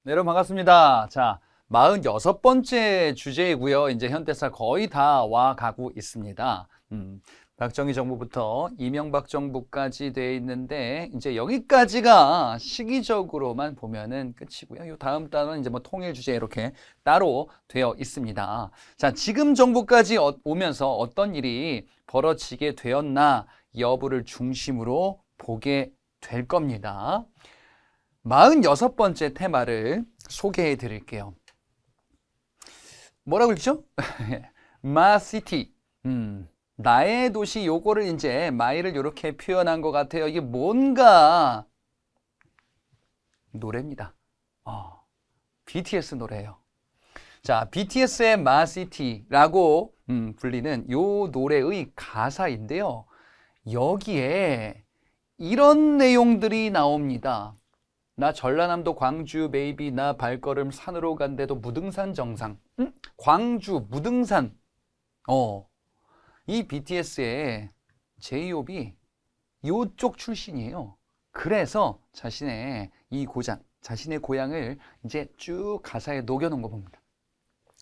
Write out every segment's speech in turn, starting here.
네, 여러분 반갑습니다. 자, 46번째 주제이고요. 이제 현대사 거의 다 와 가고 있습니다. 박정희 정부부터 이명박 정부까지 돼 있는데 이제 여기까지가 시기적으로만 보면은 끝이고요. 요 다음 달은 이제 뭐 통일 주제 이렇게 따로 되어 있습니다. 자, 지금 정부까지 오면서 어떤 일이 벌어지게 되었나 여부를 중심으로 보게 될 겁니다. 46번째 테마를 소개해 드릴게요. 뭐라고 읽죠? 마시티. 나의 도시 요거를 이제 마이를 이렇게 표현한 것 같아요. 이게 뭔가 노래입니다. BTS 노래예요. 자, BTS의 마시티라고 불리는 요 노래의 가사인데요. 여기에 이런 내용들이 나옵니다. 나 전라남도 광주 베이비 나 발걸음 산으로 간대도 무등산 정상. 광주 무등산. 이 BTS의 제이홉이 요쪽 출신이에요. 그래서 자신의 이 고장, 자신의 고향을 이제 쭉 가사에 녹여놓은 거 봅니다.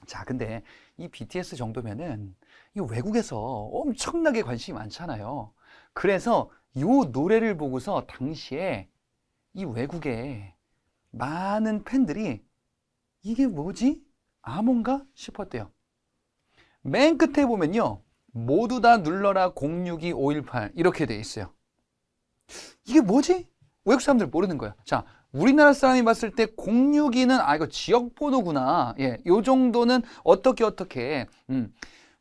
자, 근데 이 BTS 정도면은 이 외국에서 엄청나게 관심이 많잖아요. 그래서 요 노래를 보고서 당시에 이 외국에 많은 팬들이 이게 뭐지? 아몬가? 싶었대요. 맨 끝에 보면요. 모두 다 눌러라 062-518 이렇게 돼 있어요. 이게 뭐지? 외국 사람들 모르는 거예요. 자, 우리나라 사람이 봤을 때 062는 이거 지역 번호구나. 예, 요 정도는 어떻게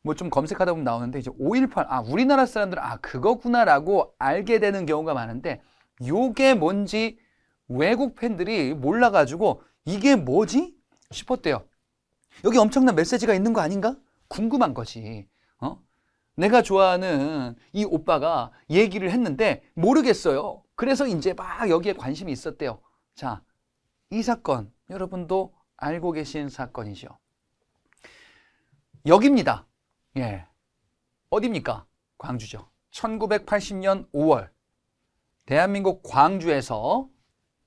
뭐 좀 검색하다 보면 나오는데 이제 518 우리나라 사람들은 그거구나라고 알게 되는 경우가 많은데 요게 뭔지 외국 팬들이 몰라가지고 이게 뭐지? 싶었대요. 여기 엄청난 메시지가 있는 거 아닌가? 궁금한 거지. 내가 좋아하는 이 오빠가 얘기를 했는데 모르겠어요. 그래서 이제 막 여기에 관심이 있었대요. 자, 이 사건 여러분도 알고 계신 사건이죠. 여기입니다. 예, 어디입니까? 광주죠. 1980년 5월 대한민국 광주에서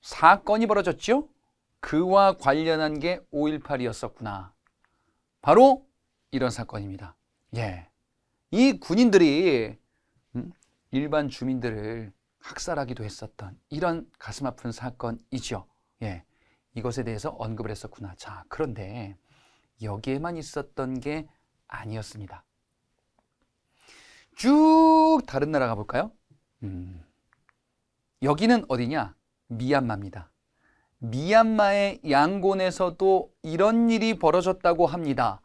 사건이 벌어졌죠? 그와 관련한 게 5.18이었었구나. 바로 이런 사건입니다. 예, 이 군인들이 일반 주민들을 학살하기도 했었던 이런 가슴 아픈 사건이죠. 예, 이것에 대해서 언급을 했었구나. 자, 그런데 여기에만 있었던 게 아니었습니다. 쭉 다른 나라 가볼까요? 여기는 어디냐? 미얀마입니다. 미얀마의 양곤에서도 이런 일이 벌어졌다고 합니다.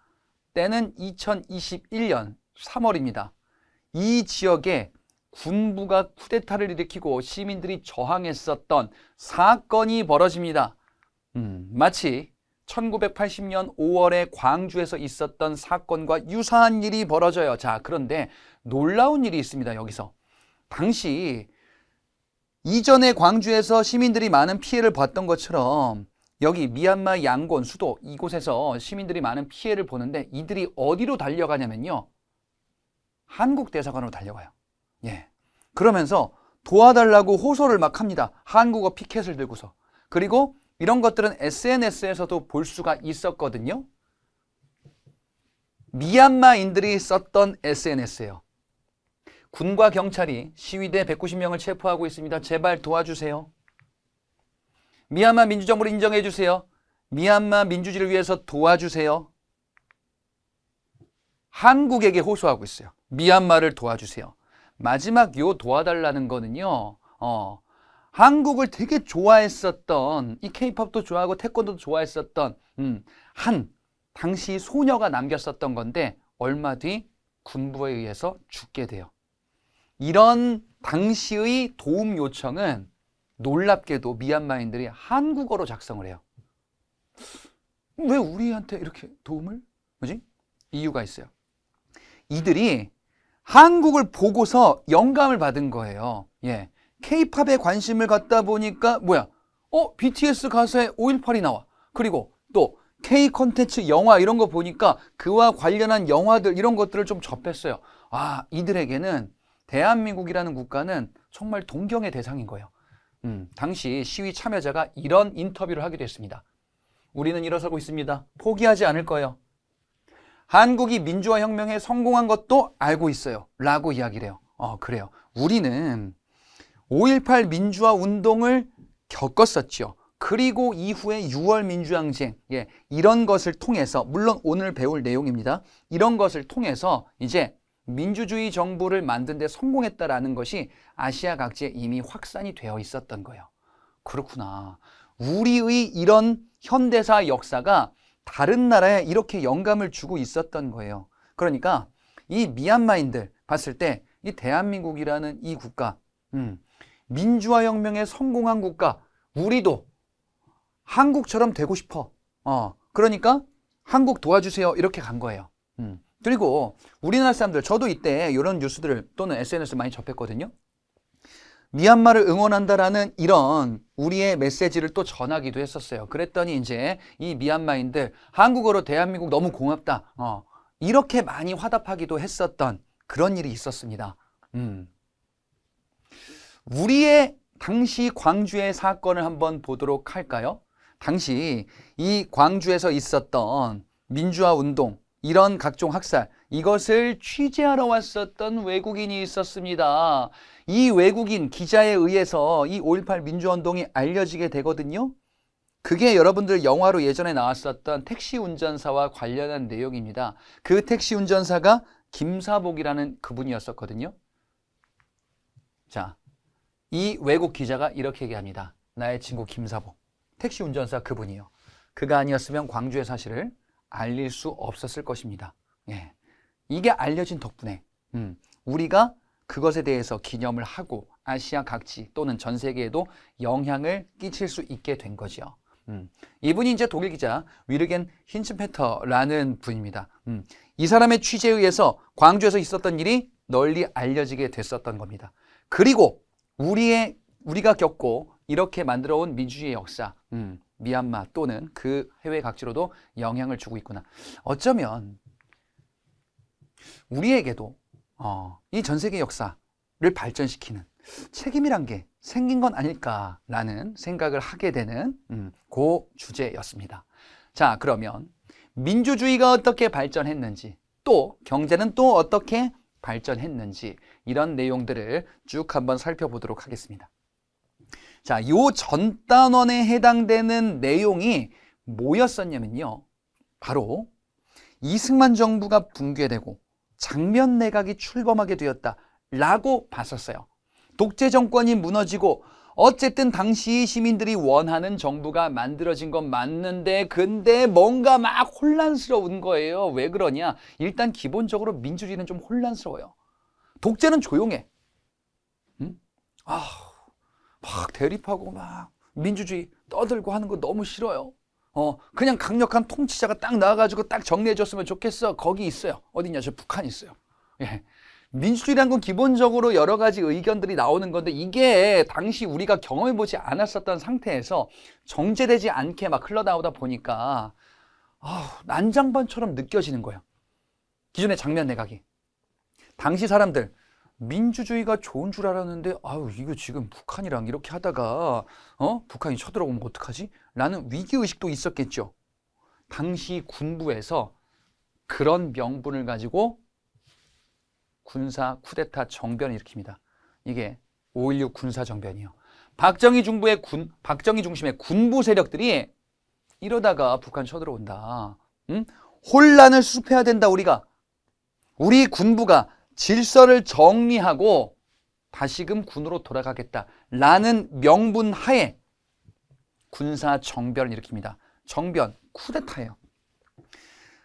때는 2021년 3월입니다. 이 지역에 군부가 쿠데타를 일으키고 시민들이 저항했었던 사건이 벌어집니다. 마치 1980년 5월에 광주에서 있었던 사건과 유사한 일이 벌어져요. 자, 그런데 놀라운 일이 있습니다. 여기서 당시 이전에 광주에서 시민들이 많은 피해를 봤던 것처럼 여기 미얀마 양곤 수도 이곳에서 시민들이 많은 피해를 보는데 이들이 어디로 달려가냐면요. 한국 대사관으로 달려가요. 예. 그러면서 도와달라고 호소를 막 합니다. 한국어 피켓을 들고서. 그리고 이런 것들은 SNS에서도 볼 수가 있었거든요. 미얀마인들이 썼던 SNS예요. 군과 경찰이 시위대 190명을 체포하고 있습니다. 제발 도와주세요. 미얀마 민주정부를 인정해 주세요. 미얀마 민주주의를 위해서 도와주세요. 한국에게 호소하고 있어요. 미얀마를 도와주세요. 마지막 요 도와달라는 거는요. 한국을 되게 좋아했었던 이 케이팝도 좋아하고 태권도도 좋아했었던 한 당시 소녀가 남겼었던 건데 얼마 뒤 군부에 의해서 죽게 돼요. 이런 당시의 도움 요청은 놀랍게도 미얀마인들이 한국어로 작성을 해요. 왜 우리한테 이렇게 도움을? 뭐지? 이유가 있어요. 이들이 한국을 보고서 영감을 받은 거예요. 예. K-팝에 관심을 갖다 보니까 BTS 가사에 5.18이 나와. 그리고 또 K 콘텐츠 영화 이런 거 보니까 그와 관련한 영화들 이런 것들을 좀 접했어요. 이들에게는 대한민국이라는 국가는 정말 동경의 대상인 거예요. 당시 시위 참여자가 이런 인터뷰를 하기도 했습니다. 우리는 일어서고 있습니다. 포기하지 않을 거예요. 한국이 민주화 혁명에 성공한 것도 알고 있어요. 라고 이야기를 해요. 그래요. 우리는 5.18 민주화 운동을 겪었었죠. 그리고 이후에 6월 민주항쟁, 이런 것을 통해서, 물론 오늘 배울 내용입니다. 이런 것을 통해서 이제 민주주의 정부를 만든 데 성공했다라는 것이 아시아 각지에 이미 확산이 되어 있었던 거예요. 그렇구나. 우리의 이런 현대사 역사가 다른 나라에 이렇게 영감을 주고 있었던 거예요. 그러니까 이 미얀마인들 봤을 때 이 대한민국이라는 이 국가, 민주화 혁명에 성공한 국가, 우리도 한국처럼 되고 싶어. 그러니까 한국 도와주세요. 이렇게 간 거예요. 그리고 우리나라 사람들, 저도 이때 이런 뉴스들을 또는 SNS를 많이 접했거든요. 미얀마를 응원한다라는 이런 우리의 메시지를 또 전하기도 했었어요. 그랬더니 이제 이 미얀마인들 한국어로 대한민국 너무 고맙다. 이렇게 많이 화답하기도 했었던 그런 일이 있었습니다. 우리의 당시 광주의 사건을 한번 보도록 할까요? 당시 이 광주에서 있었던 민주화 운동, 이런 각종 학살, 이것을 취재하러 왔었던 외국인이 있었습니다. 이 외국인 기자에 의해서 이 5.18 민주화 운동이 알려지게 되거든요. 그게 여러분들 영화로 예전에 나왔었던 택시 운전사와 관련한 내용입니다. 그 택시 운전사가 김사복이라는 그분이었었거든요. 자, 이 외국 기자가 이렇게 얘기합니다. 나의 친구 김사복, 택시 운전사 그분이요. 그가 아니었으면 광주의 사실을 알릴 수 없었을 것입니다. 이게 알려진 덕분에 우리가 그것에 대해서 기념을 하고 아시아 각지 또는 전 세계에도 영향을 끼칠 수 있게 된 거죠. 이분이 이제 독일 기자 위르겐 힌츠페터라는 분입니다. 이 사람의 취재에 의해서 광주에서 있었던 일이 널리 알려지게 됐었던 겁니다. 그리고 우리가 겪고 이렇게 만들어온 민주주의 역사, 미얀마 또는 그 해외 각지로도 영향을 주고 있구나. 어쩌면 우리에게도 이 전 세계 역사를 발전시키는 책임이란 게 생긴 건 아닐까라는 생각을 하게 되는 그 주제였습니다. 자, 그러면 민주주의가 어떻게 발전했는지, 또 경제는 또 어떻게 발전했는지, 이런 내용들을 쭉 한번 살펴보도록 하겠습니다. 자, 요 전단원에 해당되는 내용이 뭐였었냐면요. 바로 이승만 정부가 붕괴되고 장면 내각이 출범하게 되었다라고 봤었어요. 독재 정권이 무너지고 어쨌든 당시 시민들이 원하는 정부가 만들어진 건 맞는데 근데 뭔가 막 혼란스러운 거예요. 왜 그러냐? 일단 기본적으로 민주주의는 좀 혼란스러워요. 독재는 조용해. 막 대립하고 막 민주주의 떠들고 하는 거 너무 싫어요. 그냥 강력한 통치자가 딱 나와가지고 딱 정리해줬으면 좋겠어. 거기 있어요. 어디냐? 저 북한 있어요. 민주주의란 건 기본적으로 여러 가지 의견들이 나오는 건데 이게 당시 우리가 경험해보지 않았었던 상태에서 정제되지 않게 막 흘러나오다 보니까 난장판처럼 느껴지는 거예요. 기존의 장면 내각이. 당시 사람들 민주주의가 좋은 줄 알았는데 이거 지금 북한이랑 이렇게 하다가 북한이 쳐들어오면 어떡하지? 라는 위기의식도 있었겠죠. 당시 군부에서 그런 명분을 가지고 군사 쿠데타 정변을 일으킵니다. 이게 5.16 군사 정변이요. 박정희 중심의 군부 세력들이 이러다가 북한 쳐들어온다. 혼란을 수습해야 된다. 우리 군부가 질서를 정리하고 다시금 군으로 돌아가겠다라는 명분 하에 군사 정변을 일으킵니다. 정변, 쿠데타예요.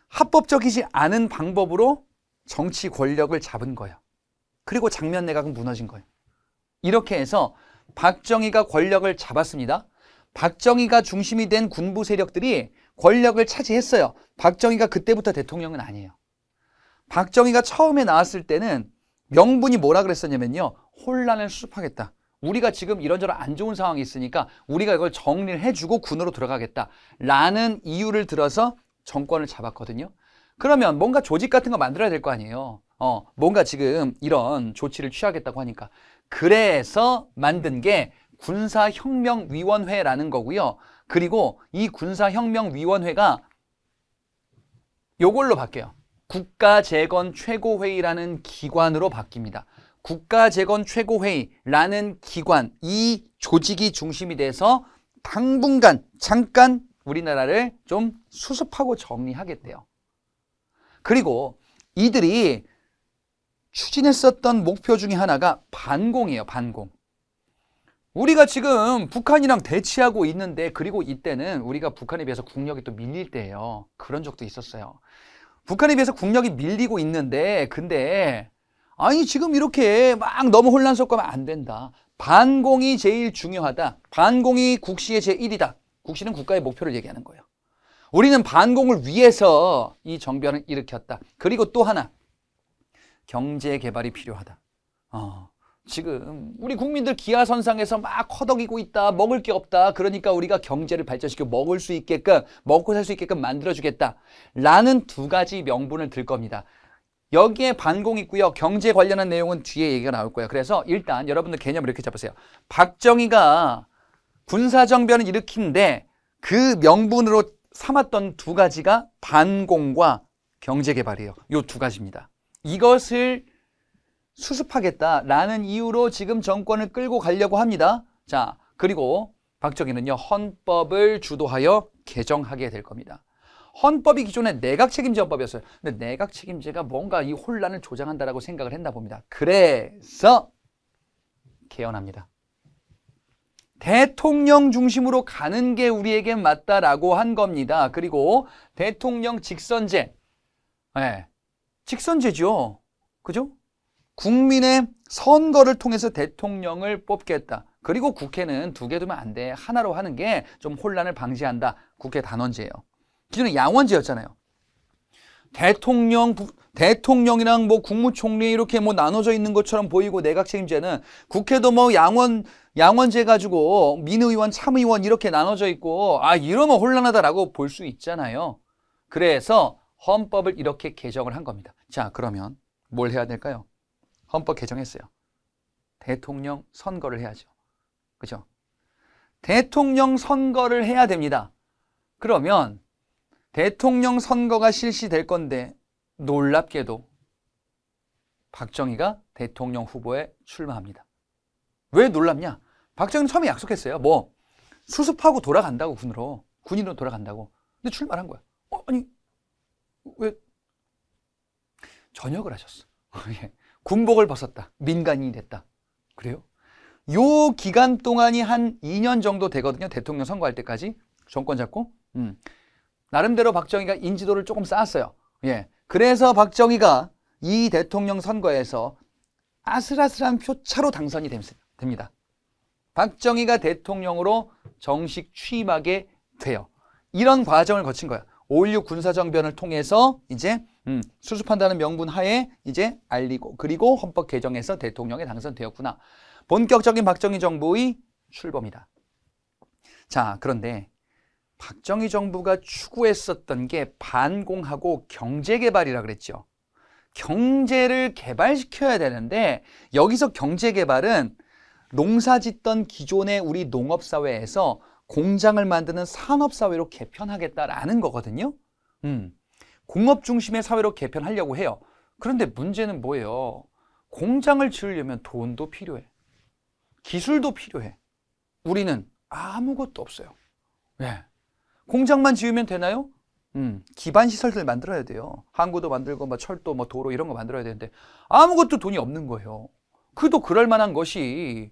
합법적이지 않은 방법으로 정치 권력을 잡은 거예요. 그리고 장면 내각은 무너진 거예요. 이렇게 해서 박정희가 권력을 잡았습니다. 박정희가 중심이 된 군부 세력들이 권력을 차지했어요. 박정희가 그때부터 대통령은 아니에요. 박정희가 처음에 나왔을 때는 명분이 뭐라 그랬었냐면요. 혼란을 수습하겠다. 우리가 지금 이런저런 안 좋은 상황이 있으니까 우리가 이걸 정리를 해주고 군으로 들어가겠다라는 이유를 들어서 정권을 잡았거든요. 그러면 뭔가 조직 같은 거 만들어야 될 거 아니에요. 뭔가 지금 이런 조치를 취하겠다고 하니까. 그래서 만든 게 군사혁명위원회라는 거고요. 그리고 이 군사혁명위원회가 요걸로 바뀌어요. 국가재건 최고회의라는 기관으로 바뀝니다. 국가재건 최고회의라는 기관, 이 조직이 중심이 돼서 당분간 잠깐 우리나라를 좀 수습하고 정리하겠대요. 그리고 이들이 추진했었던 목표 중에 하나가 반공이에요. 반공. 우리가 지금 북한이랑 대치하고 있는데, 그리고 이때는 우리가 북한에 비해서 국력이 또 밀릴 때예요. 그런 적도 있었어요. 북한에 비해서 국력이 밀리고 있는데, 근데 아니 지금 이렇게 막 너무 혼란스럽게 하면 안 된다. 반공이 제일 중요하다. 반공이 국시의 제1이다. 국시는 국가의 목표를 얘기하는 거예요. 우리는 반공을 위해서 이 정변을 일으켰다. 그리고 또 하나, 경제 개발이 필요하다. 지금 우리 국민들 기하선상에서 막 허덕이고 있다. 먹을 게 없다. 그러니까 우리가 경제를 발전시켜 먹을 수 있게끔, 먹고 살 수 있게끔 만들어주겠다. 라는 두 가지 명분을 들 겁니다. 여기에 반공 있고요. 경제 관련한 내용은 뒤에 얘기가 나올 거예요. 그래서 일단 여러분들 개념을 이렇게 잡으세요. 박정희가 군사정변을 일으키는데 그 명분으로 삼았던 두 가지가 반공과 경제개발이에요. 이 두 가지입니다. 이것을 수습하겠다라는 이유로 지금 정권을 끌고 가려고 합니다. 자, 그리고 박정희는요, 헌법을 주도하여 개정하게 될 겁니다. 헌법이 기존에 내각책임제헌법이었어요. 근데 내각책임제가 뭔가 이 혼란을 조장한다라고 생각을 했나 봅니다. 그래서 개헌합니다. 대통령 중심으로 가는 게 우리에게 맞다라고 한 겁니다. 그리고 대통령 직선제, 직선제죠. 그죠? 국민의 선거를 통해서 대통령을 뽑겠다. 그리고 국회는 두 개 두면 안 돼. 하나로 하는 게 좀 혼란을 방지한다. 국회 단원제예요. 기존에 양원제였잖아요. 대통령이랑 뭐 국무총리 이렇게 뭐 나눠져 있는 것처럼 보이고, 내각책임제는 국회도 뭐 양원제 가지고 민의원, 참의원 이렇게 나눠져 있고, 이러면 혼란하다라고 볼 수 있잖아요. 그래서 헌법을 이렇게 개정을 한 겁니다. 자, 그러면 뭘 해야 될까요? 헌법 개정했어요. 대통령 선거를 해야죠. 그죠? 대통령 선거를 해야 됩니다. 그러면 대통령 선거가 실시될 건데, 놀랍게도 박정희가 대통령 후보에 출마합니다. 왜 놀랍냐? 박정희는 처음에 약속했어요. 뭐 수습하고 돌아간다고, 군인으로 돌아간다고. 근데 출마를 한 거야. 아니 왜? 전역을 하셨어. 군복을 벗었다. 민간인이 됐다. 그래요? 요 기간 동안이 한 2년 정도 되거든요. 대통령 선거할 때까지 정권 잡고. 나름대로 박정희가 인지도를 조금 쌓았어요. 그래서 박정희가 이 대통령 선거에서 아슬아슬한 표차로 당선이 됩니다. 박정희가 대통령으로 정식 취임하게 돼요. 이런 과정을 거친 거야. 5.16 군사정변을 통해서 이제 수습한다는 명분 하에 이제 알리고, 그리고 헌법 개정해서 대통령에 당선되었구나. 본격적인 박정희 정부의 출범이다. 자, 그런데 박정희 정부가 추구했었던 게 반공하고 경제개발이라 그랬죠. 경제를 개발시켜야 되는데, 여기서 경제개발은 농사 짓던 기존의 우리 농업사회에서 공장을 만드는 산업사회로 개편하겠다라는 거거든요. 공업 중심의 사회로 개편하려고 해요. 그런데 문제는 뭐예요? 공장을 지으려면 돈도 필요해. 기술도 필요해. 우리는 아무것도 없어요. 공장만 지으면 되나요? 기반 시설들 만들어야 돼요. 항구도 만들고, 뭐 철도, 뭐 도로 이런 거 만들어야 되는데 아무것도 돈이 없는 거예요. 그도 그럴 만한 것이,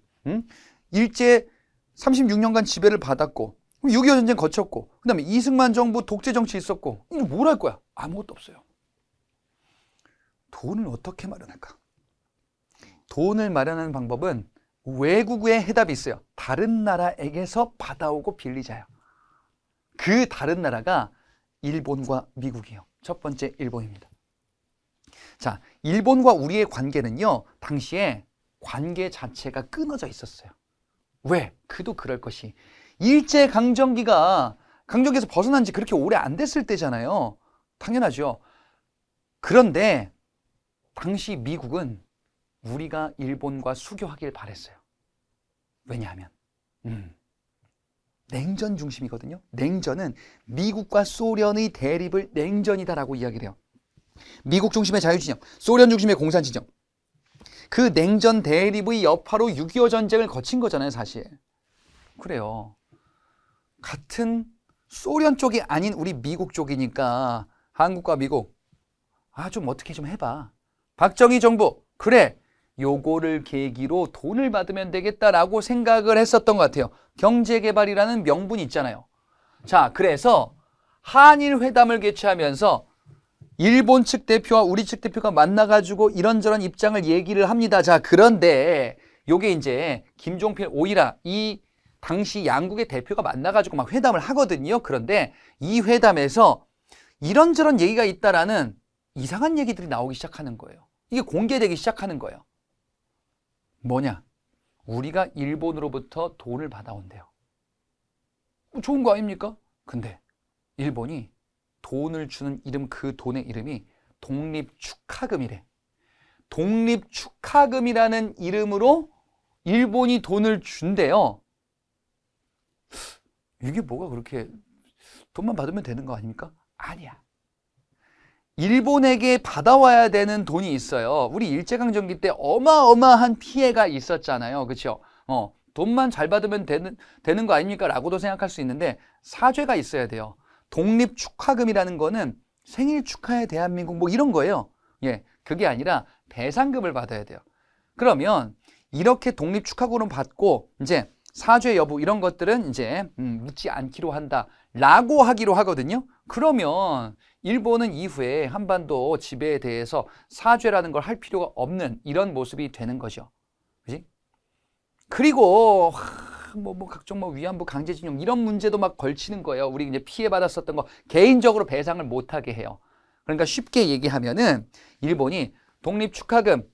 일제 36년간 지배를 받았고, 6.25 전쟁 거쳤고, 그 다음에 이승만 정부 독재 정치 있었고, 이거 뭘 할 거야? 아무것도 없어요. 돈을 어떻게 마련할까? 돈을 마련하는 방법은 외국의 해답이 있어요. 다른 나라에게서 받아오고 빌리자요. 그 다른 나라가 일본과 미국이에요. 첫 번째 일본입니다. 자, 일본과 우리의 관계는요, 당시에 관계 자체가 끊어져 있었어요. 왜? 그도 그럴 것이, 일제강점기에서 벗어난 지 그렇게 오래 안 됐을 때잖아요. 당연하죠. 그런데 당시 미국은 우리가 일본과 수교하길 바랬어요. 왜냐하면 냉전 중심이거든요. 냉전은 미국과 소련의 대립을 냉전이다라고 이야기를 해요. 미국 중심의 자유진영, 소련 중심의 공산진영. 그 냉전 대립의 여파로 6.25 전쟁을 거친 거잖아요, 사실. 그래요. 같은 소련 쪽이 아닌 우리 미국 쪽이니까 한국과 미국, 좀 어떻게 좀 해봐. 박정희 정부, 그래, 요거를 계기로 돈을 받으면 되겠다라고 생각을 했었던 것 같아요. 경제개발이라는 명분이 있잖아요. 자, 그래서 한일 회담을 개최하면서 일본 측 대표와 우리 측 대표가 만나가지고 이런저런 입장을 얘기를 합니다. 자, 그런데 요게 이제 김종필, 오이라 이 당시 양국의 대표가 만나가지고 막 회담을 하거든요. 그런데 이 회담에서 이런저런 얘기가 있다라는 이상한 얘기들이 나오기 시작하는 거예요. 이게 공개되기 시작하는 거예요. 뭐냐? 우리가 일본으로부터 돈을 받아온대요. 좋은 거 아닙니까? 근데 일본이 돈을 주는 이름, 그 돈의 이름이 독립축하금이래. 독립축하금이라는 이름으로 일본이 돈을 준대요. 이게 뭐가 그렇게 돈만 받으면 되는 거 아닙니까? 아니야. 일본에게 받아와야 되는 돈이 있어요. 우리 일제강점기 때 어마어마한 피해가 있었잖아요. 그렇죠? 돈만 잘 받으면 되는 거 아닙니까? 라고도 생각할 수 있는데 사죄가 있어야 돼요. 독립축하금이라는 거는 생일 축하해 대한민국 뭐 이런 거예요. 예, 그게 아니라 배상금을 받아야 돼요. 그러면 이렇게 독립축하금을 받고 이제 사죄 여부 이런 것들은 이제 묻지 않기로 한다라고 하기로 하거든요. 그러면 일본은 이후에 한반도 지배에 대해서 사죄라는 걸 할 필요가 없는 이런 모습이 되는 거죠. 그지? 그리고 각종 위안부 강제징용 이런 문제도 막 걸치는 거예요. 우리 이제 피해받았었던 거 개인적으로 배상을 못하게 해요. 그러니까 쉽게 얘기하면은 일본이 독립축하금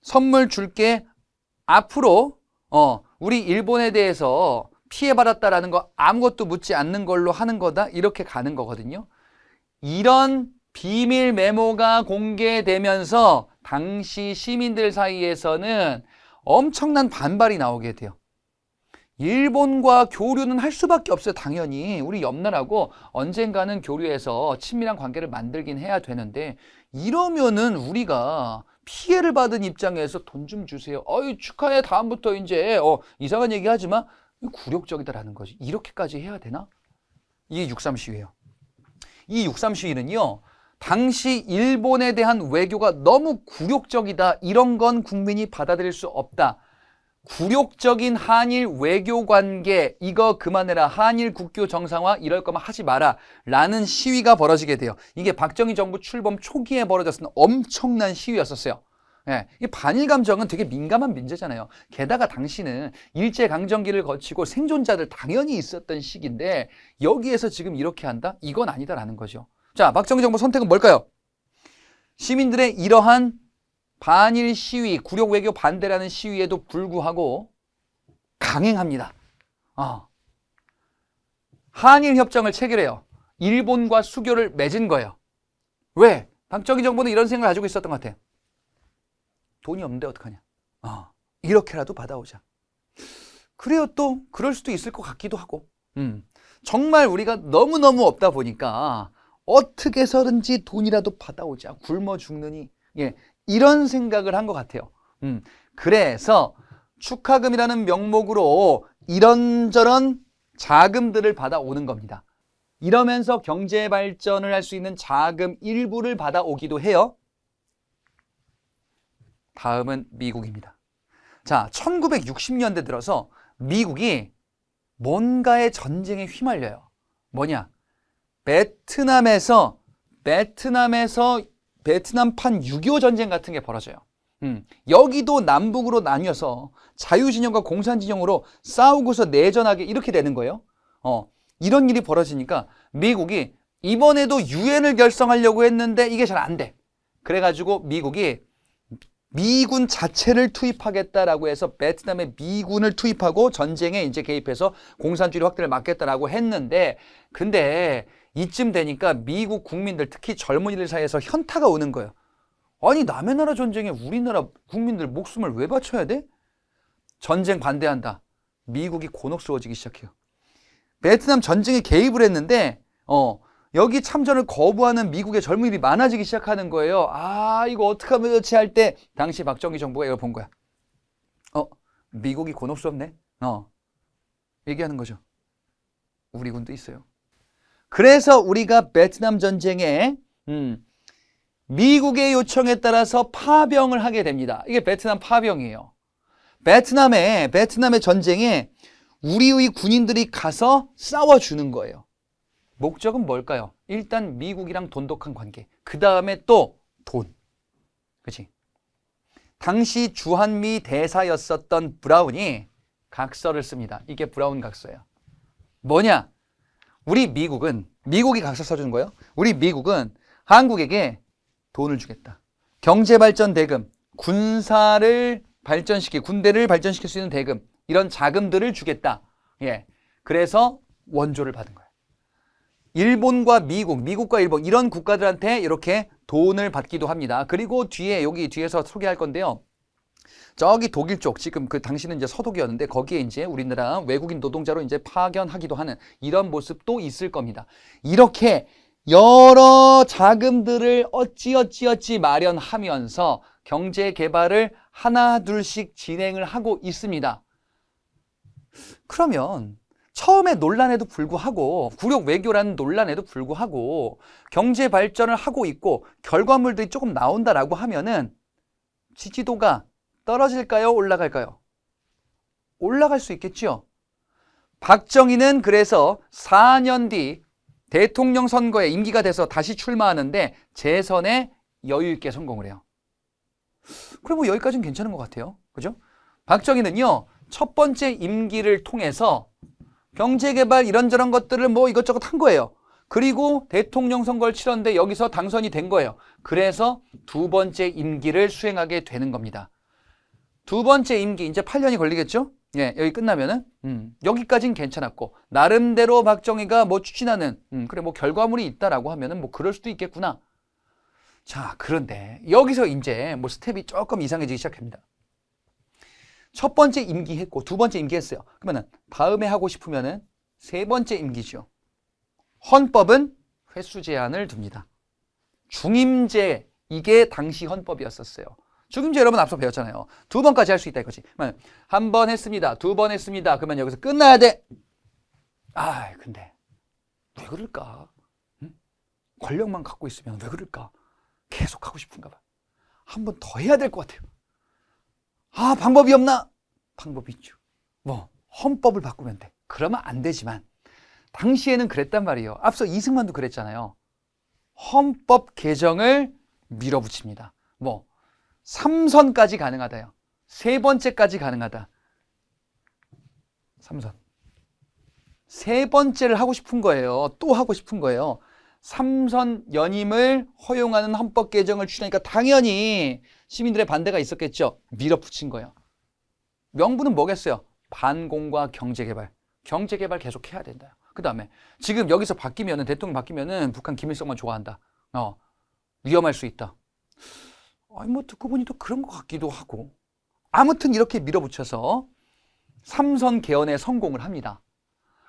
선물 줄게 앞으로 우리 일본에 대해서 피해받았다라는 거 아무것도 묻지 않는 걸로 하는 거다 이렇게 가는 거거든요. 이런 비밀 메모가 공개되면서 당시 시민들 사이에서는 엄청난 반발이 나오게 돼요. 일본과 교류는 할 수밖에 없어요. 당연히 우리 옆나라하고 언젠가는 교류해서 친밀한 관계를 만들긴 해야 되는데 이러면은 우리가 피해를 받은 입장에서 돈 좀 주세요. 축하해. 다음부터 이제 이상한 얘기 하지 마. 굴욕적이다라는 거지. 이렇게까지 해야 되나? 이게 6.3 시위예요. 이 6.3 시위는요. 당시 일본에 대한 외교가 너무 굴욕적이다. 이런 건 국민이 받아들일 수 없다. 굴욕적인 한일 외교 관계 이거 그만해라. 한일 국교 정상화 이럴 거면 하지 마라. 라는 시위가 벌어지게 돼요. 이게 박정희 정부 출범 초기에 벌어졌던 엄청난 시위였었어요. 예, 이 반일 감정은 되게 민감한 문제잖아요. 게다가 당시는 일제강점기를 거치고 생존자들 당연히 있었던 시기인데 여기에서 지금 이렇게 한다? 이건 아니다라는 거죠. 자, 박정희 정부 선택은 뭘까요? 시민들의 이러한 반일 시위, 굴욕 외교 반대라는 시위에도 불구하고 강행합니다. 한일 협정을 체결해요. 일본과 수교를 맺은 거예요. 왜? 박정희 정부는 이런 생각을 가지고 있었던 것 같아요. 돈이 없는데 어떡하냐. 이렇게라도 받아오자. 그래요. 또 그럴 수도 있을 것 같기도 하고. 정말 우리가 너무너무 없다 보니까 어떻게 해서든지 돈이라도 받아오자. 굶어 죽느니. 예, 이런 생각을 한 것 같아요. 그래서 축하금이라는 명목으로 이런저런 자금들을 받아오는 겁니다. 이러면서 경제 발전을 할 수 있는 자금 일부를 받아오기도 해요. 다음은 미국입니다. 자, 1960년대 들어서 미국이 뭔가의 전쟁에 휘말려요. 뭐냐? 베트남에서 베트남판 6.25 전쟁 같은 게 벌어져요. 여기도 남북으로 나뉘어서 자유진영과 공산진영으로 싸우고서 내전하게 이렇게 되는 거예요. 이런 일이 벌어지니까 미국이 이번에도 유엔을 결성하려고 했는데 이게 잘 안 돼. 그래가지고 미국이 미군 자체를 투입하겠다라고 해서 베트남에 미군을 투입하고 전쟁에 이제 개입해서 공산주의 확대를 막겠다라고 했는데 근데 이쯤 되니까 미국 국민들 특히 젊은이들 사이에서 현타가 오는 거예요. 아니 남의 나라 전쟁에 우리나라 국민들 목숨을 왜 바쳐야 돼? 전쟁 반대한다. 미국이 곤혹스러워지기 시작해요. 베트남 전쟁에 개입을 했는데 여기 참전을 거부하는 미국의 젊은이들이 많아지기 시작하는 거예요. 아, 이거 어떡하면 좋지 할 때 당시 박정희 정부가 이걸 본 거야. 미국이 곤혹스럽네. 얘기하는 거죠. 우리 군도 있어요. 그래서 우리가 베트남 전쟁에 미국의 요청에 따라서 파병을 하게 됩니다. 이게 베트남 파병이에요. 베트남의 전쟁에 우리의 군인들이 가서 싸워주는 거예요. 목적은 뭘까요? 일단 미국이랑 돈독한 관계. 그 다음에 또 돈. 그치? 당시 주한미 대사였었던 브라운이 각서를 씁니다. 이게 브라운 각서예요. 뭐냐? 미국이 각서 써주는 거예요. 우리 미국은 한국에게 돈을 주겠다. 경제발전 대금, 군대를 발전시킬 수 있는 대금, 이런 자금들을 주겠다. 예. 그래서 원조를 받은 거예요. 일본과 미국과 일본, 이런 국가들한테 이렇게 돈을 받기도 합니다. 그리고 여기 뒤에서 소개할 건데요. 저기 독일 쪽, 지금 그 당시는 이제 서독이었는데 거기에 이제 우리나라 외국인 노동자로 이제 파견하기도 하는 이런 모습도 있을 겁니다. 이렇게 여러 자금들을 어찌 마련하면서 경제 개발을 하나 둘씩 진행을 하고 있습니다. 그러면 처음에 논란에도 불구하고, 굴욕 외교라는 논란에도 불구하고 경제 발전을 하고 있고 결과물들이 조금 나온다라고 하면은 지지도가 떨어질까요? 올라갈까요? 올라갈 수 있겠죠. 박정희는 그래서 4년 뒤 대통령 선거에 임기가 돼서 다시 출마하는데 재선에 여유 있게 성공을 해요. 그래, 뭐 여기까지는 괜찮은 것 같아요. 그죠? 박정희는요, 첫 번째 임기를 통해서 경제개발 이런저런 것들을 뭐 이것저것 한 거예요. 그리고 대통령 선거를 치렀는데 여기서 당선이 된 거예요. 그래서 두 번째 임기를 수행하게 되는 겁니다. 두 번째 임기, 이제 8년이 걸리겠죠? 예, 여기 끝나면은, 여기까지는 괜찮았고, 나름대로 박정희가 뭐 추진하는, 그래, 뭐 결과물이 있다라고 하면은 뭐 그럴 수도 있겠구나. 자, 그런데 여기서 이제 뭐 스텝이 조금 이상해지기 시작합니다. 첫 번째 임기 했고, 두 번째 임기 했어요. 그러면은 다음에 하고 싶으면은 세 번째 임기죠. 헌법은 횟수 제한을 둡니다. 중임제, 이게 당시 헌법이었었어요. 중임제 여러분 앞서 배웠잖아요. 두 번까지 할 수 있다 이거지. 한 번 했습니다. 두 번 했습니다. 그러면 여기서 끝나야 돼. 아, 근데 왜 그럴까? 권력만 갖고 있으면 왜 그럴까? 계속 하고 싶은가 봐. 한 번 더 해야 될 것 같아요. 아, 방법이 없나? 방법이 있죠. 뭐 헌법을 바꾸면 돼. 그러면 안 되지만 당시에는 그랬단 말이에요. 앞서 이승만도 그랬잖아요. 헌법 개정을 밀어붙입니다. 뭐 3선까지 가능하다요. 세 번째까지 가능하다. 3선. 세 번째를 하고 싶은 거예요. 또 하고 싶은 거예요. 3선 연임을 허용하는 헌법 개정을 추진하니까 당연히 시민들의 반대가 있었겠죠. 밀어붙인 거예요. 명분은 뭐겠어요? 반공과 경제개발. 경제개발 계속 해야 된다. 그 다음에 지금 여기서 바뀌면은, 대통령 바뀌면은 북한 김일성만 좋아한다. 위험할 수 있다. 아니, 뭐 듣고 보니 또 그런 것 같기도 하고. 아무튼 이렇게 밀어붙여서 3선 개헌에 성공을 합니다.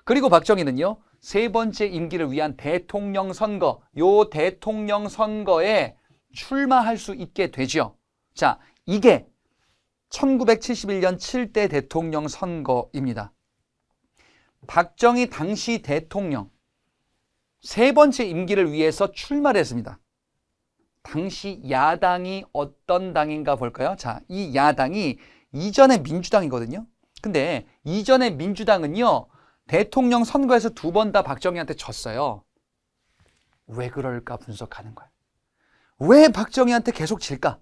그리고 박정희는요, 세 번째 임기를 위한 대통령 선거, 요 대통령 선거에 출마할 수 있게 되죠. 자, 이게 1971년 7대 대통령 선거입니다. 박정희 당시 대통령 세 번째 임기를 위해서 출마를 했습니다. 당시 야당이 어떤 당인가 볼까요? 자, 이 야당이 이전의 민주당이거든요. 근데 이전의 민주당은요, 대통령 선거에서 두 번 다 박정희한테 졌어요. 왜 그럴까 분석하는 거예요. 왜 박정희한테 계속 질까?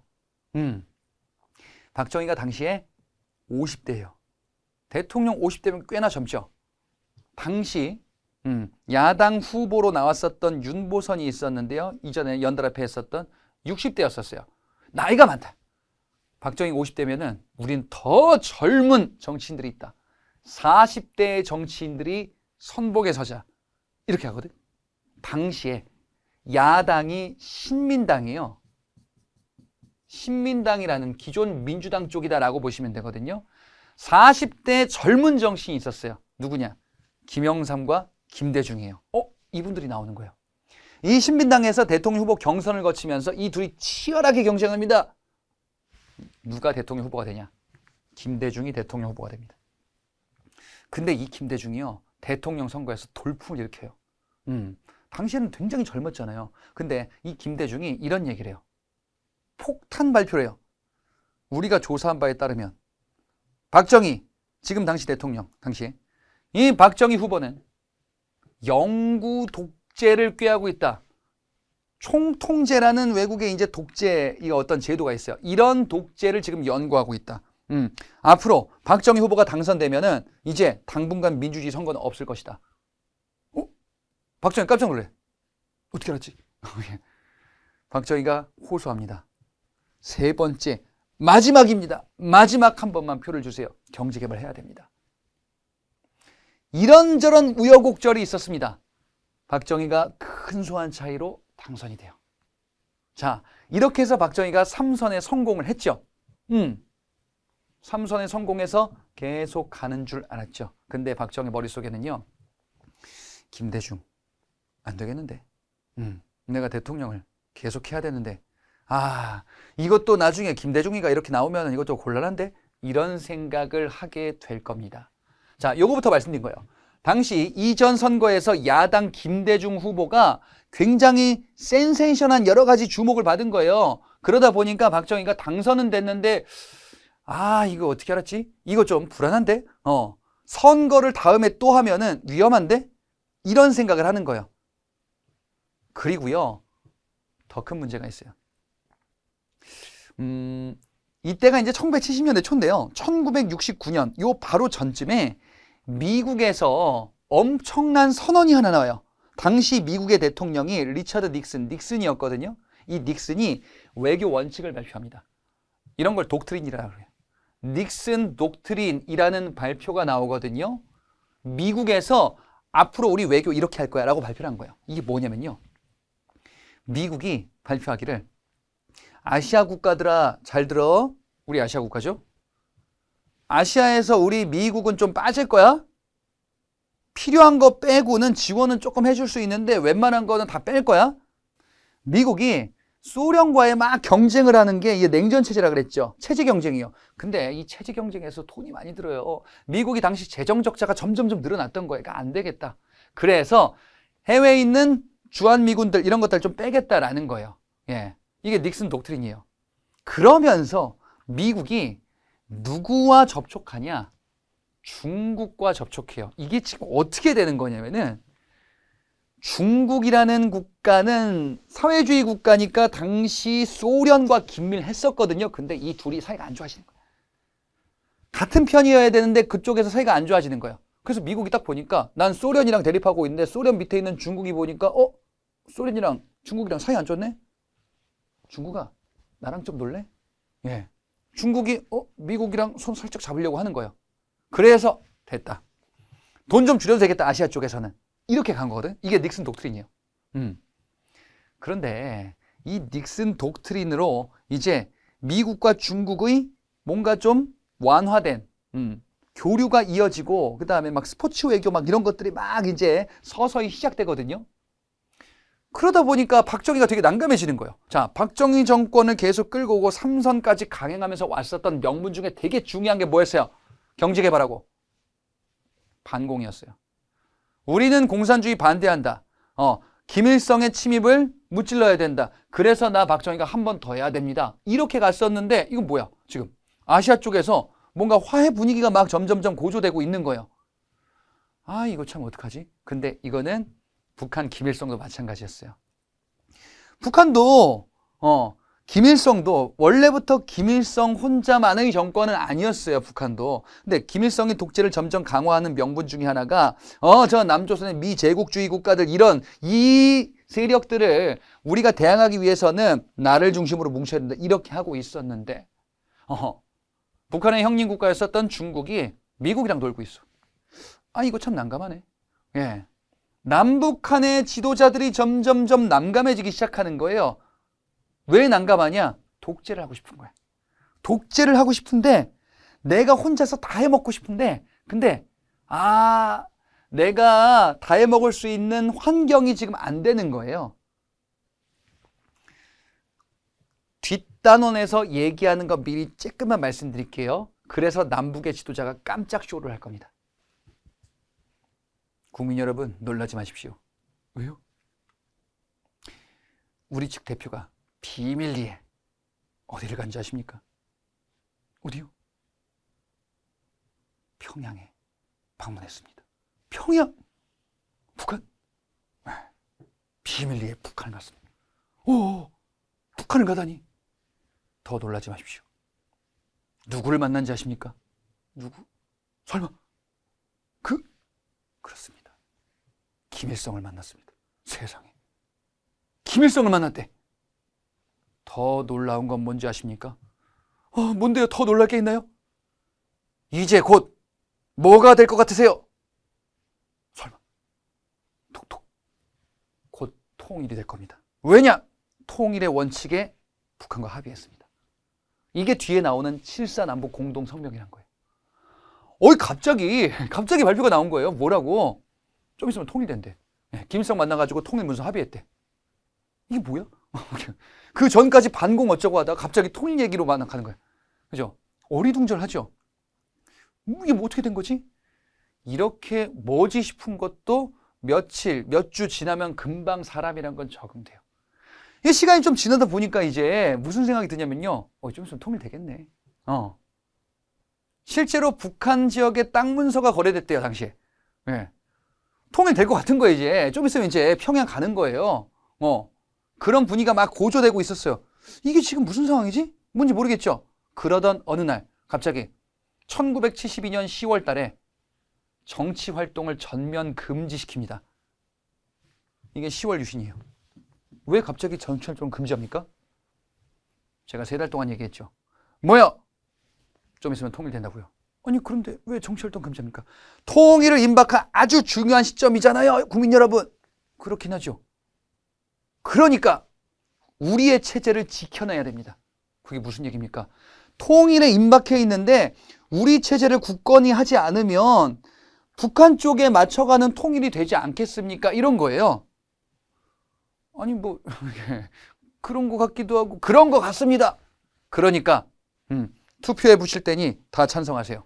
박정희가 당시에 50대예요. 대통령 50대면 꽤나 젊죠. 당시 야당 후보로 나왔었던 윤보선이 있었는데요. 이전에 연달아 했었던 60대였었어요. 나이가 많다. 박정희 50대면은 우린 더 젊은 정치인들이 있다. 40대의 정치인들이 선봉에 서자. 이렇게 하거든. 당시에 야당이 신민당이에요. 신민당이라는 기존 민주당 쪽이다라고 보시면 되거든요. 40대 젊은 정치인이 있었어요. 누구냐? 김영삼과 김대중이에요. 이분들이 나오는 거예요. 이 신민당에서 대통령 후보 경선을 거치면서 이 둘이 치열하게 경쟁합니다. 누가 대통령 후보가 되냐? 김대중이 대통령 후보가 됩니다. 근데 이 김대중이요, 대통령 선거에서 돌풍을 일으켜요. 당시에는 굉장히 젊었잖아요. 근데 이 김대중이 이런 얘기를 해요. 폭탄 발표를 해요. 우리가 조사한 바에 따르면 박정희, 지금 당시 대통령, 당시에 이 박정희 후보는 영구 독재를 꾀하고 있다. 총통제라는 외국의 이제 독재, 이 어떤 제도가 있어요. 이런 독재를 지금 연구하고 있다. 앞으로 박정희 후보가 당선되면은 이제 당분간 민주주의 선거는 없을 것이다. 박정희 깜짝 놀래. 어떻게 알았지? 박정희가 호소합니다. 세 번째, 마지막입니다. 마지막 한 번만 표를 주세요. 경제개발 해야 됩니다. 이런저런 우여곡절이 있었습니다. 박정희가 큰 소환 차이로 당선이 돼요. 자, 이렇게 해서 박정희가 3선에 성공을 했죠. 3선에 성공해서 계속 가는 줄 알았죠. 근데 박정희 머릿속에는요, 김대중 안 되겠는데, 내가 대통령을 계속 해야 되는데, 이것도 나중에 김대중이가 이렇게 나오면 이것도 곤란한데, 이런 생각을 하게 될 겁니다. 자, 요거부터 말씀드린 거예요. 당시 이전 선거에서 야당 김대중 후보가 굉장히 센세이션한 여러 가지 주목을 받은 거예요. 그러다 보니까 박정희가 당선은 됐는데, 이거 어떻게 알았지? 이거 좀 불안한데? 선거를 다음에 또 하면은 위험한데? 이런 생각을 하는 거예요. 그리고요, 더 큰 문제가 있어요. 이때가 이제 1970년대 초인데요. 1969년, 요 바로 전쯤에 미국에서 엄청난 선언이 하나 나와요. 당시 미국의 대통령이 리처드 닉슨이었거든요. 이 닉슨이 외교 원칙을 발표합니다. 이런 걸 독트린이라고 그래요. 닉슨 독트린이라는 발표가 나오거든요. 미국에서 앞으로 우리 외교 이렇게 할 거야 라고 발표를 한 거예요. 이게 뭐냐면요, 미국이 발표하기를, 아시아 국가들아 잘 들어. 우리 아시아 국가죠. 아시아에서 우리 미국은 좀 빠질 거야. 필요한 거 빼고는 지원은 조금 해줄 수 있는데 웬만한 거는 다 뺄 거야. 미국이 소련과의 막 경쟁을 하는 게 이게 냉전 체제라 그랬죠. 체제 경쟁이요. 근데 이 체제 경쟁에서 돈이 많이 들어요. 미국이 당시 재정 적자가 점점점 늘어났던 거예요. 그러니까 안 되겠다. 그래서 해외에 있는 주한미군들 이런 것들 좀 빼겠다라는 거예요. 예, 이게 닉슨 독트린이에요. 그러면서 미국이 누구와 접촉하냐? 중국과 접촉해요. 이게 지금 어떻게 되는 거냐면은, 중국이라는 국가는 사회주의 국가니까 당시 소련과 긴밀했었거든요. 근데 이 둘이 사이가 안 좋아지는 거예요. 같은 편이어야 되는데 그쪽에서 사이가 안 좋아지는 거예요. 그래서 미국이 딱 보니까 난 소련이랑 대립하고 있는데 소련 밑에 있는 중국이 보니까 소련이랑 중국이랑 사이 안 좋네? 중국아, 나랑 좀 놀래? 예. 중국이 미국이랑 손 살짝 잡으려고 하는 거예요. 그래서 됐다. 돈 좀 줄여도 되겠다, 아시아 쪽에서는. 이렇게 간 거거든. 이게 닉슨 독트린이에요. 그런데 이 닉슨 독트린으로 이제 미국과 중국의 뭔가 좀 완화된 교류가 이어지고, 그 다음에 막 스포츠 외교 막 이런 것들이 막 이제 서서히 시작되거든요. 그러다 보니까 박정희가 되게 난감해지는 거예요. 자, 박정희 정권을 계속 끌고 오고 3선까지 강행하면서 왔었던 명분 중에 되게 중요한 게 뭐였어요? 경제개발하고 반공이었어요. 우리는 공산주의 반대한다. 김일성의 침입을 무찔러야 된다. 그래서 나 박정희가 한 번 더 해야 됩니다. 이렇게 갔었는데 이건 뭐야? 지금 아시아 쪽에서 뭔가 화해 분위기가 막 점점점 고조되고 있는 거예요. 이거 참 어떡하지? 근데 이거는 북한 김일성도 마찬가지였어요. 북한도 김일성도 원래부터 김일성 혼자만의 정권은 아니었어요. 북한도. 근데 김일성이 독재를 점점 강화하는 명분 중에 하나가 저 남조선의 미제국주의 국가들 이 세력들을 우리가 대항하기 위해서는 나를 중심으로 뭉쳐야 된다. 이렇게 하고 있었는데 북한의 형님 국가였었던 중국이 미국이랑 놀고 있어. 이거 참 난감하네. 예. 남북한의 지도자들이 점점점 난감해지기 시작하는 거예요. 왜 난감하냐? 독재를 하고 싶은 거야. 독재를 하고 싶은데 내가 혼자서 다 해먹고 싶은데, 근데 내가 다 해먹을 수 있는 환경이 지금 안 되는 거예요. 뒷단원에서 얘기하는 거 미리 조금만 말씀드릴게요. 그래서 남북의 지도자가 깜짝 쇼를 할 겁니다. 국민 여러분, 놀라지 마십시오. 왜요? 우리 측 대표가 비밀리에 어디를 간지 아십니까? 어디요? 평양에 방문했습니다. 평양? 북한? 비밀리에 북한을 갔습니다. 오, 북한을 가다니. 더 놀라지 마십시오. 누구를 만난지 아십니까? 누구? 설마 그렇습니다. 김일성을 만났습니다. 세상에. 김일성을 만났대. 더 놀라운 건 뭔지 아십니까? 뭔데요? 더 놀랄 게 있나요? 이제 곧 뭐가 될 것 같으세요? 설마. 톡톡. 곧 통일이 될 겁니다. 왜냐? 통일의 원칙에 북한과 합의했습니다. 이게 뒤에 나오는 7.4 남북 공동 성명이란 거예요. 갑자기 발표가 나온 거예요. 뭐라고? 좀 있으면 통일된대. 김일성 만나가지고 통일 문서 합의했대. 이게 뭐야? 그 전까지 반공 어쩌고 하다가 갑자기 통일 얘기로 가는 거야. 그죠? 어리둥절하죠? 이게 뭐 어떻게 된 거지? 이렇게 뭐지 싶은 것도 며칠, 몇 주 지나면 금방 사람이란 건 적응돼요. 이 시간이 좀 지나다 보니까 이제 무슨 생각이 드냐면요. 좀 있으면 통일되겠네. 실제로 북한 지역의 땅 문서가 거래됐대요, 당시에. 네. 통일될 것 같은 거예요, 이제. 좀 있으면 이제 평양 가는 거예요. 그런 분위기가 막 고조되고 있었어요. 이게 지금 무슨 상황이지? 뭔지 모르겠죠? 그러던 어느 날, 갑자기 1972년 10월 달에 정치 활동을 전면 금지시킵니다. 이게 10월 유신이에요. 왜 갑자기 정치 활동을 금지합니까? 제가 3달 동안 얘기했죠. 뭐야? 좀 있으면 통일된다고요. 아니 그런데 왜 정치활동 금지합니까? 통일을 임박한 아주 중요한 시점이잖아요. 국민 여러분. 그렇긴 하죠. 그러니까 우리의 체제를 지켜내야 됩니다. 그게 무슨 얘기입니까? 통일에 임박해 있는데 우리 체제를 굳건히 하지 않으면 북한 쪽에 맞춰가는 통일이 되지 않겠습니까? 이런 거예요. 아니 뭐 그런 것 같기도 하고 그런 것 같습니다. 그러니까 투표해 보실 때니 다 찬성하세요.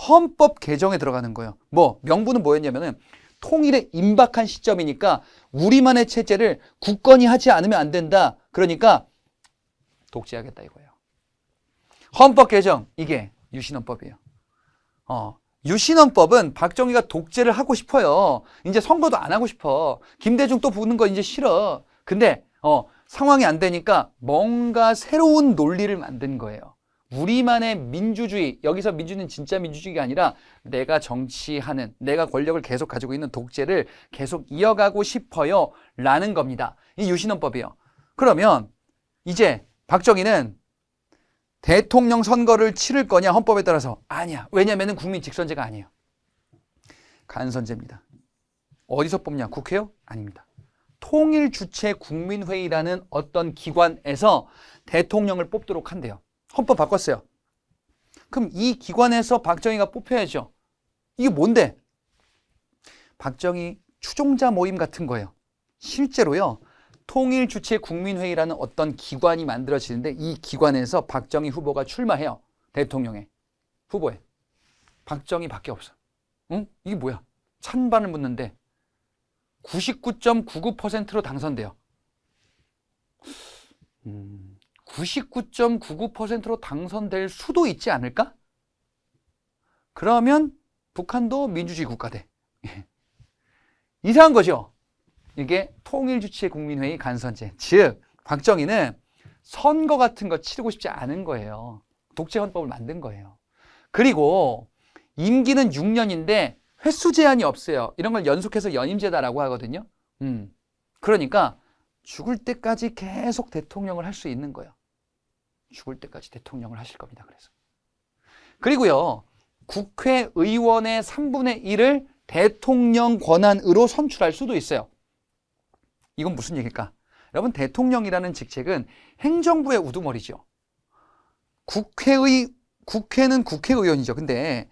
헌법 개정에 들어가는 거예요. 명분은 뭐였냐면은 통일에 임박한 시점이니까 우리만의 체제를 굳건히 하지 않으면 안 된다. 그러니까 독재하겠다 이거예요. 헌법 개정, 이게 유신헌법이에요. 유신헌법은 박정희가 독재를 하고 싶어요. 이제 선거도 안 하고 싶어. 김대중 또 부는 거 이제 싫어. 근데 상황이 안 되니까 뭔가 새로운 논리를 만든 거예요. 우리만의 민주주의, 여기서 민주는 진짜 민주주의가 아니라 내가 정치하는, 내가 권력을 계속 가지고 있는 독재를 계속 이어가고 싶어요 라는 겁니다. 이 유신헌법이에요. 그러면 이제 박정희는 대통령 선거를 치를 거냐? 헌법에 따라서 아니야. 왜냐하면 국민 직선제가 아니에요. 간선제입니다. 어디서 뽑냐? 국회요? 아닙니다. 통일주체 국민회의라는 어떤 기관에서 대통령을 뽑도록 한대요. 헌법 바꿨어요. 그럼 이 기관에서 박정희가 뽑혀야죠. 이게 뭔데? 박정희 추종자 모임 같은 거예요. 실제로요. 통일주체 국민회의라는 어떤 기관이 만들어지는데 이 기관에서 박정희 후보가 출마해요. 대통령의 후보에. 박정희밖에 없어. 응? 이게 뭐야? 찬반을 묻는데 99.99%로 당선돼요. 99.99%로 당선될 수도 있지 않을까? 그러면 북한도 민주주의 국가 돼. 이상한 거죠. 이게 통일주체 국민회의 간선제. 즉 박정희는 선거 같은 거 치르고 싶지 않은 거예요. 독재헌법을 만든 거예요. 그리고 임기는 6년인데 횟수 제한이 없어요. 이런 걸 연속해서 연임제다라고 하거든요. 그러니까 죽을 때까지 계속 대통령을 할 수 있는 거예요. 죽을 때까지 대통령을 하실 겁니다. 그래서. 그리고요. 국회의원의 3분의 1을 대통령 권한으로 선출할 수도 있어요. 이건 무슨 얘기일까? 여러분, 대통령이라는 직책은 행정부의 우두머리죠. 국회는 국회의원이죠. 근데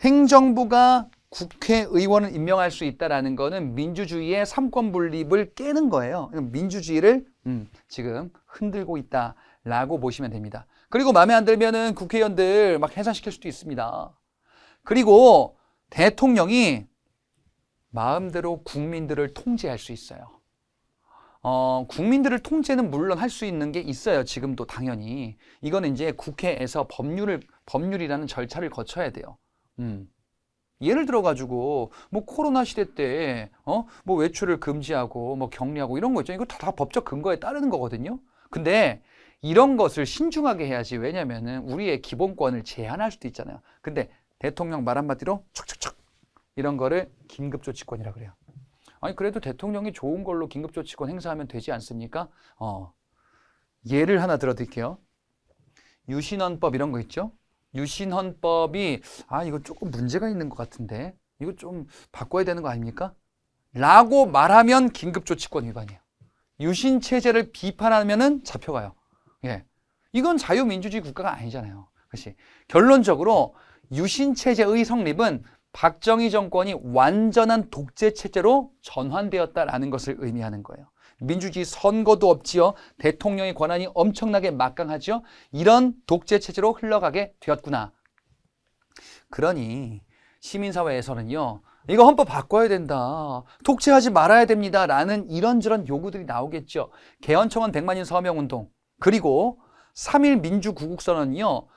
행정부가 국회의원을 임명할 수 있다라는 거는 민주주의의 삼권 분립을 깨는 거예요. 민주주의를 지금 흔들고 있다라고 보시면 됩니다. 그리고 마음에 안 들면은 국회의원들 막 해산시킬 수도 있습니다. 그리고 대통령이 마음대로 국민들을 통제할 수 있어요. 국민들을 통제는 물론 할 수 있는 게 있어요. 지금도 당연히. 이거는 이제 국회에서 법률이라는 절차를 거쳐야 돼요. 예를 들어가지고, 뭐 코로나 시대 때, 뭐 외출을 금지하고, 뭐 격리하고 이런 거 있잖아요. 이거 다 법적 근거에 따르는 거거든요. 근데 이런 것을 신중하게 해야지. 왜냐면은 우리의 기본권을 제한할 수도 있잖아요. 근데 대통령 말 한마디로 척척척 이런 거를 긴급조치권이라 그래요. 아니 그래도 대통령이 좋은 걸로 긴급조치권 행사하면 되지 않습니까? 예를 하나 들어드릴게요. 유신헌법 이런 거 있죠? 유신헌법이 이거 조금 문제가 있는 것 같은데 이거 좀 바꿔야 되는 거 아닙니까? 라고 말하면 긴급조치권 위반이에요. 유신체제를 비판하면은 잡혀가요. 예, 이건 자유민주주의 국가가 아니잖아요. 그렇지? 결론적으로 유신체제의 성립은 박정희 정권이 완전한 독재체제로 전환되었다라는 것을 의미하는 거예요. 민주주의 선거도 없지요. 대통령의 권한이 엄청나게 막강하죠. 이런 독재체제로 흘러가게 되었구나. 그러니 시민사회에서는요. 이거 헌법 바꿔야 된다. 독재하지 말아야 됩니다. 라는 이런저런 요구들이 나오겠죠. 개헌청원 100만인 서명운동 그리고 3.1 민주구국선언은요.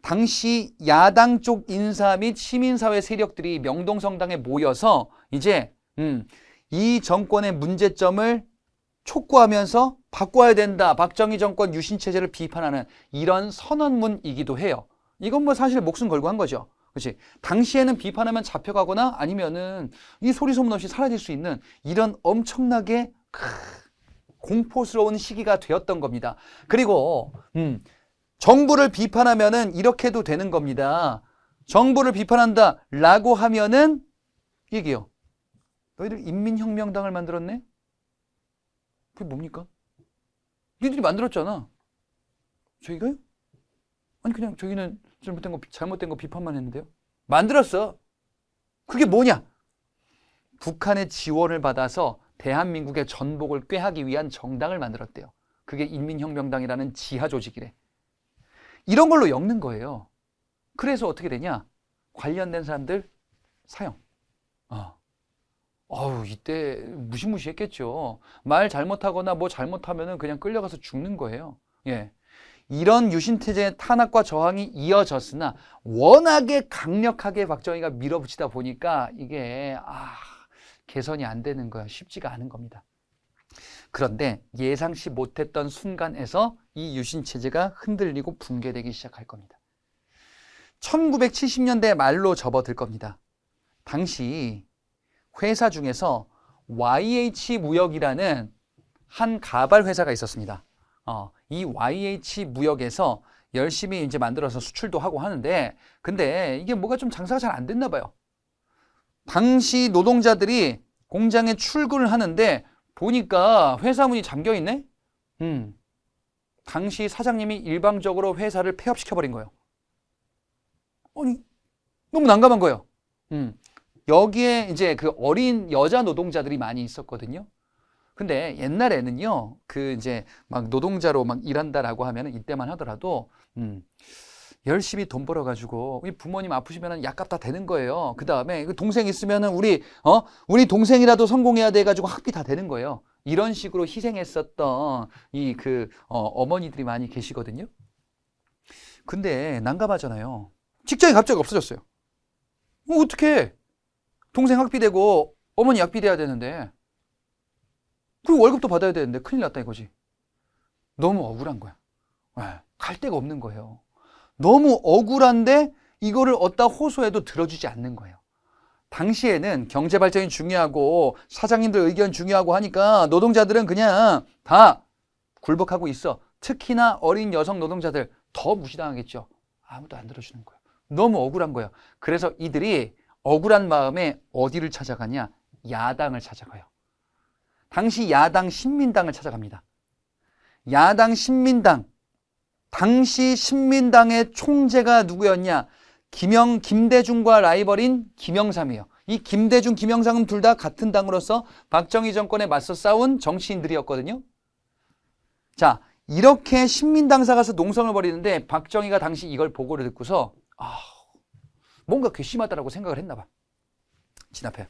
당시 야당 쪽 인사 및 시민사회 세력들이 명동성당에 모여서 이제 이 정권의 문제점을 촉구하면서 바꿔야 된다. 박정희 정권 유신체제를 비판하는 이런 선언문이기도 해요. 이건 뭐 사실 목숨 걸고 한 거죠. 그렇지? 당시에는 비판하면 잡혀가거나 아니면은 이 소리 소문 없이 사라질 수 있는 이런 엄청나게 공포스러운 시기가 되었던 겁니다. 그리고 정부를 비판하면은 이렇게도 되는 겁니다. 정부를 비판한다 라고 하면은 얘기해요. 너희들 인민혁명당을 만들었네? 그게 뭡니까? 니들이 만들었잖아. 저희가요? 아니 그냥 저희는 잘못된 거 비판만 했는데요. 만들었어. 그게 뭐냐? 북한의 지원을 받아서 대한민국의 전복을 꾀하기 위한 정당을 만들었대요. 그게 인민혁명당이라는 지하 조직이래. 이런 걸로 엮는 거예요. 그래서 어떻게 되냐? 관련된 사람들 사형. 이때 무시무시했겠죠. 말 잘못하거나 뭐 잘못하면은 그냥 끌려가서 죽는 거예요. 예. 이런 유신체제의 탄압과 저항이 이어졌으나 워낙에 강력하게 박정희가 밀어붙이다 보니까 이게 개선이 안 되는 거야. 쉽지가 않은 겁니다. 그런데 예상치 못했던 순간에서 이 유신체제가 흔들리고 붕괴되기 시작할 겁니다. 1970년대 말로 접어들 겁니다. 당시 회사 중에서 YH무역이라는 한 가발 회사가 있었습니다. 이 YH무역에서 열심히 이제 만들어서 수출도 하고 하는데, 근데 이게 뭐가 좀 장사가 잘 안 됐나 봐요. 당시 노동자들이 공장에 출근을 하는데 보니까 회사 문이 잠겨 있네? 당시 사장님이 일방적으로 회사를 폐업시켜버린 거예요. 아니, 너무 난감한 거예요. 여기에 이제 그 어린 여자 노동자들이 많이 있었거든요. 근데 옛날에는요, 그 이제 막 노동자로 막 일한다라고 하면은 이때만 하더라도, 열심히 돈 벌어가지고, 우리 부모님 아프시면은 약값 다 되는 거예요. 그 다음에 동생 있으면은 우리 동생이라도 성공해야 돼가지고 학비 다 되는 거예요. 이런 식으로 희생했었던 어머니들이 많이 계시거든요. 근데 난감하잖아요. 직장이 갑자기 없어졌어요. 어떡해. 동생 학비 되고 어머니 약비 돼야 되는데 그리고 월급도 받아야 되는데 큰일 났다 이거지. 너무 억울한 거야. 갈 데가 없는 거예요. 너무 억울한데 이거를 어디다 호소해도 들어주지 않는 거예요. 당시에는 경제 발전이 중요하고 사장님들 의견 중요하고 하니까 노동자들은 그냥 다 굴복하고 있어. 특히나 어린 여성 노동자들 더 무시당하겠죠. 아무도 안 들어주는 거예요. 너무 억울한 거예요. 그래서 이들이 억울한 마음에 어디를 찾아가냐? 야당을 찾아가요. 당시 야당 신민당을 찾아갑니다. 야당 신민당, 당시 신민당의 총재가 누구였냐? 김대중과 라이벌인 김영삼이에요. 이 김대중, 김영삼은 둘 다 같은 당으로서 박정희 정권에 맞서 싸운 정치인들이었거든요. 자, 이렇게 신민당사 가서 농성을 벌이는데 박정희가 당시 이걸 보고를 듣고서 뭔가 괘씸하다라고 생각을 했나 봐. 진압해요.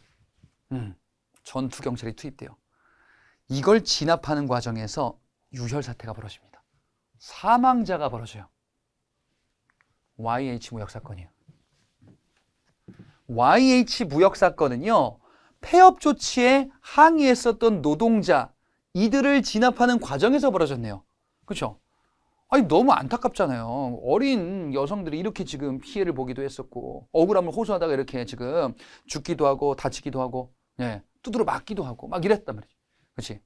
전투 경찰이 투입돼요. 이걸 진압하는 과정에서 유혈 사태가 벌어집니다. 사망자가 벌어져요. YH 무역 사건이에요. YH 무역 사건은요, 폐업 조치에 항의했었던 노동자, 이들을 진압하는 과정에서 벌어졌네요. 그렇죠? 아니, 너무 안타깝잖아요. 어린 여성들이 이렇게 지금 피해를 보기도 했었고, 억울함을 호소하다가 이렇게 지금 죽기도 하고, 다치기도 하고, 두드러 맞기도 하고, 막 이랬단 말이죠. 그렇지?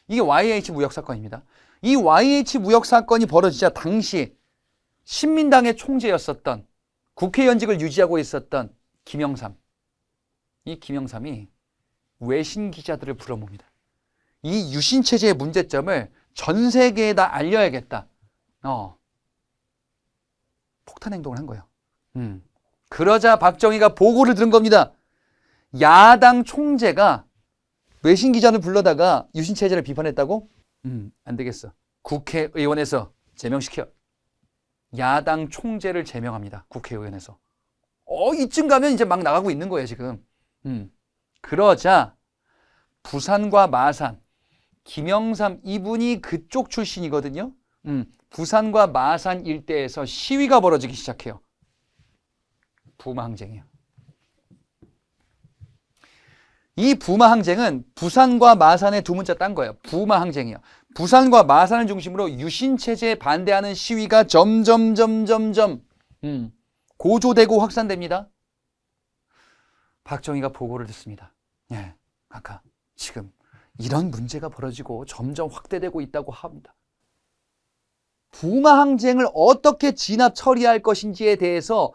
이게 YH 무역 사건입니다. 이 YH 무역 사건이 벌어지자 당시 신민당의 총재였었던, 국회의원직을 유지하고 있었던 김영삼. 이 김영삼이 외신 기자들을 불러몹니다. 이 유신체제의 문제점을 전 세계에다 알려야겠다. 폭탄 행동을 한 거예요. 그러자 박정희가 보고를 들은 겁니다. 야당 총재가 외신 기자를 불러다가 유신체제를 비판했다고? 안 되겠어. 국회의원에서 제명시켜. 야당 총재를 제명합니다. 국회의원에서. 이쯤 가면 이제 막 나가고 있는 거예요, 지금. 그러자 부산과 마산, 김영삼 이분이 그쪽 출신이거든요. 부산과 마산 일대에서 시위가 벌어지기 시작해요. 부마항쟁이에요. 이 부마항쟁은 부산과 마산의 두 문자 딴 거예요. 부마항쟁이에요. 부산과 마산을 중심으로 유신체제에 반대하는 시위가 점점 고조되고 확산됩니다. 박정희가 보고를 듣습니다. 아까 지금 이런 문제가 벌어지고 점점 확대되고 있다고 합니다. 부마항쟁을 어떻게 진압 처리할 것인지에 대해서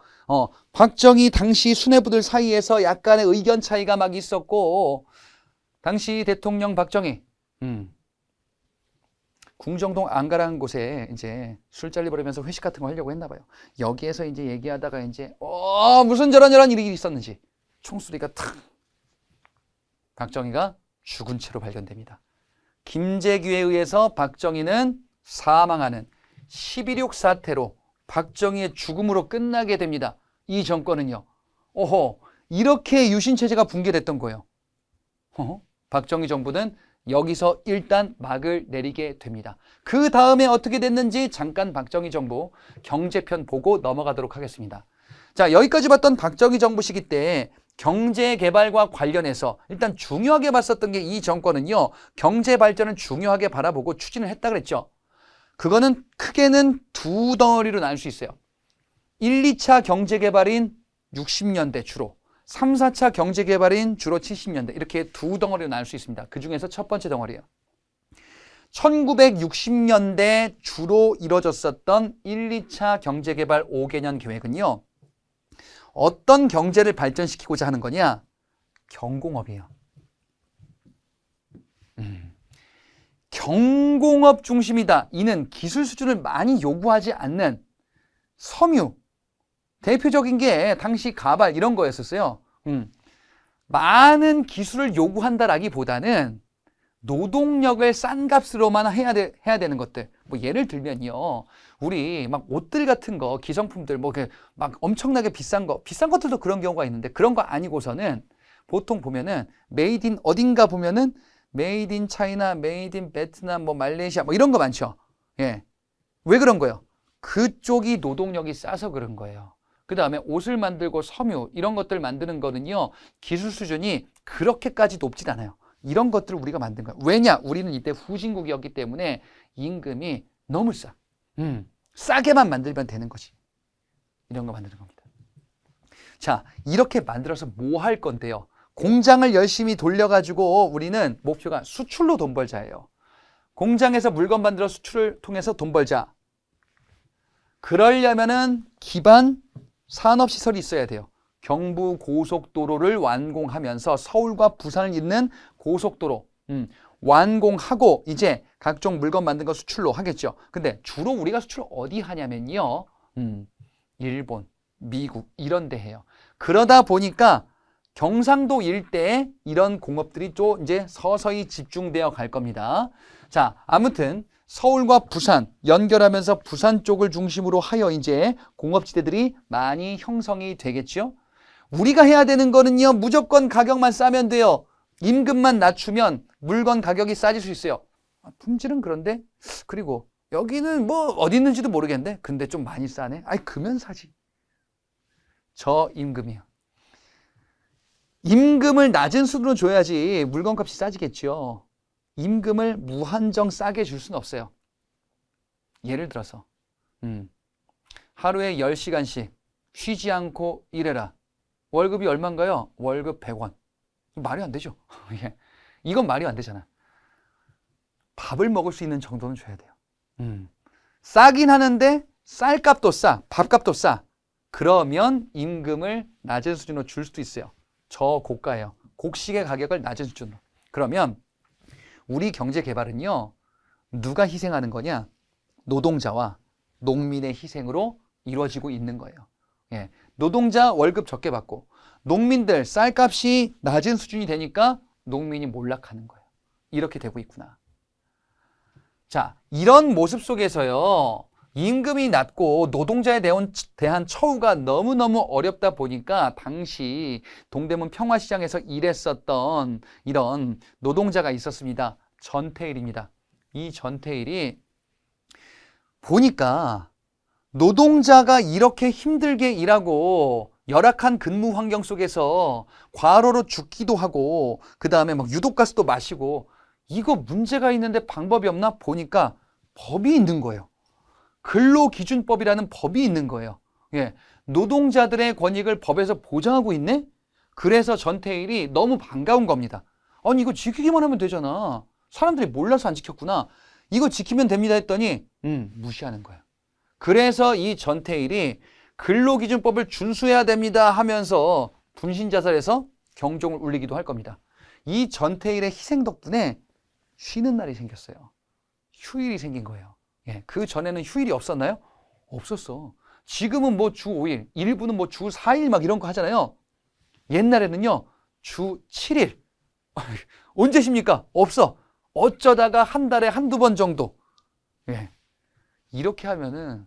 박정희 당시 수뇌부들 사이에서 약간의 의견 차이가 막 있었고, 당시 대통령 박정희 궁정동 안가라는 곳에 이제 술자리 벌이면서 회식 같은 거 하려고 했나 봐요. 여기에서 이제 얘기하다가 이제 무슨 저런 일이 있었는지 총소리가 탁, 박정희가 죽은 채로 발견됩니다. 김재규에 의해서 박정희는 사망하는 11.6 사태로 박정희의 죽음으로 끝나게 됩니다. 이 정권은요. 이렇게 유신체제가 붕괴됐던 거예요. 박정희 정부는 여기서 일단 막을 내리게 됩니다. 그 다음에 어떻게 됐는지 잠깐 박정희 정부 경제편 보고 넘어가도록 하겠습니다. 자, 여기까지 봤던 박정희 정부 시기 때 경제 개발과 관련해서 일단 중요하게 봤었던 게, 이 정권은요, 경제 발전을 중요하게 바라보고 추진을 했다 그랬죠. 그거는 크게는 두 덩어리로 나눌 수 있어요. 1, 2차 경제 개발인 60년대 주로, 3, 4차 경제 개발인 주로 70년대, 이렇게 두 덩어리로 나눌 수 있습니다. 그 중에서 첫 번째 덩어리예요. 1960년대 주로 이뤄졌었던 1, 2차 경제 개발 5개년 계획은요, 어떤 경제를 발전시키고자 하는 거냐? 경공업이에요. 경공업 중심이다. 이는 기술 수준을 많이 요구하지 않는 섬유, 대표적인 게 당시 가발 이런 거였었어요. 많은 기술을 요구한다라기보다는 노동력을 싼 값으로만 해야 되는 것들. 뭐 예를 들면요, 우리 막 옷들 같은 거, 기성품들 막 엄청나게 비싼 것들도 그런 경우가 있는데, 그런 거 아니고서는 보통 보면은 메이드 인 어딘가 보면은 메이드 인 차이나, 메이드 인 베트남, 뭐 말레이시아 뭐 이런 거 많죠. 왜 그런 거예요? 그쪽이 노동력이 싸서 그런 거예요. 그 다음에 옷을 만들고 섬유 이런 것들 만드는 거는요, 기술 수준이 그렇게까지 높진 않아요. 이런 것들을 우리가 만든 거야. 왜냐? 우리는 이때 후진국이었기 때문에 임금이 너무 싸. 싸게만 만들면 되는 거지. 이런 거 만드는 겁니다. 자, 이렇게 만들어서 뭐 할 건데요? 공장을 열심히 돌려가지고 우리는 목표가 수출로 돈 벌자예요. 공장에서 물건 만들어 수출을 통해서 돈 벌자. 그러려면은 기반 산업시설이 있어야 돼요. 경부 고속도로를 완공하면서 서울과 부산을 잇는 고속도로 완공하고 이제 각종 물건 만든 거 수출로 하겠죠. 근데 주로 우리가 수출 어디 하냐면요, 일본, 미국 이런 데 해요. 그러다 보니까 경상도 일대에 이런 공업들이 또 이제 서서히 집중되어 갈 겁니다. 자, 아무튼 서울과 부산 연결하면서 부산 쪽을 중심으로 하여 이제 공업지대들이 많이 형성이 되겠죠. 우리가 해야 되는 거는요, 무조건 가격만 싸면 돼요. 임금만 낮추면 물건 가격이 싸질 수 있어요. 품질은 그런데, 그리고 여기는 뭐 어디 있는지도 모르겠는데 근데 좀 많이 싸네. 아이, 그러면 사지. 저 임금이요. 임금을 낮은 수준으로 줘야지 물건값이 싸지겠죠. 임금을 무한정 싸게 줄 수는 없어요. 예를 들어서 하루에 10시간씩 쉬지 않고 일해라. 월급이 얼마인가요? 월급 100원. 말이 안 되죠. 이건 말이 안 되잖아. 밥을 먹을 수 있는 정도는 줘야 돼요. 싸긴 하는데 쌀값도 싸, 밥값도 싸. 그러면 임금을 낮은 수준으로 줄 수도 있어요. 저고가예요. 곡식의 가격을 낮은 수준으로. 그러면 우리 경제 개발은요, 누가 희생하는 거냐? 노동자와 농민의 희생으로 이루어지고 있는 거예요. 예. 노동자 월급 적게 받고 농민들 쌀값이 낮은 수준이 되니까 농민이 몰락하는 거예요. 이렇게 되고 있구나. 자, 이런 모습 속에서요, 임금이 낮고 노동자에 대한 처우가 너무너무 어렵다 보니까 당시 동대문 평화시장에서 일했었던 이런 노동자가 있었습니다. 전태일입니다. 이 전태일이 보니까 노동자가 이렇게 힘들게 일하고 열악한 근무 환경 속에서 과로로 죽기도 하고 그 다음에 막 유독가스도 마시고 이거 문제가 있는데 방법이 없나 보니까 법이 있는 거예요. 근로기준법이라는 법이 있는 거예요. 예, 노동자들의 권익을 법에서 보장하고 있네? 그래서 전태일이 너무 반가운 겁니다. 아니 이거 지키기만 하면 되잖아. 사람들이 몰라서 안 지켰구나. 이거 지키면 됩니다 했더니 무시하는 거예요. 그래서 이 전태일이 근로기준법을 준수해야 됩니다 하면서 분신자살해서 경종을 울리기도 할 겁니다. 이 전태일의 희생 덕분에 쉬는 날이 생겼어요. 휴일이 생긴 거예요. 예, 그 전에는 휴일이 없었나요? 없었어. 지금은 뭐 주 5일, 일부는 뭐 주 4일 막 이런 거 하잖아요. 옛날에는요, 주 7일. 언제 쉽니까? 없어. 어쩌다가 한 달에 한두 번 정도. 예. 이렇게 하면은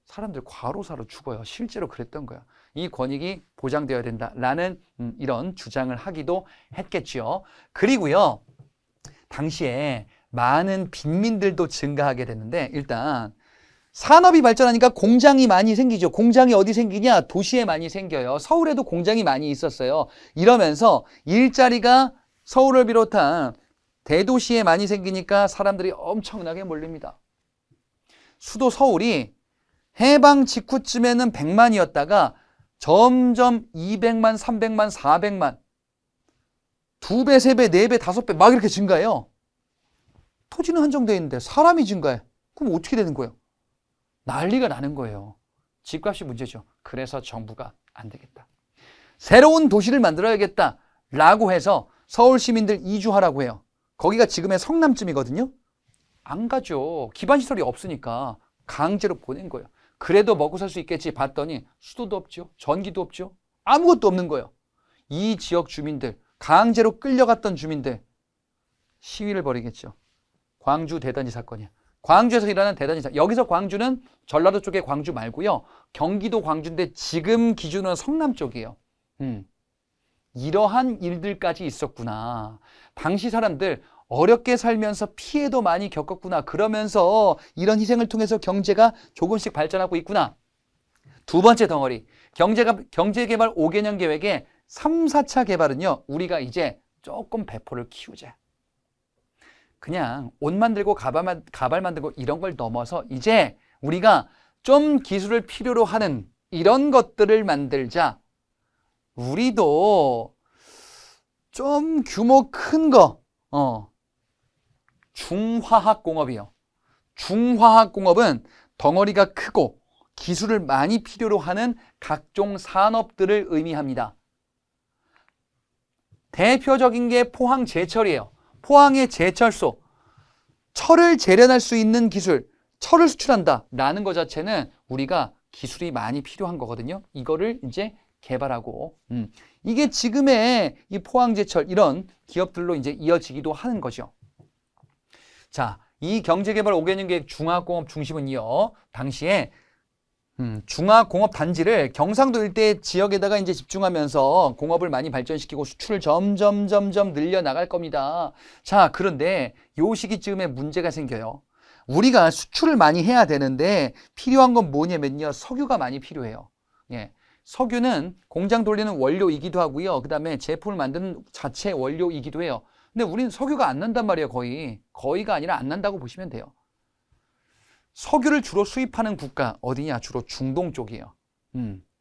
사람들 과로사로 죽어요. 실제로 그랬던 거야. 이 권익이 보장되어야 된다라는 이런 주장을 하기도 했겠지요. 그리고요, 당시에 많은 빈민들도 증가하게 됐는데 일단 산업이 발전하니까 공장이 많이 생기죠. 공장이 어디 생기냐? 도시에 많이 생겨요. 서울에도 공장이 많이 있었어요. 이러면서 일자리가 서울을 비롯한 대도시에 많이 생기니까 사람들이 엄청나게 몰립니다. 수도 서울이 해방 직후쯤에는 100만이었다가 점점 200만, 300만, 400만 2배, 3배, 4배, 5배 막 이렇게 증가해요. 토지는 한정되어 있는데 사람이 증가해. 그럼 어떻게 되는 거예요? 난리가 나는 거예요. 집값이 문제죠. 그래서 정부가 안 되겠다. 새로운 도시를 만들어야겠다라고 해서 서울 시민들 이주하라고 해요. 거기가 지금의 성남쯤이거든요. 안 가죠. 기반시설이 없으니까 강제로 보낸 거예요. 그래도 먹고 살 수 있겠지 봤더니 수도도 없죠. 전기도 없죠. 아무것도 없는 거예요. 이 지역 주민들, 강제로 끌려갔던 주민들 시위를 벌이겠죠. 광주 대단지 사건이야. 광주에서 일어난 대단지 사건. 여기서 광주는 전라도 쪽의 광주 말고요. 경기도 광주인데 지금 기준으로는 성남 쪽이에요. 이러한 일들까지 있었구나. 당시 사람들 어렵게 살면서 피해도 많이 겪었구나. 그러면서 이런 희생을 통해서 경제가 조금씩 발전하고 있구나. 두 번째 덩어리, 경제개발 5개년 계획의 3, 4차 개발은요. 우리가 이제 조금 배포를 키우자. 그냥 옷 만들고 가발 만들고 이런 걸 넘어서 이제 우리가 좀 기술을 필요로 하는 이런 것들을 만들자. 우리도 좀 규모 큰 거, 중화학공업이요. 중화학공업은 덩어리가 크고 기술을 많이 필요로 하는 각종 산업들을 의미합니다. 대표적인 게 포항 제철이에요. 포항의 제철소, 철을 재련할 수 있는 기술, 철을 수출한다라는 것 자체는 우리가 기술이 많이 필요한 거거든요. 이거를 이제 개발하고 이게 지금의 이 포항제철 이런 기업들로 이제 이어지기도 하는 거죠. 자, 이 경제개발 5개년 계획 중화공업 중심은요, 당시에 중화공업 단지를 경상도 일대 지역에다가 이제 집중하면서 공업을 많이 발전시키고 수출을 점점 늘려 나갈 겁니다. 자, 그런데 요 시기쯤에 문제가 생겨요. 우리가 수출을 많이 해야 되는데 필요한 건 뭐냐면요, 석유가 많이 필요해요. 예. 석유는 공장 돌리는 원료이기도 하고요. 그 다음에 제품을 만드는 자체 원료이기도 해요. 근데 우리는 석유가 안 난단 말이에요. 거의가 아니라 안 난다고 보시면 돼요. 석유를 주로 수입하는 국가 어디냐? 주로 중동 쪽이에요.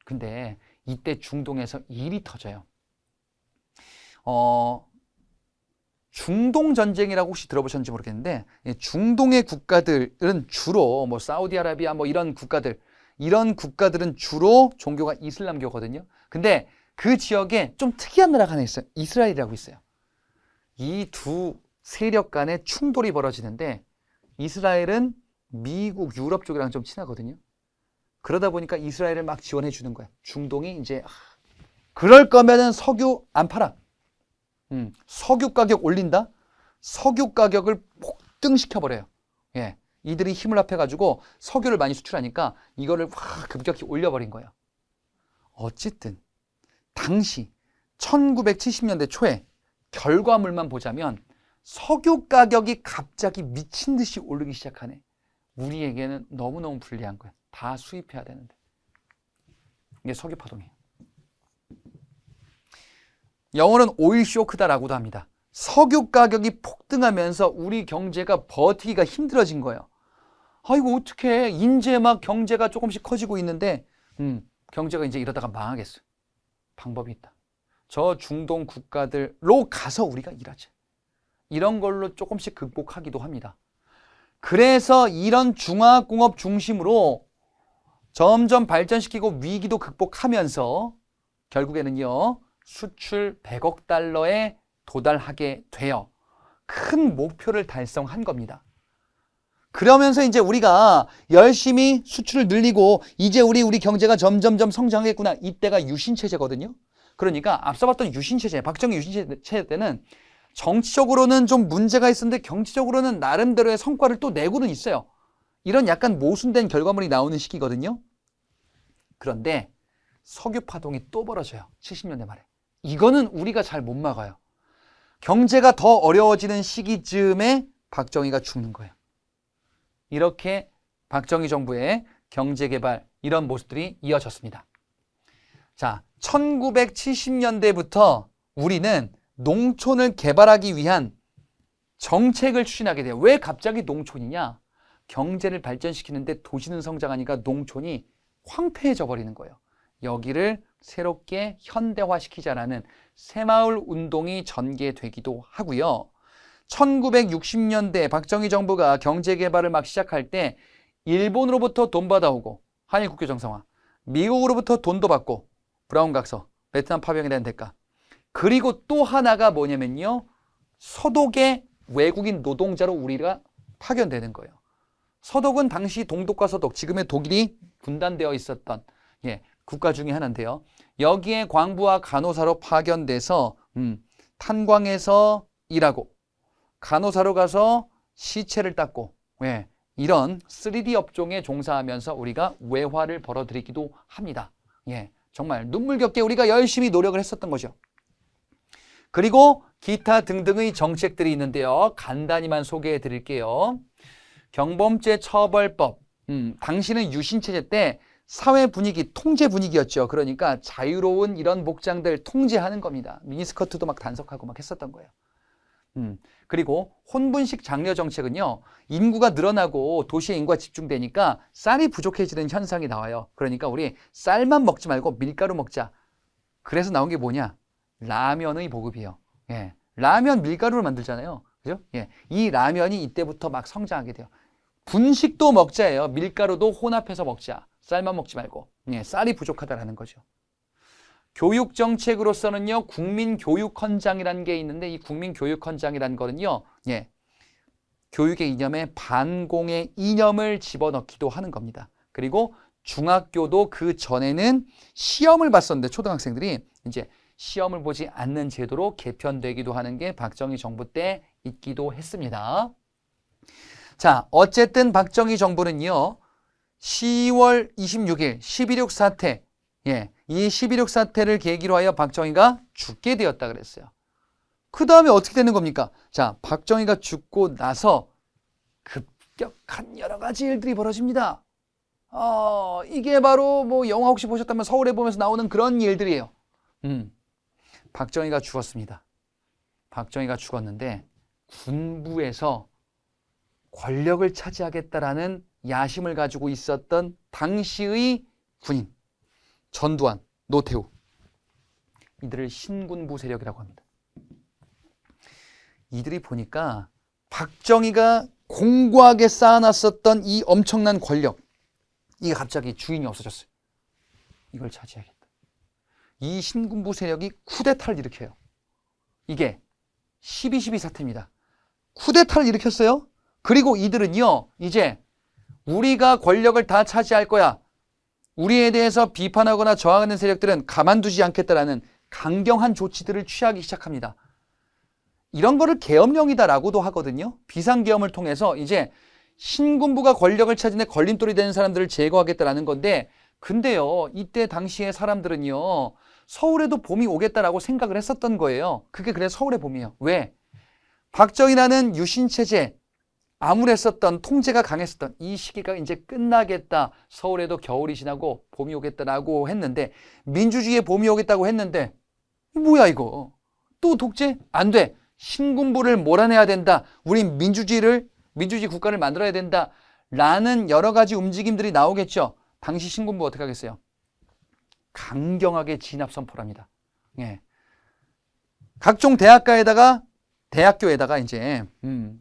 근데 이때 중동에서 일이 터져요. 중동 전쟁이라고 혹시 들어보셨는지 모르겠는데, 중동의 국가들은 주로 뭐 사우디아라비아 뭐 이런 국가들은 주로 종교가 이슬람교거든요. 근데 그 지역에 좀 특이한 나라가 하나 있어요. 이스라엘이라고 있어요. 이 두 세력 간의 충돌이 벌어지는데 이스라엘은 미국, 유럽 쪽이랑 좀 친하거든요. 그러다 보니까 이스라엘을 막 지원해 주는 거야. 중동이 이제 그럴 거면은 석유 안 팔아. 석유 가격 올린다? 석유 가격을 폭등시켜 버려요. 예. 이들이 힘을 합해가지고 석유를 많이 수출하니까 이거를 확 급격히 올려버린 거예요. 어쨌든 당시 1970년대 초에 결과물만 보자면 석유 가격이 갑자기 미친 듯이 오르기 시작하네. 우리에게는 너무너무 불리한 거야. 다 수입해야 되는데. 이게 석유 파동이에요. 영어는 오일 쇼크다라고도 합니다. 석유 가격이 폭등하면서 우리 경제가 버티기가 힘들어진 거예요. 이거 어떡해. 이제 막 경제가 조금씩 커지고 있는데 경제가 이제 이러다가 망하겠어요. 방법이 있다. 저 중동 국가들로 가서 우리가 일하자. 이런 걸로 조금씩 극복하기도 합니다. 그래서 이런 중화공업 중심으로 점점 발전시키고 위기도 극복하면서 결국에는요, 수출 100억 달러에 도달하게 되어 큰 목표를 달성한 겁니다. 그러면서 이제 우리가 열심히 수출을 늘리고 이제 우리 경제가 점점점 성장하겠구나. 이때가 유신체제거든요. 그러니까 앞서 봤던 유신체제, 박정희 유신체제 때는 정치적으로는 좀 문제가 있었는데 경제적으로는 나름대로의 성과를 또 내고는 있어요. 이런 약간 모순된 결과물이 나오는 시기거든요. 그런데 석유 파동이 또 벌어져요. 70년대 말에. 이거는 우리가 잘 못 막아요. 경제가 더 어려워지는 시기쯤에 박정희가 죽는 거예요. 이렇게 박정희 정부의 경제개발 이런 모습들이 이어졌습니다. 자, 1970년대부터 우리는 농촌을 개발하기 위한 정책을 추진하게 돼요. 왜 갑자기 농촌이냐? 경제를 발전시키는데 도시는 성장하니까 농촌이 황폐해져 버리는 거예요. 여기를 새롭게 현대화시키자라는 새마을 운동이 전개되기도 하고요. 1960년대 박정희 정부가 경제개발을 막 시작할 때 일본으로부터 돈 받아오고 한일 국교 정상화, 미국으로부터 돈도 받고 브라운 각서, 베트남 파병에 대한 대가, 그리고 또 하나가 뭐냐면요, 서독의 외국인 노동자로 우리가 파견되는 거예요. 서독은 당시 동독과 서독, 지금의 독일이 분단되어 있었던 국가 중에 하나인데요. 여기에 광부와 간호사로 파견돼서 탄광에서 일하고 간호사로 가서 시체를 닦고 이런 3D 업종에 종사하면서 우리가 외화를 벌어들이기도 합니다. 정말 눈물겹게 우리가 열심히 노력을 했었던 거죠. 그리고 기타 등등의 정책들이 있는데요. 간단히만 소개해 드릴게요. 경범죄 처벌법. 당시는 유신체제 때 사회 분위기, 통제 분위기였죠. 그러니까 자유로운 이런 복장들 통제하는 겁니다. 미니스커트도 막 단속하고 막 했었던 거예요. 그리고 혼분식 장려 정책은요, 인구가 늘어나고 도시의 인구가 집중되니까 쌀이 부족해지는 현상이 나와요. 그러니까 우리 쌀만 먹지 말고 밀가루 먹자. 그래서 나온 게 뭐냐? 라면의 보급이에요. 라면 밀가루를 만들잖아요. 그죠? 이 라면이 이때부터 막 성장하게 돼요. 분식도 먹자예요. 밀가루도 혼합해서 먹자. 쌀만 먹지 말고. 쌀이 부족하다라는 거죠. 교육 정책으로서는요, 국민교육헌장이라는 게 있는데 이 국민교육헌장이라는 거는요, 교육의 이념에 반공의 이념을 집어넣기도 하는 겁니다. 그리고 중학교도 그 전에는 시험을 봤었는데 초등학생들이 이제 시험을 보지 않는 제도로 개편되기도 하는 게 박정희 정부 때 있기도 했습니다. 자, 어쨌든 박정희 정부는요, 10월 26일 11.6 사태, 이 11.6 사태를 계기로 하여 박정희가 죽게 되었다 그랬어요. 그 다음에 어떻게 되는 겁니까? 자, 박정희가 죽고 나서 급격한 여러 가지 일들이 벌어집니다. 이게 바로 뭐 영화 혹시 보셨다면 서울에 보면서 나오는 그런 일들이에요. 박정희가 죽었습니다. 박정희가 죽었는데 군부에서 권력을 차지하겠다라는 야심을 가지고 있었던 당시의 군인 전두환, 노태우, 이들을 신군부 세력이라고 합니다. 이들이 보니까 박정희가 공고하게 쌓아놨었던 이 엄청난 권력, 이게 갑자기 주인이 없어졌어요. 이걸 차지하겠다. 이 신군부 세력이 쿠데타를 일으켜요. 이게 12.12 사태입니다. 쿠데타를 일으켰어요. 그리고 이들은요, 이제 우리가 권력을 다 차지할 거야. 우리에 대해서 비판하거나 저항하는 세력들은 가만두지 않겠다라는 강경한 조치들을 취하기 시작합니다. 이런 거를 계엄령이다라고도 하거든요. 비상계엄을 통해서 이제 신군부가 권력을 차지해 걸림돌이 되는 사람들을 제거하겠다라는 건데, 근데요, 이때 당시에 사람들은요, 서울에도 봄이 오겠다라고 생각을 했었던 거예요. 그게 그래서 서울의 봄이에요. 왜? 박정희라는 유신체제, 암울했었던, 통제가 강했었던 이 시기가 이제 끝나겠다. 서울에도 겨울이 지나고 봄이 오겠다라고 했는데, 민주주의의 봄이 오겠다고 했는데, 뭐야 이거? 또 독재? 안 돼. 신군부를 몰아내야 된다. 우린 민주주의 국가를 만들어야 된다. 라는 여러 가지 움직임들이 나오겠죠. 당시 신군부 어떻게 하겠어요? 강경하게 진압 선포를 합니다. 각종 대학교에다가 이제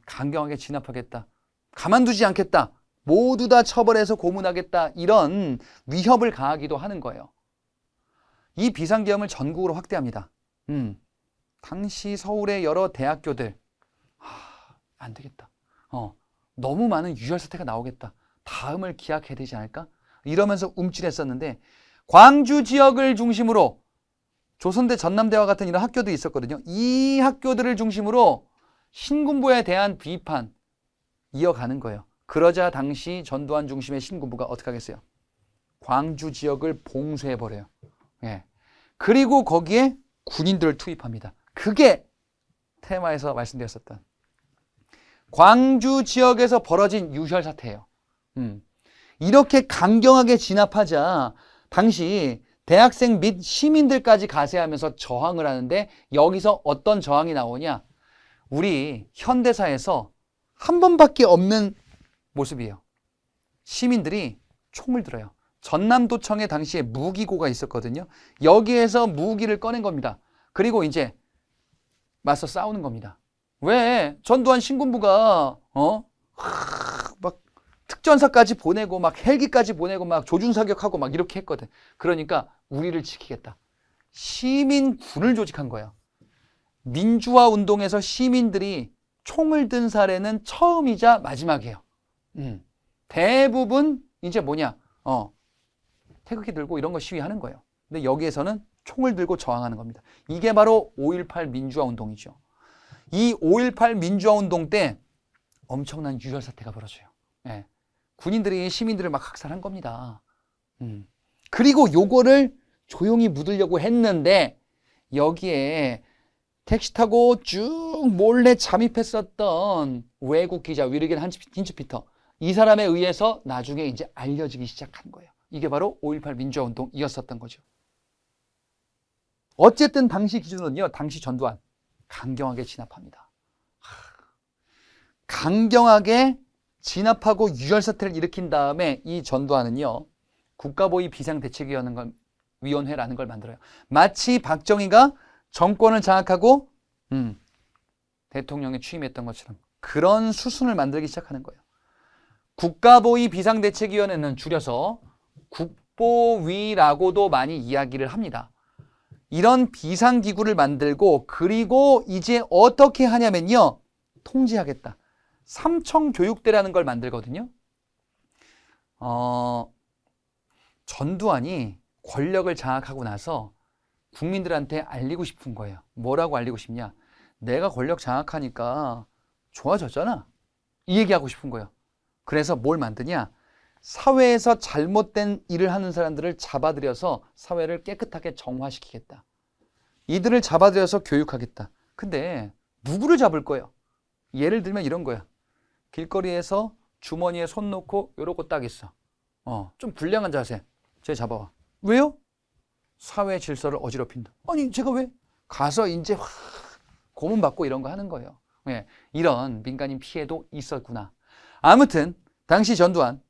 강경하게 진압하겠다. 가만두지 않겠다. 모두 다 처벌해서 고문하겠다. 이런 위협을 가하기도 하는 거예요. 이 비상계엄을 전국으로 확대합니다. 당시 서울의 여러 대학교들, 안 되겠다. 너무 많은 유혈 사태가 나오겠다. 다음을 기약해야 되지 않을까? 이러면서 움찔했었는데, 광주 지역을 중심으로 조선대 전남대와 같은 이런 학교도 있었거든요. 이 학교들을 중심으로 신군부에 대한 비판 이어가는 거예요. 그러자 당시 전두환 중심의 신군부가 어떻게 하겠어요? 광주 지역을 봉쇄해버려요. 그리고 거기에 군인들을 투입합니다. 그게 테마에서 말씀드렸었던 광주 지역에서 벌어진 유혈 사태예요. 이렇게 강경하게 진압하자 당시 대학생 및 시민들까지 가세하면서 저항을 하는데, 여기서 어떤 저항이 나오냐? 우리 현대사에서 한 번밖에 없는 모습이에요. 시민들이 총을 들어요. 전남도청에 당시에 무기고가 있었거든요. 여기에서 무기를 꺼낸 겁니다. 그리고 이제 맞서 싸우는 겁니다. 왜? 전두환 신군부가 막 특전사까지 보내고 막 헬기까지 보내고 막 조준사격하고 막 이렇게 했거든. 그러니까 우리를 지키겠다. 시민군을 조직한 거예요. 민주화 운동에서 시민들이 총을 든 사례는 처음이자 마지막이에요. 대부분 이제 뭐냐? 태극기 들고 이런 거 시위하는 거예요. 근데 여기에서는 총을 들고 저항하는 겁니다. 이게 바로 5.18 민주화 운동이죠. 이 5.18 민주화 운동 때 엄청난 유혈 사태가 벌어져요. 군인들이 시민들을 막 학살한 겁니다. 그리고 요거를 조용히 묻으려고 했는데, 여기에 택시 타고 쭉 몰래 잠입했었던 외국 기자 위르겐 힌츠피터, 이 사람에 의해서 나중에 이제 알려지기 시작한 거예요. 이게 바로 5.18 민주화 운동이었었던 거죠. 어쨌든 당시 기준으로는요, 당시 전두환 강경하게 진압합니다. 강경하게 진압하고 유혈 사태를 일으킨 다음에 이 전두환은요, 국가보위 비상대책위원회라는 걸 만들어요. 마치 박정희가 정권을 장악하고 대통령에 취임했던 것처럼 그런 수순을 만들기 시작하는 거예요. 국가보위 비상대책위원회는 줄여서 국보위라고도 많이 이야기를 합니다. 이런 비상기구를 만들고, 그리고 이제 어떻게 하냐면요, 통제하겠다. 삼청교육대라는 걸 만들거든요. 전두환이 권력을 장악하고 나서 국민들한테 알리고 싶은 거예요. 뭐라고 알리고 싶냐? 내가 권력 장악하니까 좋아졌잖아. 이 얘기하고 싶은 거예요. 그래서 뭘 만드냐? 사회에서 잘못된 일을 하는 사람들을 잡아들여서 사회를 깨끗하게 정화시키겠다. 이들을 잡아들여서 교육하겠다. 근데 누구를 잡을 거예요? 예를 들면 이런 거야. 길거리에서 주머니에 손 놓고 이러고 딱 있어. 좀 불량한 자세. 쟤 잡아와. 왜요? 사회 질서를 어지럽힌다. 아니 제가 왜? 가서 이제 확 고문받고 이런 거 하는 거예요. 예, 이런 민간인 피해도 있었구나. 아무튼 당시 전두환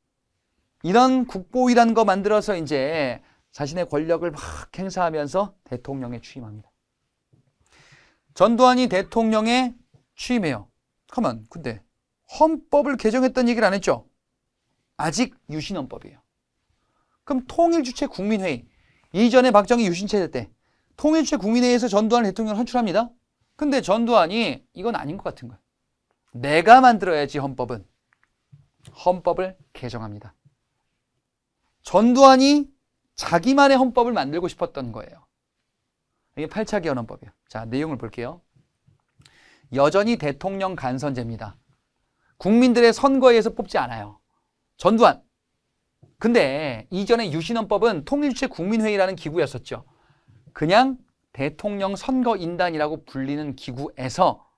이런 국보위라는 거 만들어서 이제 자신의 권력을 막 행사하면서 대통령에 취임합니다. 전두환이 대통령에 취임해요. 가만, 근데 헌법을 개정했다는 얘기를 안 했죠? 아직 유신헌법이에요. 그럼 통일주체 국민회의, 이전에 박정희 유신체제 때 통일주체 국민회의에서 전두환을 대통령을 선출합니다. 근데 전두환이 이건 아닌 것 같은 거예요. 내가 만들어야지 헌법은. 헌법을 개정합니다. 전두환이 자기만의 헌법을 만들고 싶었던 거예요. 이게 8차 개헌헌법이에요. 자, 내용을 볼게요. 여전히 대통령 간선제입니다. 국민들의 선거에 의해서 뽑지 않아요. 전두환. 근데 이전에 유신헌법은 통일주체 국민회의라는 기구였었죠. 그냥 대통령 선거인단이라고 불리는 기구에서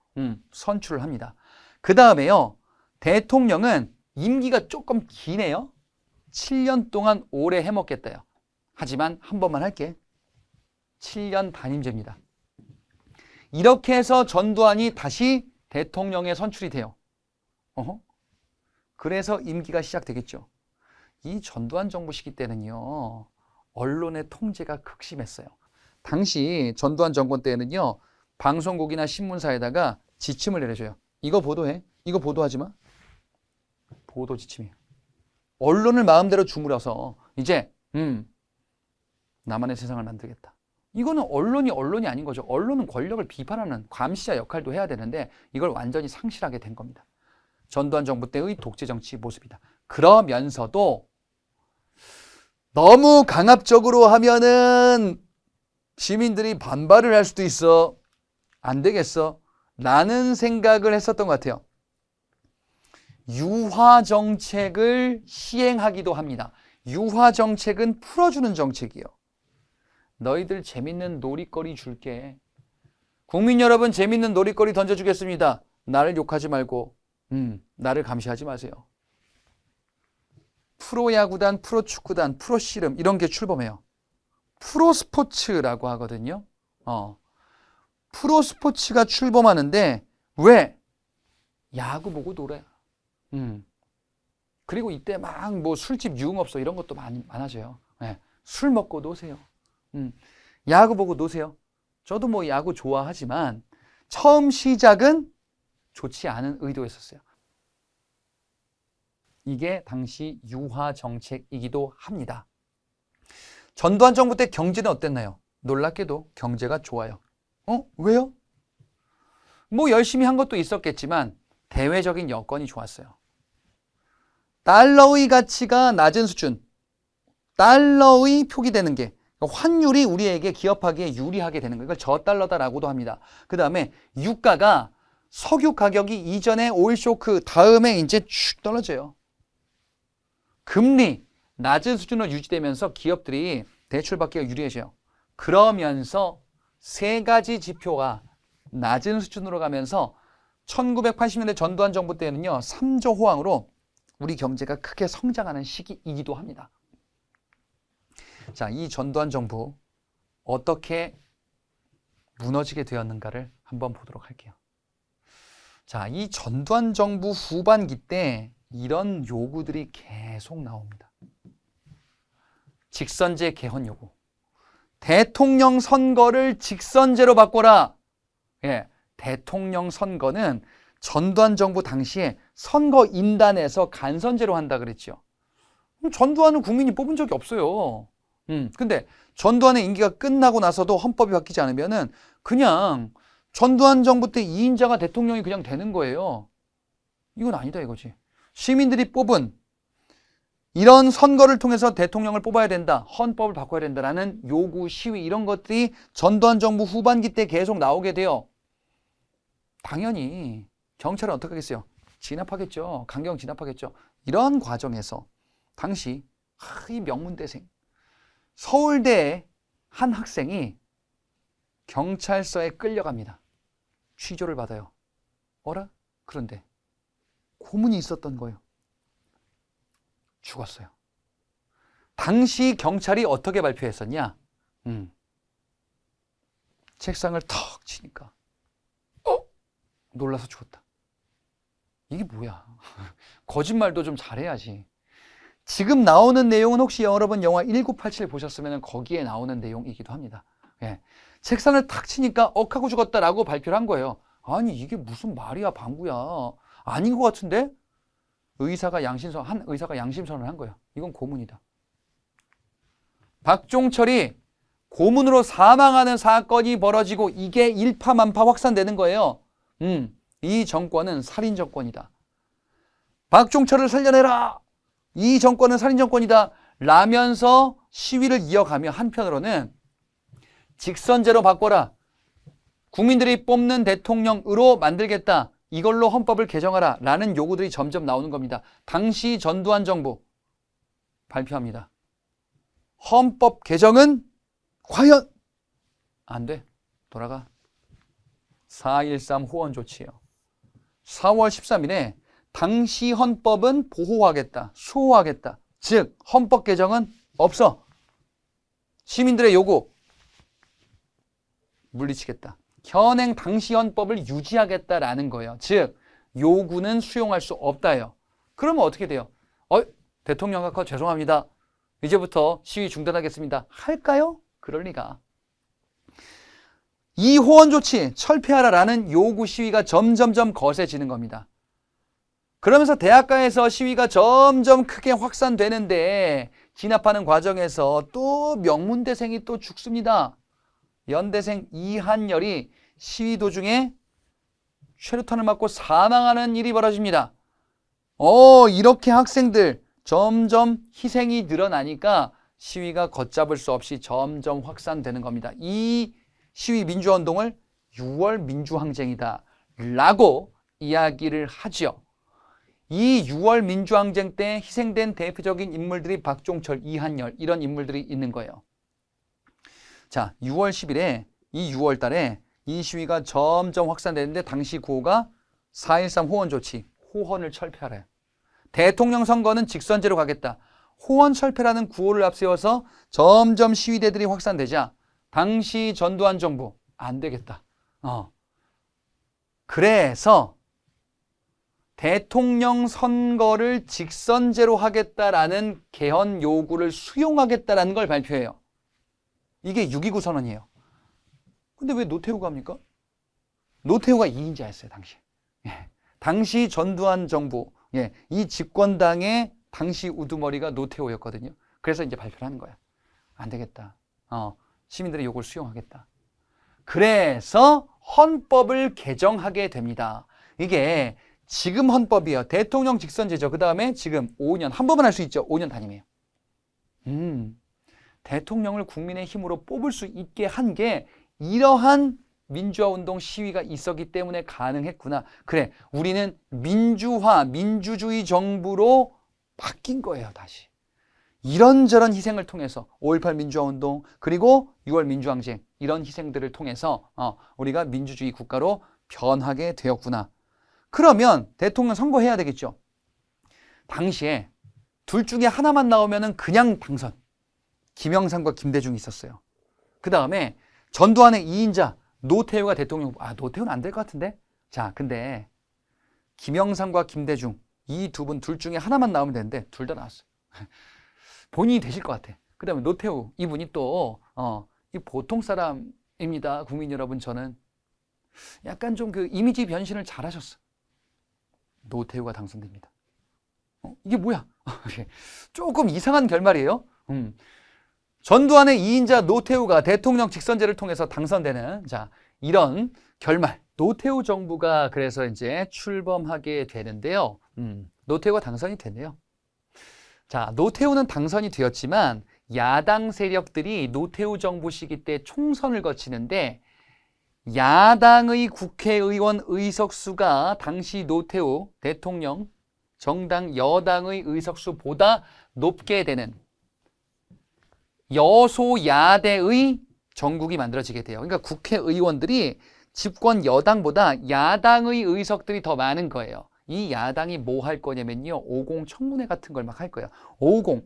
선출을 합니다. 그 다음에요. 대통령은 임기가 조금 기네요. 7년 동안 오래 해먹겠다요. 하지만 한 번만 할게. 7년 단임제입니다. 이렇게 해서 전두환이 다시 대통령에 선출이 돼요. 그래서 임기가 시작되겠죠. 이 전두환 정부 시기 때는요. 언론의 통제가 극심했어요. 당시 전두환 정권 때는요. 방송국이나 신문사에다가 지침을 내려줘요. 이거 보도해. 이거 보도하지 마. 보도 지침이에요. 언론을 마음대로 주물러서 이제 나만의 세상을 만들겠다. 이거는 언론이 아닌 거죠. 언론은 권력을 비판하는 감시자 역할도 해야 되는데 이걸 완전히 상실하게 된 겁니다. 전두환 정부 때의 독재 정치 모습이다. 그러면서도 너무 강압적으로 하면은 시민들이 반발을 할 수도 있어. 안 되겠어. 라는 생각을 했었던 것 같아요. 유화 정책을 시행하기도 합니다. 유화 정책은 풀어주는 정책이요. 너희들 재밌는 놀이거리 줄게. 국민 여러분 재밌는 놀이거리 던져주겠습니다. 나를 욕하지 말고 나를 감시하지 마세요. 프로야구단, 프로축구단, 프로씨름 이런 게 출범해요. 프로스포츠라고 하거든요. 프로스포츠가 출범하는데 왜? 야구 보고 놀아요. 그리고 이때 막 뭐 술집 유흥업소 이런 것도 많아져요. 네. 술 먹고 노세요. 야구 보고 노세요. 저도 뭐 야구 좋아하지만 처음 시작은 좋지 않은 의도였었어요. 이게 당시 유화 정책이기도 합니다. 전두환 정부 때 경제는 어땠나요? 놀랍게도 경제가 좋아요. 왜요? 뭐 열심히 한 것도 있었겠지만 대외적인 여건이 좋았어요. 달러의 가치가 낮은 수준, 달러의 표기되는 게 환율이 우리에게 기업하기에 유리하게 되는 거예요. 이걸 저달러다라고도 합니다. 그 다음에 유가가 석유 가격이 이전에 오일 쇼크 다음에 이제 쭉 떨어져요. 금리 낮은 수준으로 유지되면서 기업들이 대출받기가 유리해져요. 그러면서 세 가지 지표가 낮은 수준으로 가면서 1980년대 전두환 정부 때는요. 3조 호황으로 우리 경제가 크게 성장하는 시기이기도 합니다. 자, 이 전두환 정부 어떻게 무너지게 되었는가를 한번 보도록 할게요. 자, 이 전두환 정부 후반기 때 이런 요구들이 계속 나옵니다. 직선제 개헌 요구. 대통령 선거를 직선제로 바꿔라. 예, 대통령 선거는 전두환 정부 당시에 선거인단에서 간선제로 한다 그랬죠. 전두환은 국민이 뽑은 적이 없어요. 근데 전두환의 임기가 끝나고 나서도 헌법이 바뀌지 않으면은 그냥 전두환 정부 때 2인자가 대통령이 그냥 되는 거예요. 이건 아니다 이거지. 시민들이 뽑은 이런 선거를 통해서 대통령을 뽑아야 된다. 헌법을 바꿔야 된다라는 요구, 시위 이런 것들이 전두환 정부 후반기 때 계속 나오게 돼요. 당연히 경찰은 어떻게 하겠어요? 진압하겠죠. 강경 진압하겠죠. 이런 과정에서 당시 이 명문대생 서울대 한 학생이 경찰서에 끌려갑니다. 취조를 받아요. 어라? 그런데 고문이 있었던 거예요. 죽었어요. 당시 경찰이 어떻게 발표했었냐? 책상을 턱 치니까 놀라서 죽었다. 이게 뭐야? 거짓말도 좀 잘해야지. 지금 나오는 내용은 혹시 여러분 영화 1987 보셨으면 거기에 나오는 내용이기도 합니다. 예. 책상을 탁 치니까 억하고 죽었다라고 발표를 한 거예요. 아니 이게 무슨 말이야 방구야. 아닌 것 같은데? 한 의사가 양심선언을 한 거예요. 이건 고문이다. 박종철이 고문으로 사망하는 사건이 벌어지고 이게 일파만파 확산되는 거예요. 이 정권은 살인 정권이다. 박종철을 살려내라. 이 정권은 살인 정권이다. 라면서 시위를 이어가며 한편으로는 직선제로 바꿔라. 국민들이 뽑는 대통령으로 만들겠다. 이걸로 헌법을 개정하라. 라는 요구들이 점점 나오는 겁니다. 당시 전두환 정부 발표합니다. 헌법 개정은 과연 안 돼. 돌아가. 4.13 호원 조치예요. 4월 13일에 당시 헌법은 보호하겠다. 수호하겠다. 즉 헌법 개정은 없어. 시민들의 요구 물리치겠다. 현행 당시 헌법을 유지하겠다라는 거예요. 즉 요구는 수용할 수 없다예요. 그러면 어떻게 돼요? 대통령과 죄송합니다. 이제부터 시위 중단하겠습니다. 할까요? 그럴 리가. 이 호원 조치 철폐하라라는 요구 시위가 점점점 거세지는 겁니다. 그러면서 대학가에서 시위가 점점 크게 확산되는데 진압하는 과정에서 또 명문대생이 또 죽습니다. 연대생 이한열이 시위 도중에 쉐루탄을 맞고 사망하는 일이 벌어집니다. 이렇게 학생들 점점 희생이 늘어나니까 시위가 걷잡을 수 없이 점점 확산되는 겁니다. 이 시위 민주화운동을 6월 민주항쟁이다 라고 이야기를 하죠. 이 6월 민주항쟁 때 희생된 대표적인 인물들이 박종철, 이한열 이런 인물들이 있는 거예요. 자, 6월 10일에 이 6월 달에 이 시위가 점점 확산되는데 당시 구호가 4.13 호원 조치, 호헌을 철폐하래요. 대통령 선거는 직선제로 가겠다. 호헌 철폐라는 구호를 앞세워서 점점 시위대들이 확산되자 당시 전두환 정부 안 되겠다. 그래서 대통령 선거를 직선제로 하겠다라는 개헌 요구를 수용하겠다라는 걸 발표해요. 이게 6.29 선언이에요. 근데 왜 노태우가 합니까? 노태우가 2인자였어요, 당시. 당시 전두환 정부, 이 집권당의 당시 우두머리가 노태우였거든요. 그래서 이제 발표를 하는 거야. 안 되겠다. 시민들의 요구를 수용하겠다. 그래서 헌법을 개정하게 됩니다. 이게 지금 헌법이에요. 대통령 직선제죠. 그 다음에 지금 5년, 한 번만 할 수 있죠. 5년 단임이에요. 대통령을 국민의 힘으로 뽑을 수 있게 한 게 이러한 민주화운동 시위가 있었기 때문에 가능했구나. 그래, 우리는 민주화, 민주주의 정부로 바뀐 거예요, 다시. 이런저런 희생을 통해서 5.18 민주화운동 그리고 6월 민주항쟁 이런 희생들을 통해서 우리가 민주주의 국가로 변하게 되었구나. 그러면 대통령 선거해야 되겠죠. 당시에 둘 중에 하나만 나오면 그냥 당선. 김영삼과 김대중이 있었어요. 그 다음에 전두환의 2인자 노태우가 대통령. 노태우는 안 될 것 같은데? 자, 근데 김영삼과 김대중 이 두 분 둘 중에 하나만 나오면 되는데 둘 다 나왔어요. 본인이 되실 것 같아. 그 다음에 노태우 이분이 또 이 보통 사람입니다. 국민 여러분, 저는 약간 좀 그 이미지 변신을 잘 하셨어. 노태우가 당선됩니다. 이게 뭐야? 조금 이상한 결말이에요. 전두환의 2인자 노태우가 대통령 직선제를 통해서 당선되는 이런 결말. 노태우 정부가 그래서 이제 출범하게 되는데요. 노태우가 당선이 됐네요. 자, 노태우는 당선이 되었지만 야당 세력들이 노태우 정부 시기 때 총선을 거치는데 야당의 국회의원 의석수가 당시 노태우 대통령 정당 여당의 의석수보다 높게 되는 여소야대의 정국이 만들어지게 돼요. 그러니까 국회의원들이 집권 여당보다 야당의 의석들이 더 많은 거예요. 이 야당이 뭐 할 거냐면요. 5.0 청문회 같은 걸 막 할 거예요. 5.0.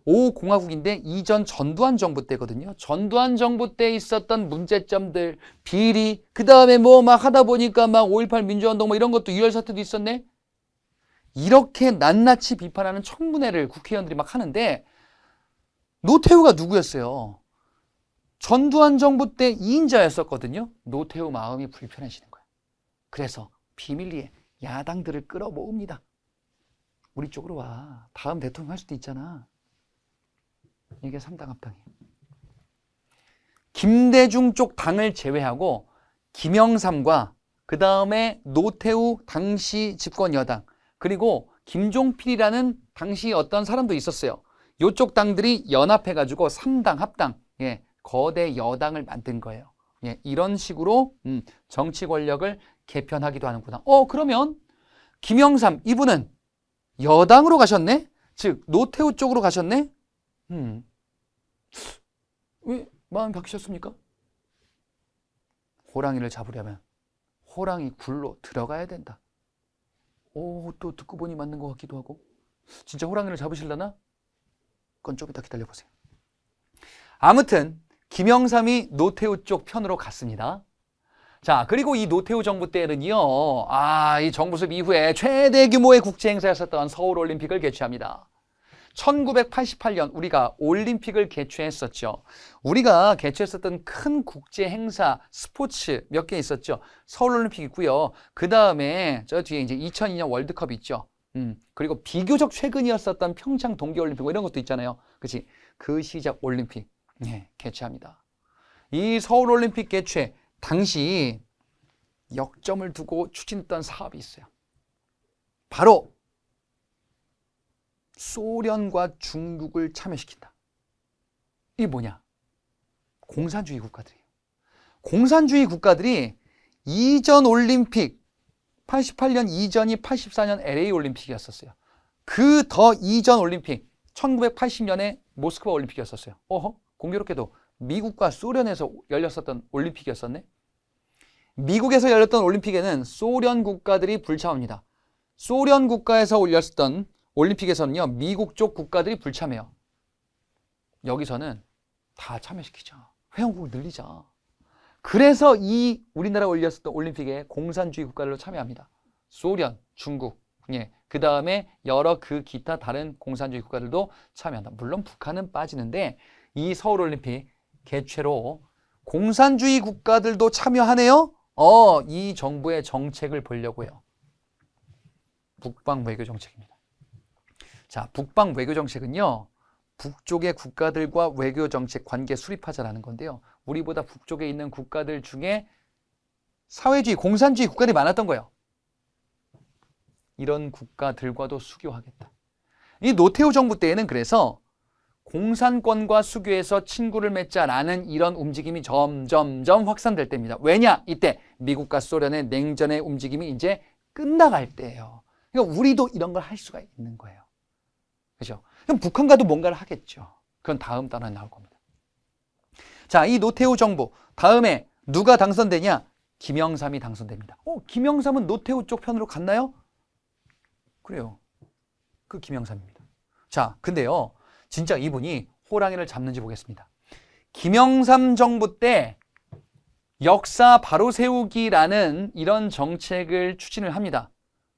5공화국인데 이전 전두환 정부 때거든요. 전두환 정부 때 있었던 문제점들, 비리, 그 다음에 뭐 막 하다 보니까 막 5.18 민주화운동 뭐 이런 것도 유혈 사태도 있었네. 이렇게 낱낱이 비판하는 청문회를 국회의원들이 막 하는데 노태우가 누구였어요? 전두환 정부 때 2인자였었거든요. 노태우 마음이 불편해지는 거예요. 그래서 비밀리에 야당들을 끌어모읍니다. 우리 쪽으로 와. 다음 대통령 할 수도 있잖아. 이게 3당 합당이에요. 김대중 쪽 당을 제외하고 김영삼과 그 다음에 노태우 당시 집권 여당 그리고 김종필이라는 당시 어떤 사람도 있었어요. 이쪽 당들이 연합해가지고 3당 합당, 예, 거대 여당을 만든 거예요. 예, 이런 식으로 정치 권력을 개편하기도 하는구나. 그러면 김영삼 이분은 여당으로 가셨네? 즉 노태우 쪽으로 가셨네? 왜 마음 바뀌셨습니까? 호랑이를 잡으려면 호랑이 굴로 들어가야 된다. 또 듣고 보니 맞는 것 같기도 하고. 진짜 호랑이를 잡으실려나? 그건 좀 이따 기다려보세요. 아무튼 김영삼이 노태우 쪽 편으로 갔습니다. 자, 그리고 이 노태우 정부 때는요, 이 정부 수립 이후에 최대 규모의 국제 행사였었던 서울올림픽을 개최합니다. 1988년 우리가 올림픽을 개최했었죠. 우리가 개최했었던 큰 국제 행사, 스포츠 몇 개 있었죠. 서울올림픽 있고요. 그 다음에 저 뒤에 이제 2002년 월드컵 있죠. 그리고 비교적 최근이었었던 평창 동계올림픽 뭐 이런 것도 있잖아요. 그치? 그 시작 올림픽 개최합니다. 이 서울올림픽 개최 당시 역점을 두고 추진했던 사업이 있어요. 바로 소련과 중국을 참여시킨다. 이게 뭐냐? 공산주의 국가들이에요. 공산주의 국가들이 이전 올림픽 88년 이전이 84년 LA 올림픽이었었어요. 그 더 이전 올림픽 1980년에 모스크바 올림픽이었었어요. 공교롭게도 미국과 소련에서 열렸었던 올림픽이었었네. 미국에서 열렸던 올림픽에는 소련 국가들이 불참합니다. 소련 국가에서 열렸던 올림픽에서는요, 미국 쪽 국가들이 불참해요. 여기서는 다 참여시키자. 회원국을 늘리자. 그래서 이 우리나라 올렸었던 올림픽에 공산주의 국가들로 참여합니다. 소련, 중국, 그 다음에 여러 그 기타 다른 공산주의 국가들도 참여한다. 물론 북한은 빠지는데 이 서울올림픽 개최로 공산주의 국가들도 참여하네요. 이 정부의 정책을 보려고 해요. 북방 외교 정책입니다. 자, 북방 외교 정책은요, 북쪽의 국가들과 외교 정책 관계 수립하자라는 건데요. 우리보다 북쪽에 있는 국가들 중에 사회주의, 공산주의 국가들이 많았던 거예요. 이런 국가들과도 수교하겠다. 이 노태우 정부 때에는 그래서 공산권과 수교해서 친구를 맺자라는 이런 움직임이 점점점 확산될 때입니다. 왜냐? 이때 미국과 소련의 냉전의 움직임이 이제 끝나갈 때예요. 그러니까 우리도 이런 걸 할 수가 있는 거예요. 그죠? 그럼 북한과도 뭔가를 하겠죠. 그건 다음 단어에 나올 겁니다. 자, 이 노태우 정부 다음에 누가 당선되냐? 김영삼이 당선됩니다. 김영삼은 노태우 쪽 편으로 갔나요? 그래요. 그 김영삼입니다. 자, 근데요, 진짜 이분이 호랑이를 잡는지 보겠습니다. 김영삼 정부 때 역사 바로 세우기라는 이런 정책을 추진을 합니다.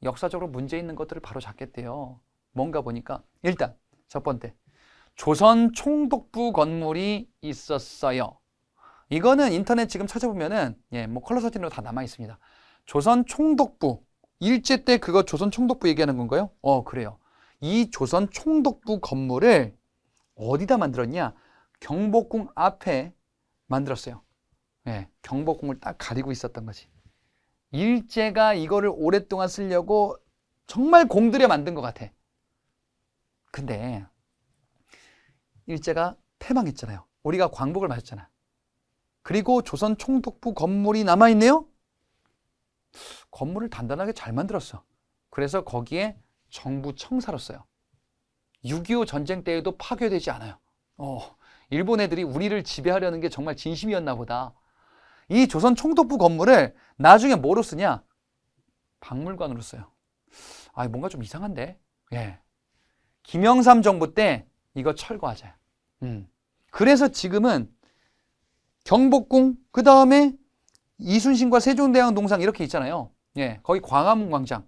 역사적으로 문제 있는 것들을 바로 잡겠대요. 뭔가 보니까 일단 첫 번째, 조선 총독부 건물이 있었어요. 이거는 인터넷 지금 찾아보면은 뭐 컬러 사진으로 다 남아 있습니다. 조선 총독부 일제 때 그거 조선 총독부 얘기하는 건가요? 그래요. 이 조선 총독부 건물을 어디다 만들었냐? 경복궁 앞에 만들었어요. 경복궁을 딱 가리고 있었던 거지. 일제가 이거를 오랫동안 쓰려고 정말 공들여 만든 것 같아. 근데 일제가 패망했잖아요. 우리가 광복을 맞았잖아. 그리고 조선 총독부 건물이 남아있네요. 건물을 단단하게 잘 만들었어. 그래서 거기에 정부 청사로 써요. 6.25 전쟁 때에도 파괴되지 않아요. 일본 애들이 우리를 지배하려는 게 정말 진심이었나 보다. 이 조선 총독부 건물을 나중에 뭐로 쓰냐? 박물관으로 써요. 뭔가 좀 이상한데? 예. 김영삼 정부 때 이거 철거하자. 그래서 지금은 경복궁, 그 다음에 이순신과 세종대왕 동상 이렇게 있잖아요. 예, 거기 광화문 광장.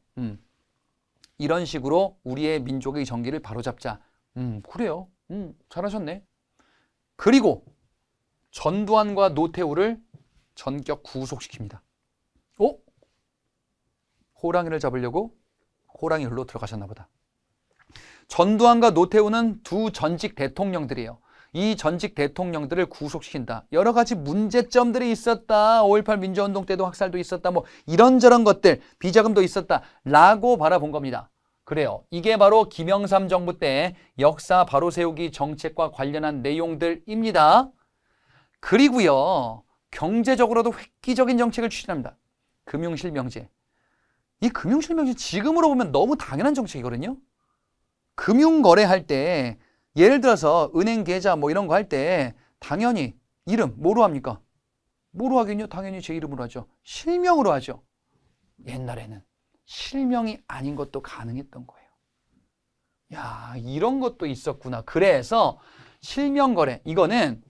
이런 식으로 우리의 민족의 정기를 바로잡자. 그래요. 잘하셨네. 그리고 전두환과 노태우를 전격 구속시킵니다. 호랑이를 잡으려고 호랑이 흘로 들어가셨나 보다. 전두환과 노태우는 두 전직 대통령들이에요. 이 전직 대통령들을 구속시킨다. 여러 가지 문제점들이 있었다. 5.18 민주운동 때도 학살도 있었다. 뭐 이런저런 것들, 비자금도 있었다. 라고 바라본 겁니다. 그래요. 이게 바로 김영삼 정부 때 역사 바로 세우기 정책과 관련한 내용들입니다. 그리고요, 경제적으로도 획기적인 정책을 추진합니다. 금융실명제. 이 금융실명제 지금으로 보면 너무 당연한 정책이거든요. 금융거래할 때 예를 들어서 은행 계좌 뭐 이런 거 할 때 당연히 이름 뭐로 합니까? 뭐로 하긴요? 당연히 제 이름으로 하죠. 실명으로 하죠. 옛날에는 실명이 아닌 것도 가능했던 거예요. 야, 이런 것도 있었구나. 그래서 실명거래, 이거는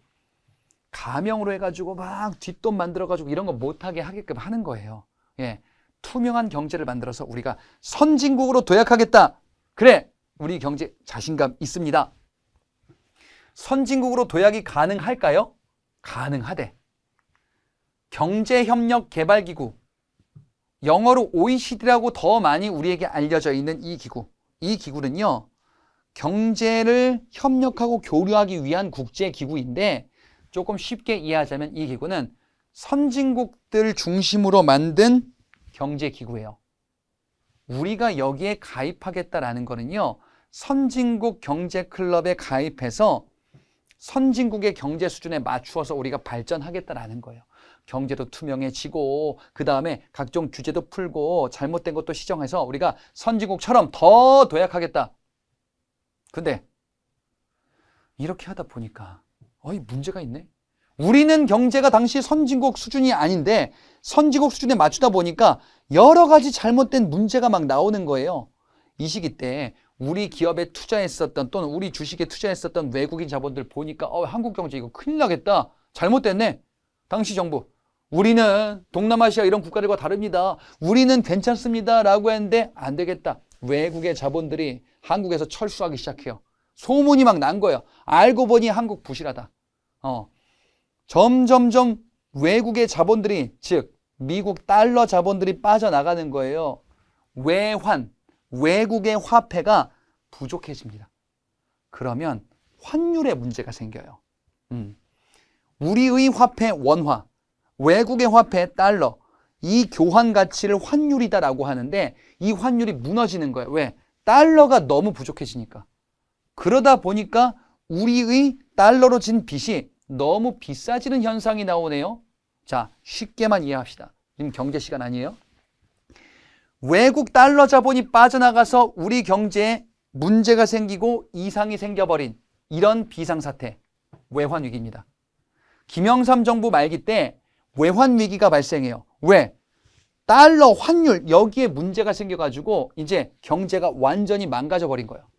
가명으로 해가지고 막 뒷돈 만들어가지고 이런 거 못하게 하게끔 하는 거예요. 예, 투명한 경제를 만들어서 우리가 선진국으로 도약하겠다. 그래, 우리 경제 자신감 있습니다. 선진국으로 도약이 가능할까요? 가능하대. 경제협력개발기구, 영어로 OECD라고 더 많이 우리에게 알려져 있는 이 기구. 이 기구는요, 경제를 협력하고 교류하기 위한 국제기구인데 조금 쉽게 이해하자면 이 기구는 선진국들 중심으로 만든 경제기구예요. 우리가 여기에 가입하겠다라는 거는요, 선진국 경제클럽에 가입해서 선진국의 경제 수준에 맞추어서 우리가 발전하겠다라는 거예요. 경제도 투명해지고 그 다음에 각종 규제도 풀고 잘못된 것도 시정해서 우리가 선진국처럼 더 도약하겠다. 근데 이렇게 하다 보니까 문제가 있네. 우리는 경제가 당시 선진국 수준이 아닌데 선진국 수준에 맞추다 보니까 여러 가지 잘못된 문제가 막 나오는 거예요. 이 시기 때 우리 기업에 투자했었던 또는 우리 주식에 투자했었던 외국인 자본들 보니까 한국 경제 이거 큰일 나겠다. 잘못됐네. 당시 정부. 우리는 동남아시아 이런 국가들과 다릅니다. 우리는 괜찮습니다. 라고 했는데 안 되겠다. 외국의 자본들이 한국에서 철수하기 시작해요. 소문이 막 난 거예요. 알고 보니 한국 부실하다. 점점점 외국의 자본들이, 즉 미국 달러 자본들이 빠져나가는 거예요. 외환, 외국의 화폐가 부족해집니다. 그러면 환율에 문제가 생겨요. 우리의 화폐 원화, 외국의 화폐 달러, 이 교환 가치를 환율이다라고 하는데 이 환율이 무너지는 거예요. 왜? 달러가 너무 부족해지니까. 그러다 보니까 우리의 달러로 진 빚이 너무 비싸지는 현상이 나오네요. 자, 쉽게만 이해합시다. 지금 경제 시간 아니에요? 외국 달러 자본이 빠져나가서 우리 경제에 문제가 생기고 이상이 생겨버린 이런 비상사태, 외환위기입니다. 김영삼 정부 말기 때 외환위기가 발생해요. 왜? 달러 환율 여기에 문제가 생겨가지고 이제 경제가 완전히 망가져버린 거예요.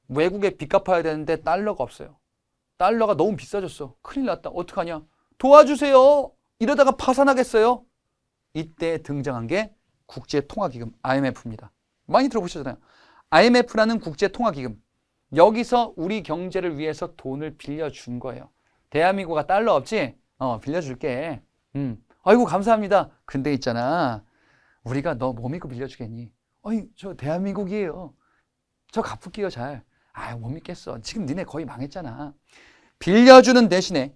외국에 빚 갚아야 되는데 달러가 없어요. 달러가 너무 비싸졌어. 큰일 났다. 어떡하냐? 도와주세요. 이러다가 파산하겠어요. 이때 등장한 게 국제통화기금 IMF입니다. 많이 들어보셨잖아요. IMF라는 국제통화기금. 여기서 우리 경제를 위해서 돈을 빌려준 거예요. 대한민국가 달러 없지? 빌려줄게. 아이고 감사합니다. 근데 있잖아. 우리가 너 뭐 믿고 빌려주겠니? 저 대한민국이에요. 저 갚을게요 잘. 못 믿겠어. 지금 니네 거의 망했잖아. 빌려주는 대신에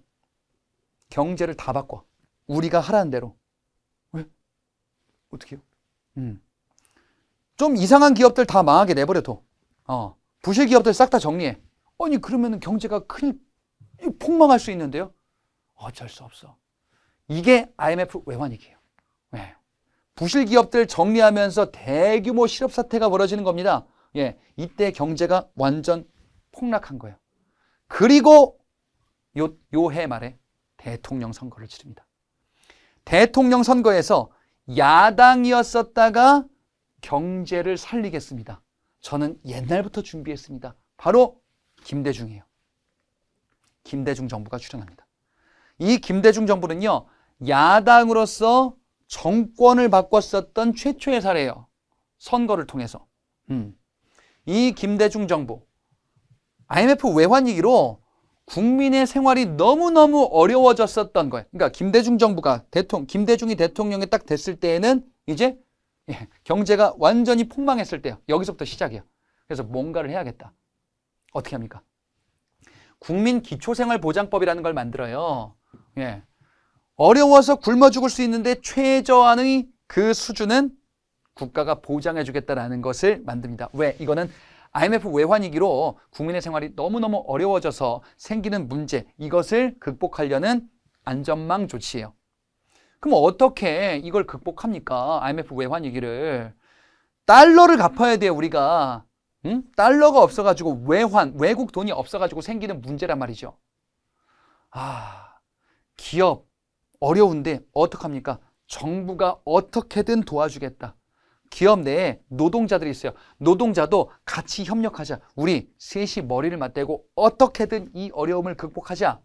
경제를 다 바꿔. 우리가 하라는 대로. 왜? 어떻게 해요? 좀 이상한 기업들 다 망하게 내버려둬. 부실 기업들 싹 다 정리해. 아니 그러면 경제가 큰일 폭망할 수 있는데요. 어쩔 수 없어. 이게 IMF 외환위기예요. 네. 부실 기업들 정리하면서 대규모 실업 사태가 벌어지는 겁니다. 예, 이때 경제가 완전 폭락한 거예요. 그리고 요 해 말에 대통령 선거를 치릅니다. 대통령 선거에서 야당이었었다가 경제를 살리겠습니다. 저는 옛날부터 준비했습니다. 바로 김대중이에요. 김대중 정부가 출연합니다. 이 김대중 정부는요, 야당으로서 정권을 바꿨었던 최초의 사례예요. 선거를 통해서. 이 김대중 정부, IMF 외환위기로 국민의 생활이 너무너무 어려워졌었던 거예요. 그러니까 김대중 정부가 김대중이 대통령이 딱 됐을 때에는 이제 경제가 완전히 폭망했을 때요. 여기서부터 시작이에요. 그래서 뭔가를 해야겠다. 어떻게 합니까? 국민기초생활보장법이라는 걸 만들어요. 예. 어려워서 굶어 죽을 수 있는데 최저한의 그 수준은 국가가 보장해 주겠다라는 것을 만듭니다. 왜? 이거는 IMF 외환위기로 국민의 생활이 너무너무 어려워져서 생기는 문제, 이것을 극복하려는 안전망 조치예요. 그럼 어떻게 이걸 극복합니까? IMF 외환위기를. 달러를 갚아야 돼요, 우리가. 달러가 없어가지고 외국 돈이 없어가지고 생기는 문제란 말이죠. 기업 어려운데 어떡합니까? 정부가 어떻게든 도와주겠다. 기업 내에 노동자들이 있어요. 노동자도 같이 협력하자. 우리 셋이 머리를 맞대고 어떻게든 이 어려움을 극복하자.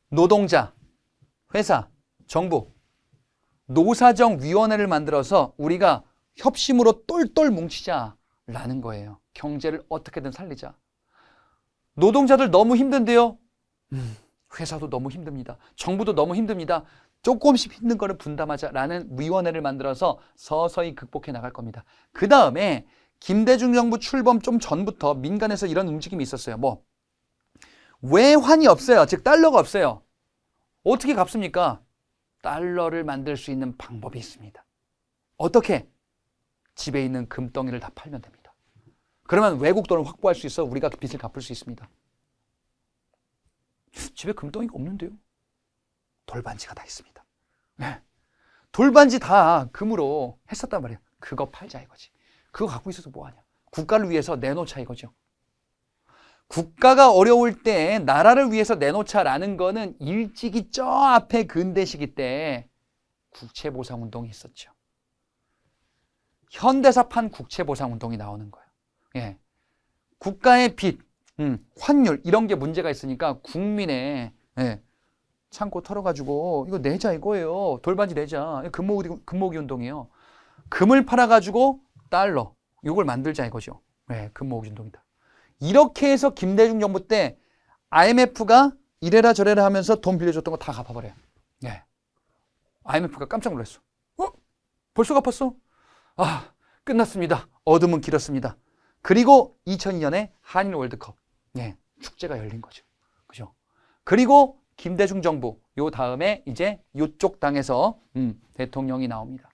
노동자, 회사, 정부, 노사정위원회를 만들어서 우리가 협심으로 똘똘 뭉치자라는 거예요. 경제를 어떻게든 살리자. 노동자들 너무 힘든데요. 회사도 너무 힘듭니다. 정부도 너무 힘듭니다. 조금씩 힘든 거를 분담하자라는 위원회를 만들어서 서서히 극복해 나갈 겁니다. 그 다음에 김대중 정부 출범 좀 전부터 민간에서 이런 움직임이 있었어요. 외환이 없어요. 즉 달러가 없어요. 어떻게 갚습니까? 달러를 만들 수 있는 방법이 있습니다. 어떻게? 집에 있는 금덩이를 다 팔면 됩니다. 그러면 외국 돈을 확보할 수 있어 우리가 빚을 갚을 수 있습니다. 집에 금덩이가 없는데요? 돌반지가 다 있습니다. 네. 돌반지 다 금으로 했었단 말이에요. 그거 팔자 이거지. 그거 갖고 있어서 뭐하냐. 국가를 위해서 내놓자 이거죠. 국가가 어려울 때 나라를 위해서 내놓자라는 거는 일찍이 저 앞에 근대 시기 때 국채보상운동이 있었죠. 현대사판 국채보상운동이 나오는 거예요. 예. 국가의 빚, 환율 이런 게 문제가 있으니까 국민의 창고 털어가지고 이거 내자 이거예요. 돌반지 내자. 금모으기 운동이에요. 금을 팔아가지고 달러 이걸 만들자 이거죠. 금모으기 운동이다. 이렇게 해서 김대중 정부 때 IMF가 이래라 저래라 하면서 돈 빌려줬던 거 다 갚아버려요. IMF가 깜짝 놀랐어. 벌써 갚았어? 끝났습니다. 어둠은 길었습니다. 그리고 2002년에 한일 월드컵 축제가 열린 거죠. 그죠? 그리고 김대중 정부 요 다음에 이제 요쪽 당에서 대통령이 나옵니다.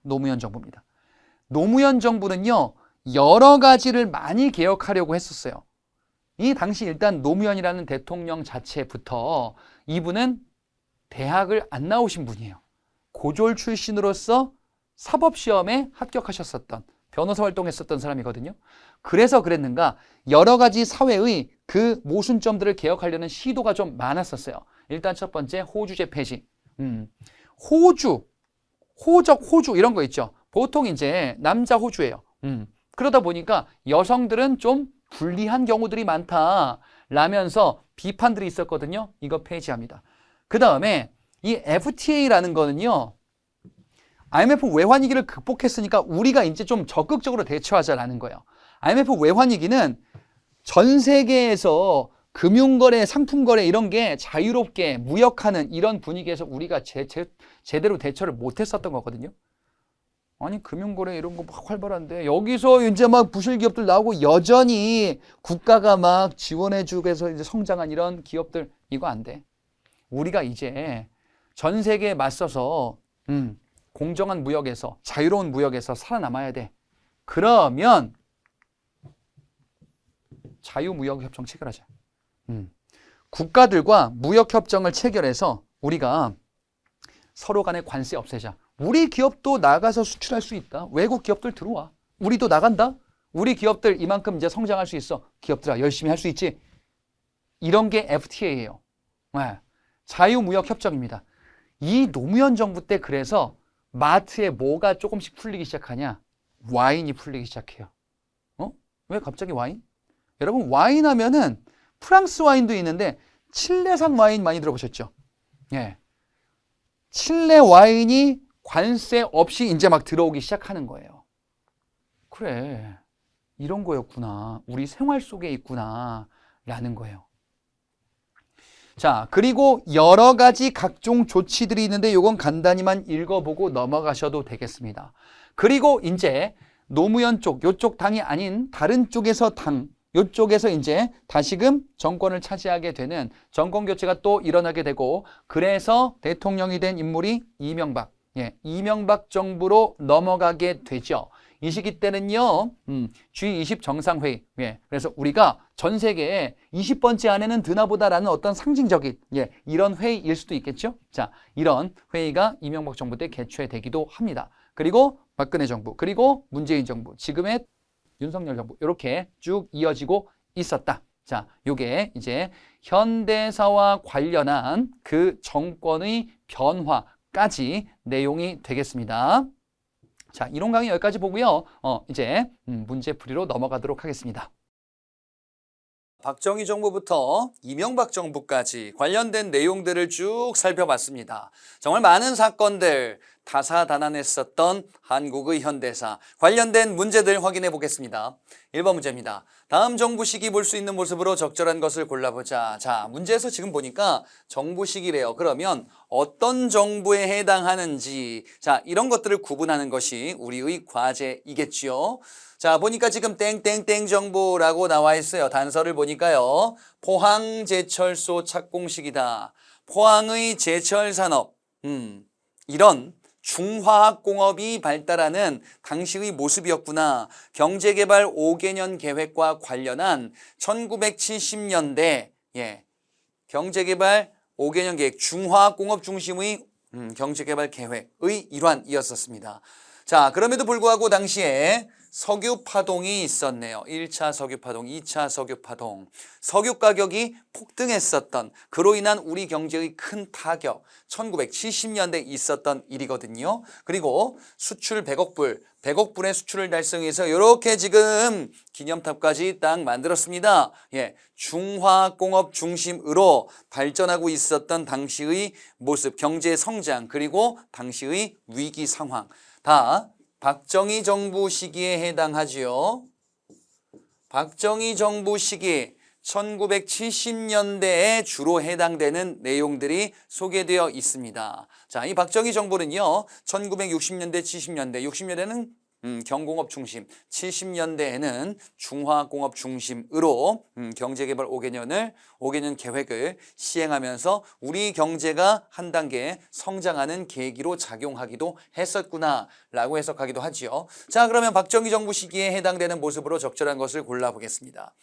노무현 정부입니다. 노무현 정부는요 여러 가지를 많이 개혁하려고 했었어요. 이 당시 일단 노무현이라는 대통령 자체부터 이분은 대학을 안 나오신 분이에요. 고졸 출신으로서 사법시험에 합격하셨었던 변호사 활동했었던 사람이거든요. 그래서 그랬는가 여러 가지 사회의 그 모순점들을 개혁하려는 시도가 좀 많았었어요. 일단 첫 번째 호주제 폐지. 호적 호주 이런 거 있죠. 보통 이제 남자 호주예요. 그러다 보니까 여성들은 좀 불리한 경우들이 많다라면서 비판들이 있었거든요. 이거 폐지합니다. 그 다음에 이 FTA라는 거는요. IMF 외환위기를 극복했으니까 우리가 이제 좀 적극적으로 대처하자라는 거예요. IMF 외환위기는 전 세계에서 금융거래, 상품거래 이런 게 자유롭게 무역하는 이런 분위기에서 우리가 제대로 대처를 못했었던 거거든요. 아니 금융거래 이런 거 막 활발한데 여기서 이제 막 부실 기업들 나오고 여전히 국가가 막 지원해주고 해서 이제 성장한 이런 기업들 이거 안 돼. 우리가 이제 전 세계에 맞서서 공정한 무역에서 자유로운 무역에서 살아남아야 돼. 그러면 자유무역협정 체결하자. 국가들과 무역협정을 체결해서 우리가 서로 간의 관세 없애자. 우리 기업도 나가서 수출할 수 있다. 외국 기업들 들어와. 우리도 나간다. 우리 기업들 이만큼 이제 성장할 수 있어. 기업들아 열심히 할 수 있지. 이런 게 FTA예요. 네. 자유무역협정입니다. 이 노무현 정부 때 그래서 마트에 뭐가 조금씩 풀리기 시작하냐? 와인이 풀리기 시작해요. 왜 갑자기 와인? 여러분 와인 하면은 프랑스 와인도 있는데 칠레산 와인 많이 들어보셨죠? 예. 칠레 와인이 관세 없이 이제 막 들어오기 시작하는 거예요. 그래. 이런 거였구나. 우리 생활 속에 있구나. 라는 거예요. 자, 그리고 여러 가지 각종 조치들이 있는데 이건 간단히만 읽어보고 넘어가셔도 되겠습니다. 그리고 이제 노무현 쪽, 요쪽 당이 아닌 다른 쪽에서 요쪽에서 이제 다시금 정권을 차지하게 되는 정권 교체가 또 일어나게 되고 그래서 대통령이 된 인물이 이명박. 예, 이명박 정부로 넘어가게 되죠. 이 시기 때는요, G20 정상회의. 예, 그래서 우리가 전 세계에 20번째 안에는 드나보다라는 어떤 상징적인, 이런 회의일 수도 있겠죠. 자, 이런 회의가 이명박 정부 때 개최되기도 합니다. 그리고 박근혜 정부, 그리고 문재인 정부, 지금의 윤석열 정부, 이렇게 쭉 이어지고 있었다. 자, 요게 이제 현대사와 관련한 그 정권의 변화까지 내용이 되겠습니다. 자, 이론 강의 여기까지 보고요. 이제 문제풀이로 넘어가도록 하겠습니다. 박정희 정부부터 이명박 정부까지 관련된 내용들을 쭉 살펴봤습니다. 정말 많은 사건들, 다사다난했었던 한국의 현대사, 관련된 문제들 확인해 보겠습니다. 1번 문제입니다. 다음 정부 시기 볼 수 있는 모습으로 적절한 것을 골라보자. 자, 문제에서 지금 보니까 정부 시기래요. 그러면 어떤 정부에 해당하는지, 자, 이런 것들을 구분하는 것이 우리의 과제이겠지요. 자, 보니까 지금 땡땡땡 정부라고 나와 있어요. 단서를 보니까요. 포항제철소 착공 시기다. 포항의 제철산업, 이런 중화학공업이 발달하는 당시의 모습이었구나. 경제개발 5개년 계획과 관련한 1970년대 경제개발 5개년 계획, 중화학공업 중심의 경제개발 계획의 일환이었었습니다. 자, 그럼에도 불구하고 당시에 석유 파동이 있었네요. 1차 석유 파동, 2차 석유 파동. 석유 가격이 폭등했었던, 그로 인한 우리 경제의 큰 타격, 1970년대에 있었던 일이거든요. 그리고 수출 100억 불, 100억 불의 수출을 달성해서 이렇게 지금 기념탑까지 딱 만들었습니다. 예, 중화공업 중심으로 발전하고 있었던 당시의 모습, 경제 성장, 그리고 당시의 위기 상황. 다 박정희 정부 시기에 해당하지요. 박정희 정부 시기 1970년대에 주로 해당되는 내용들이 소개되어 있습니다. 자, 이 박정희 정부는요, 1960년대, 70년대, 60년대는 경공업 중심, 70년대에는 중화공업 중심으로 경제개발 5개년 계획을 시행하면서 우리 경제가 한 단계 성장하는 계기로 작용하기도 했었구나라고 해석하기도 하지요. 자, 그러면 박정희 정부 시기에 해당되는 모습으로 적절한 것을 골라보겠습니다.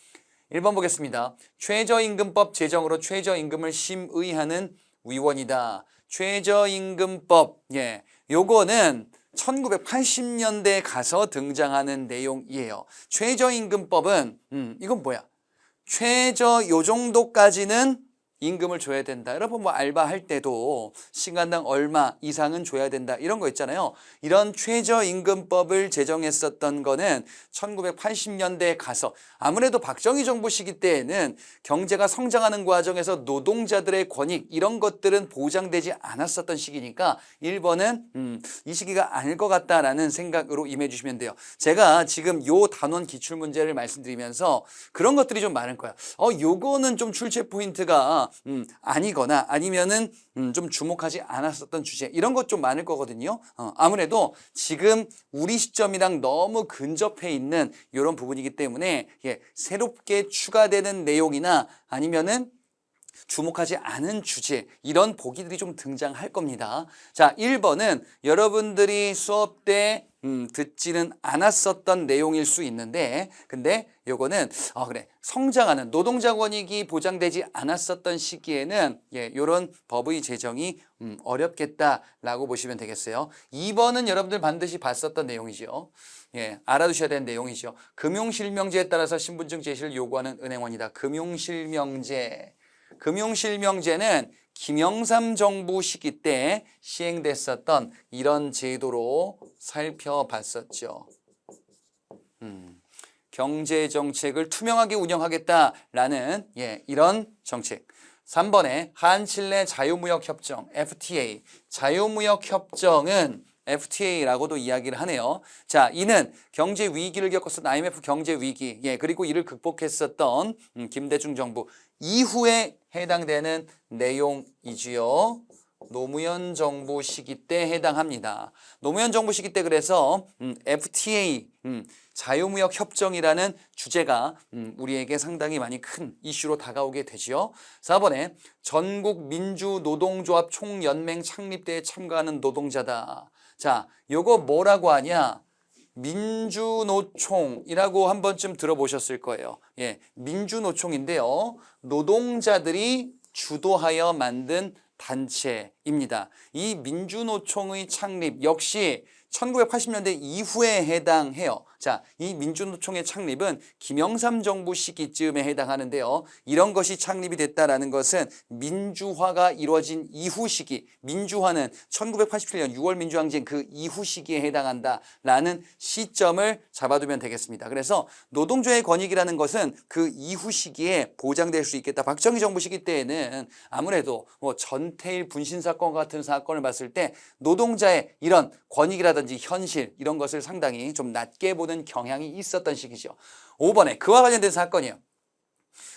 1번 보겠습니다. 최저임금법 제정으로 최저임금을 심의하는 위원이다. 최저임금법, 요거는 1980년대에 가서 등장하는 내용이에요. 최저임금법은 이건 뭐야? 최저 요 정도까지는 임금을 줘야 된다. 여러분 뭐 알바할 때도 시간당 얼마 이상은 줘야 된다. 이런 거 있잖아요. 이런 최저임금법을 제정했었던 거는 1980년대에 가서 아무래도 박정희 정부 시기 때에는 경제가 성장하는 과정에서 노동자들의 권익 이런 것들은 보장되지 않았었던 시기니까 1번은 이 시기가 아닐 것 같다라는 생각으로 임해 주시면 돼요. 제가 지금 요 단원 기출문제를 말씀드리면서 그런 것들이 좀 많을 거야. 요거는 좀 출제 포인트가 아니거나 아니면은 좀 주목하지 않았었던 주제 이런 것 좀 많을 거거든요. 아무래도 지금 우리 시점이랑 너무 근접해 있는 이런 부분이기 때문에 새롭게 추가되는 내용이나 아니면은 주목하지 않은 주제, 이런 보기들이 좀 등장할 겁니다. 자, 1번은 여러분들이 수업 때 듣지는 않았었던 내용일 수 있는데, 근데 요거는 그래, 성장하는 노동자 권익이 보장되지 않았었던 시기에는 요런 법의 제정이 어렵겠다라고 보시면 되겠어요. 2번은 여러분들 반드시 봤었던 내용이죠. 알아두셔야 되는 내용이죠. 금융실명제에 따라서 신분증 제시를 요구하는 은행원이다. 금융실명제는 김영삼 정부 시기 때 시행됐었던 이런 제도로 살펴봤었죠. 경제정책을 투명하게 운영하겠다라는 이런 정책. 3번에 한칠레 자유무역협정 FTA. 자유무역협정은 FTA라고도 이야기를 하네요. 자, 이는 경제 위기를 겪었던 IMF 경제 위기, 그리고 이를 극복했었던 김대중 정부 이후에 해당되는 내용이지요. 노무현 정부 시기 때 해당합니다. 노무현 정부 시기 때 그래서 FTA, 자유무역 협정이라는 주제가 우리에게 상당히 많이 큰 이슈로 다가오게 되지요. 4번에 전국 민주노동조합 총연맹 창립대에 참가하는 노동자다. 자, 요거 뭐라고 하냐? 민주노총이라고 한 번쯤 들어보셨을 거예요. 민주노총인데요. 노동자들이 주도하여 만든 단체입니다. 이 민주노총의 창립 역시 1980년대 이후에 해당해요. 자, 이 민주노총의 창립은 김영삼 정부 시기쯤에 해당하는데요. 이런 것이 창립이 됐다라는 것은 민주화가 이루어진 이후 시기, 민주화는 1987년 6월 민주항쟁 그 이후 시기에 해당한다라는 시점을 잡아두면 되겠습니다. 그래서 노동조의 권익이라는 것은 그 이후 시기에 보장될 수 있겠다. 박정희 정부 시기 때에는 아무래도 전태일 분신 사건 같은 사건을 봤을 때 노동자의 이런 권익이라든지 현실 이런 것을 상당히 좀 낮게 보는 경향이 있었던 시기죠. 5번에 그와 관련된 사건이요.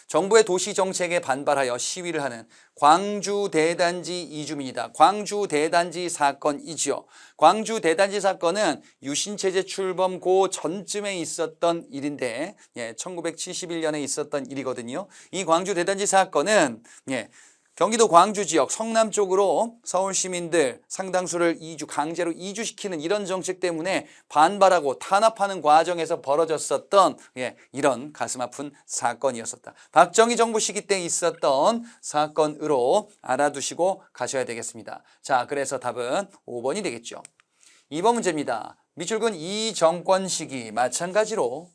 정부의 도시정책에 반발하여 시위를 하는 광주 대단지 이주민이다. 광주 대단지 사건이지요. 광주 대단지 사건은 유신체제 출범 그 전쯤에 있었던 일인데 1971년에 있었던 일이거든요. 이 광주 대단지 사건은 경기도 광주 지역 성남 쪽으로 서울 시민들 상당수를 강제로 이주시키는 이런 정책 때문에 반발하고 탄압하는 과정에서 벌어졌었던 이런 가슴 아픈 사건이었었다. 박정희 정부 시기 때 있었던 사건으로 알아두시고 가셔야 되겠습니다. 자, 그래서 답은 5번이 되겠죠. 2번 문제입니다. 미출근 이 정권 시기 마찬가지로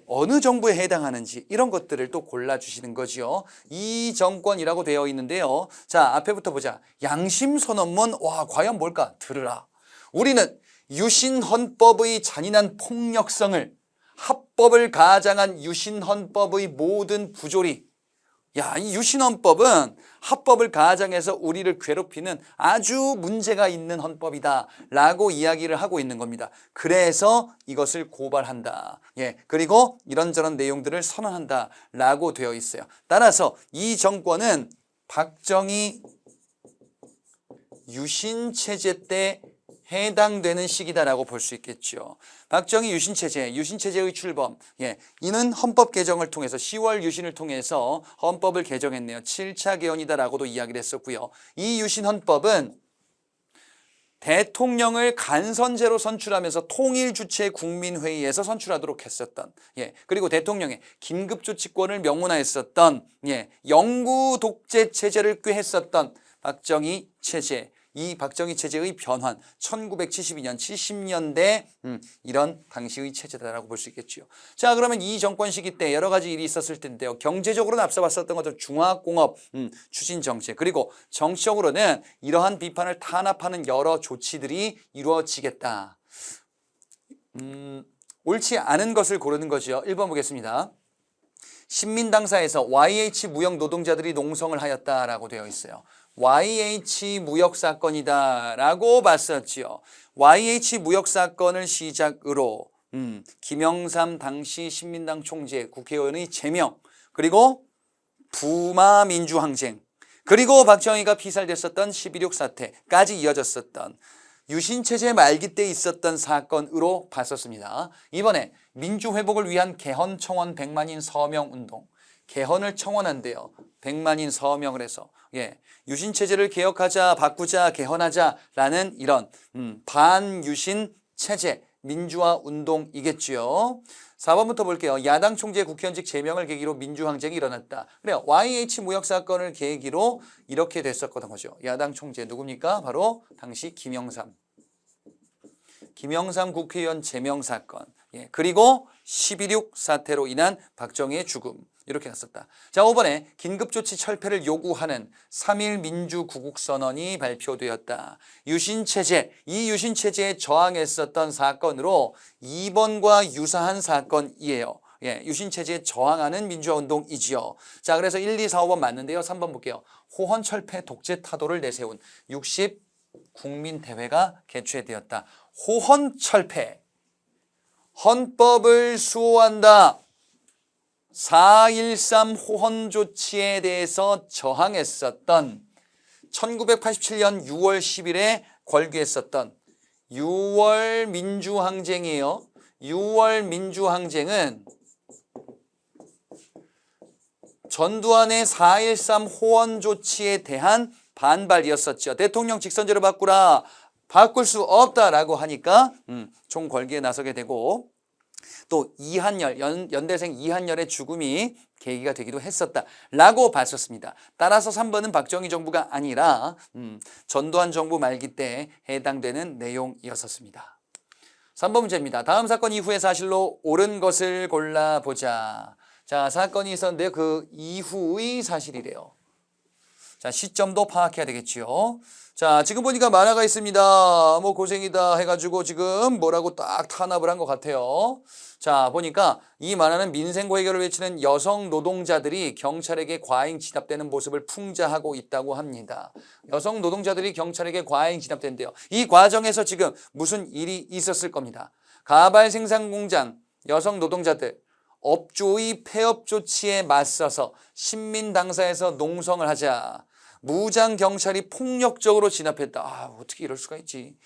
어느 정부에 해당하는지 이런 것들을 또 골라주시는 거죠. 이 정권이라고 되어 있는데요. 자, 앞에부터 보자. 양심선언문, 과연 뭘까? 들으라. 우리는 유신헌법의 잔인한 폭력성을, 합법을 가장한 유신헌법의 모든 부조리, 이 유신헌법은 합법을 가장해서 우리를 괴롭히는 아주 문제가 있는 헌법이다 라고 이야기를 하고 있는 겁니다. 그래서 이것을 고발한다. 그리고 이런저런 내용들을 선언한다 라고 되어 있어요. 따라서 이 정권은 박정희 유신체제 때 해당되는 시기다라고 볼 수 있겠죠. 박정희 유신체제의 출범, 이는 헌법 개정을 통해서 10월 유신을 통해서 헌법을 개정했네요. 7차 개헌이다라고도 이야기를 했었고요. 이 유신헌법은 대통령을 간선제로 선출하면서 통일주체 국민회의에서 선출하도록 했었던, 그리고 대통령의 긴급조치권을 명문화했었던, 영구 독재 체제를 꾀했었던 박정희 체제, 이 박정희 체제의 변환, 1972년, 70년대 이런 당시의 체제다라고 볼 수 있겠죠. 자, 그러면 이 정권 시기 때 여러 가지 일이 있었을 텐데요. 경제적으로는 앞서 봤었던 것처럼 중화공업 추진 정책, 그리고 정치적으로는 이러한 비판을 탄압하는 여러 조치들이 이루어지겠다. 옳지 않은 것을 고르는 거죠. 1번 보겠습니다. 신민당사에서 YH 무역 노동자들이 농성을 하였다라고 되어 있어요. YH 무역 사건이다 라고 봤었지요. YH 무역 사건을 시작으로 김영삼 당시 신민당 총재 국회의원의 제명, 그리고 부마 민주항쟁, 그리고 박정희가 피살됐었던 11.6 사태까지 이어졌었던 유신체제 말기 때 있었던 사건으로 봤었습니다. 이번에 민주회복을 위한 개헌 청원 100만인 서명운동, 개헌을 청원한대요. 백만인 서명을 해서 유신 체제를 개혁하자, 바꾸자, 개헌하자라는 이런 반유신 체제 민주화 운동이겠지요. 4번부터 볼게요. 야당 총재 국회의원직 제명을 계기로 민주항쟁이 일어났다. 그래요. YH 무역 사건을 계기로 이렇게 됐었거든 거죠. 야당 총재 누굽니까? 바로 당시 김영삼 국회의원 제명 사건. 그리고 12.6 사태로 인한 박정희의 죽음. 이렇게 났었다. 자, 5번에 긴급조치 철폐를 요구하는 3.1 민주구국선언이 발표되었다. 유신체제, 이 유신체제에 저항했었던 사건으로 2번과 유사한 사건이에요. 유신체제에 저항하는 민주화운동이지요. 자, 그래서 1, 2, 4, 5번 맞는데요. 3번 볼게요. 호헌철폐 독재 타도를 내세운 60 국민대회가 개최되었다. 호헌철폐, 헌법을 수호한다. 4.13 호헌 조치에 대해서 저항했었던 1987년 6월 10일에 궐기했었던 6월 민주항쟁이에요. 6월 민주항쟁은 전두환의 4.13 호헌 조치에 대한 반발이었었죠. 대통령 직선제로 바꾸라. 바꿀 수 없다라고 하니까 총궐기에 나서게 되고 또 이한열, 연대생 이한열의 죽음이 계기가 되기도 했었다라고 봤었습니다. 따라서 3번은 박정희 정부가 아니라 전두환 정부 말기 때 해당되는 내용이었었습니다. 3번 문제입니다. 다음 사건 이후의 사실로 옳은 것을 골라보자. 자, 사건이 있었는데 그 이후의 사실이래요. 자, 시점도 파악해야 되겠지요. 자, 지금 보니까 만화가 있습니다. 뭐 고생이다 해가지고 지금 뭐라고 딱 탄압을 한 것 같아요. 자, 보니까 이 만화는 민생고 해결을 외치는 여성 노동자들이 경찰에게 과잉 진압되는 모습을 풍자하고 있다고 합니다. 여성 노동자들이 경찰에게 과잉 진압된대요. 이 과정에서 지금 무슨 일이 있었을 겁니다. 가발 생산 공장 여성 노동자들 업주의 폐업 조치에 맞서서 신민 당사에서 농성을 하자 무장 경찰이 폭력적으로 진압했다. 어떻게 이럴 수가 있지.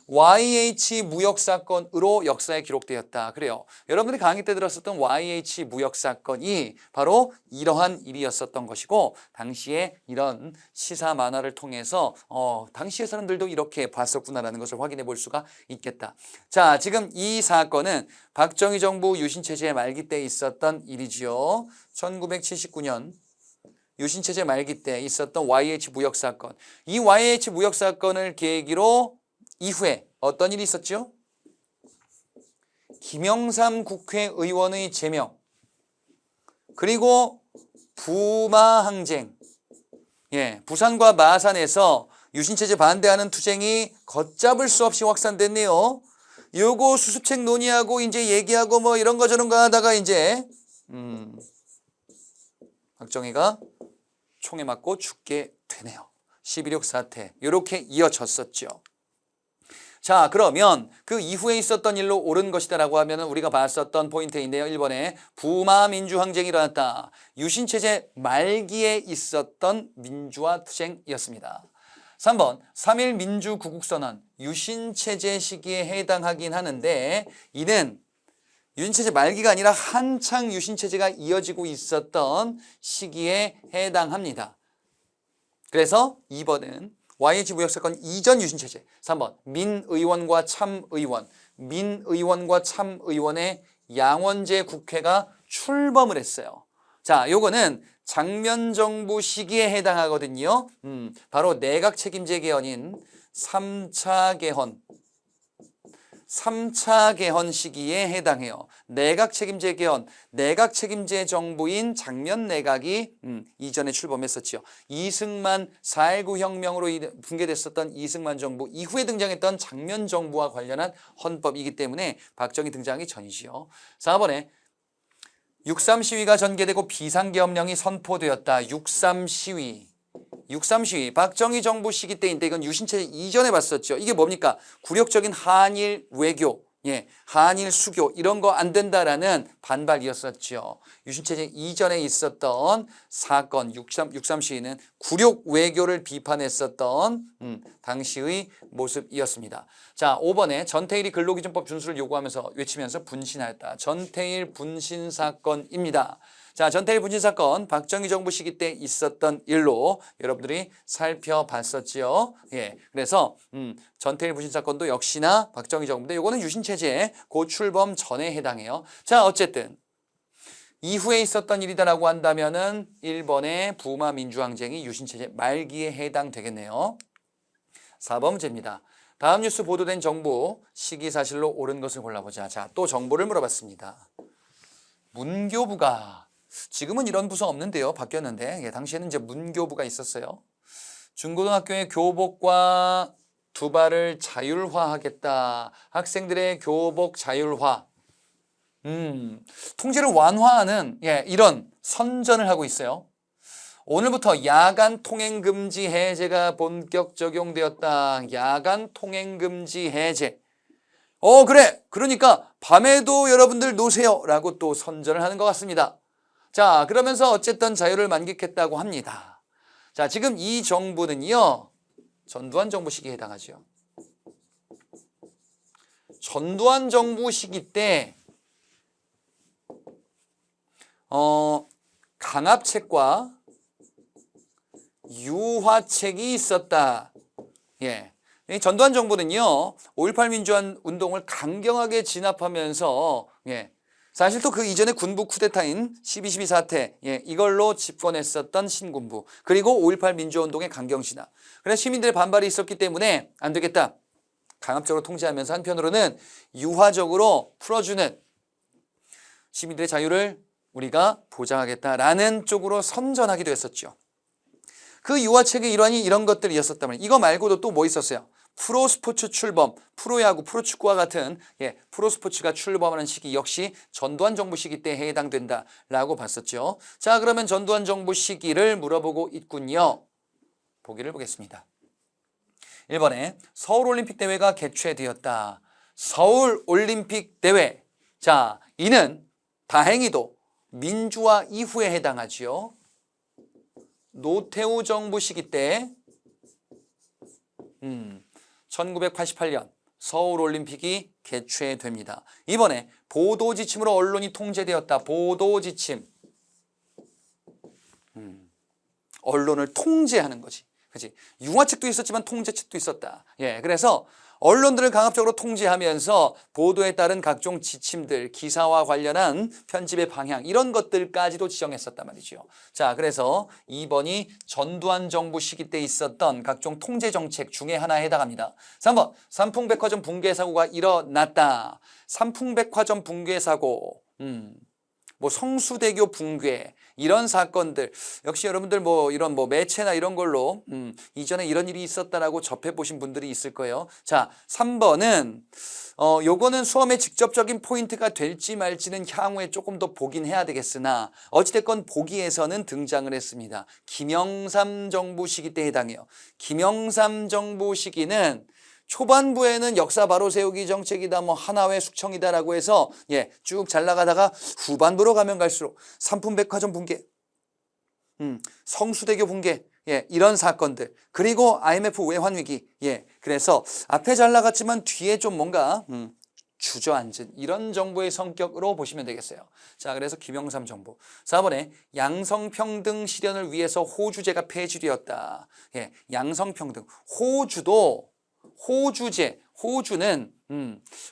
YH 무역 사건으로 역사에 기록되었다. 그래요. 여러분들이 강의 때 들었었던 YH 무역 사건이 바로 이러한 일이었었던 것이고 당시에 이런 시사 만화를 통해서 당시의 사람들도 이렇게 봤었구나라는 것을 확인해 볼 수가 있겠다. 자, 지금 이 사건은 박정희 정부 유신체제 말기 때 있었던 일이지요. 1979년 유신체제 말기 때 있었던 YH 무역 사건. 이 YH 무역 사건을 계기로 이후에 어떤 일이 있었죠? 김영삼 국회의원의 제명, 그리고 부마항쟁. 부산과 마산에서 유신체제 반대하는 투쟁이 걷잡을 수 없이 확산됐네요. 요거 수습책 논의하고 이제 얘기하고 뭐 이런 거 저런 거 하다가 이제 박정희가 총에 맞고 죽게 되네요. 12.6 사태 이렇게 이어졌었죠. 자, 그러면 그 이후에 있었던 일로 옳은 것이다 라고 하면 우리가 봤었던 포인트인데요. 1번에 부마민주항쟁이 일어났다. 유신체제 말기에 있었던 민주화 투쟁이었습니다. 3번 3.1 민주구국선언 유신체제 시기에 해당하긴 하는데 이는 유신체제 말기가 아니라 한창 유신체제가 이어지고 있었던 시기에 해당합니다. 그래서 2번은 YH 무역사건 이전 유신체제. 3번 민의원과 참의원의 양원제 국회가 출범을 했어요. 자, 요거는 장면정부 시기에 해당하거든요. 바로 내각 책임제 개헌인 3차 개헌 시기에 해당해요. 내각 책임제 개헌, 내각 책임제 정부인 장면 내각이 이전에 출범했었죠. 이승만 4.19 혁명으로 붕괴됐었던 이승만 정부 이후에 등장했던 장면 정부와 관련한 헌법이기 때문에 박정희 등장하기 전이지요. 4번에 6.3 시위가 전개되고 비상계엄령이 선포되었다. 6.3 시위. 박정희 정부 시기 때인데 이건 유신체제 이전에 봤었죠. 이게 뭡니까? 굴욕적인 한일 외교, 한일 수교 이런 거 안 된다라는 반발이었었죠. 유신체제 이전에 있었던 사건 6.3 시위는 굴욕 외교를 비판했었던 당시의 모습이었습니다. 자, 5번에 전태일이 근로기준법 준수를 요구하면서 외치면서 분신하였다. 전태일 분신 사건입니다. 자, 전태일 분신 사건 박정희 정부 시기 때 있었던 일로 여러분들이 살펴봤었지요. 예, 그래서 전태일 분신 사건도 역시나 박정희 정부인데 요거는 유신 체제 고출범 전에 해당해요. 자, 어쨌든 이후에 있었던 일이다라고 한다면은 1번의 부마 민주항쟁이 유신체제 말기에 해당되겠네요. 4번 문제입니다. 다음 뉴스 보도된 정보 시기사실로 옳은 것을 골라보자. 자, 또 정보를 물어봤습니다. 문교부가 지금은 이런 부서 없는데요. 바뀌었는데 예, 당시에는 이제 문교부가 있었어요. 중고등학교의 교복과 두발을 자율화하겠다. 학생들의 교복 자율화. 통제를 완화하는 예, 이런 선전을 하고 있어요. 오늘부터 야간 통행 금지 해제가 본격 적용되었다. 야간 통행 금지 해제. 그래. 그러니까 밤에도 여러분들 노세요. 라고 또 선전을 하는 것 같습니다. 자, 그러면서 어쨌든 자유를 만끽했다고 합니다. 자, 지금 이 정부는요. 전두환 정부 시기에 해당하죠. 전두환 정부 시기 때 강압책과 유화책이 있었다. 예. 이 전두환 정부는요, 5.18 민주화 운동을 강경하게 진압하면서, 예. 사실 또 그 이전에 군부 쿠데타인 12.12 사태, 예. 이걸로 집권했었던 신군부. 그리고 5.18 민주화 운동의 강경 진압. 그래서 시민들의 반발이 있었기 때문에 안 되겠다. 강압적으로 통제하면서 한편으로는 유화적으로 풀어주는 시민들의 자유를 우리가 보장하겠다라는 쪽으로 선전하기도 했었죠. 그 유화책의 일환이 이런 것들이었었다면 이거 말고도 또 뭐 있었어요? 프로스포츠 출범, 프로야구, 프로축구와 같은 예, 프로스포츠가 출범하는 시기 역시 전두환 정부 시기 때 해당된다라고 봤었죠. 자, 그러면 전두환 정부 시기를 물어보고 있군요. 보기를 보겠습니다. 1번에 서울올림픽 대회가 개최되었다. 서울올림픽 대회. 자, 이는 다행히도 민주화 이후에 해당하지요. 노태우 정부 시기 때 1988년 서울올림픽이 개최됩니다. 이번에 보도지침으로 언론이 통제되었다. 보도지침. 언론을 통제하는 거지. 그치? 융화책도 있었지만 통제책도 있었다. 예, 그래서 언론들을 강압적으로 통제하면서 보도에 따른 각종 지침들, 기사와 관련한 편집의 방향 이런 것들까지도 지정했었단 말이죠. 자, 그래서 2번이 전두환 정부 시기 때 있었던 각종 통제 정책 중에 하나에 해당합니다. 3번, 삼풍백화점 붕괴 사고가 일어났다. 삼풍백화점 붕괴 사고. 뭐 성수대교 붕괴 이런 사건들 역시 여러분들 뭐 이런 뭐 매체나 이런 걸로 이전에 이런 일이 있었다라고 접해 보신 분들이 있을 거예요. 자, 3번은 요거는 수험에 직접적인 포인트가 될지 말지는 향후에 조금 더 보긴 해야 되겠으나 어찌됐건 보기에서는 등장을 했습니다. 김영삼 정부 시기 때 해당해요. 김영삼 정부 시기는 초반부에는 역사 바로 세우기 정책이다, 뭐 하나회 숙청이다라고 해서 예, 쭉 잘 나가다가 후반부로 가면 갈수록 삼풍백화점 붕괴, 성수대교 붕괴, 예, 이런 사건들 그리고 IMF 외환 위기, 예, 그래서 앞에 잘 나갔지만 뒤에 좀 뭔가 주저앉은 이런 정부의 성격으로 보시면 되겠어요. 자, 그래서 김영삼 정부. 4번에 양성평등 실현을 위해서 호주제가 폐지되었다. 예, 양성평등. 호주제, 호주는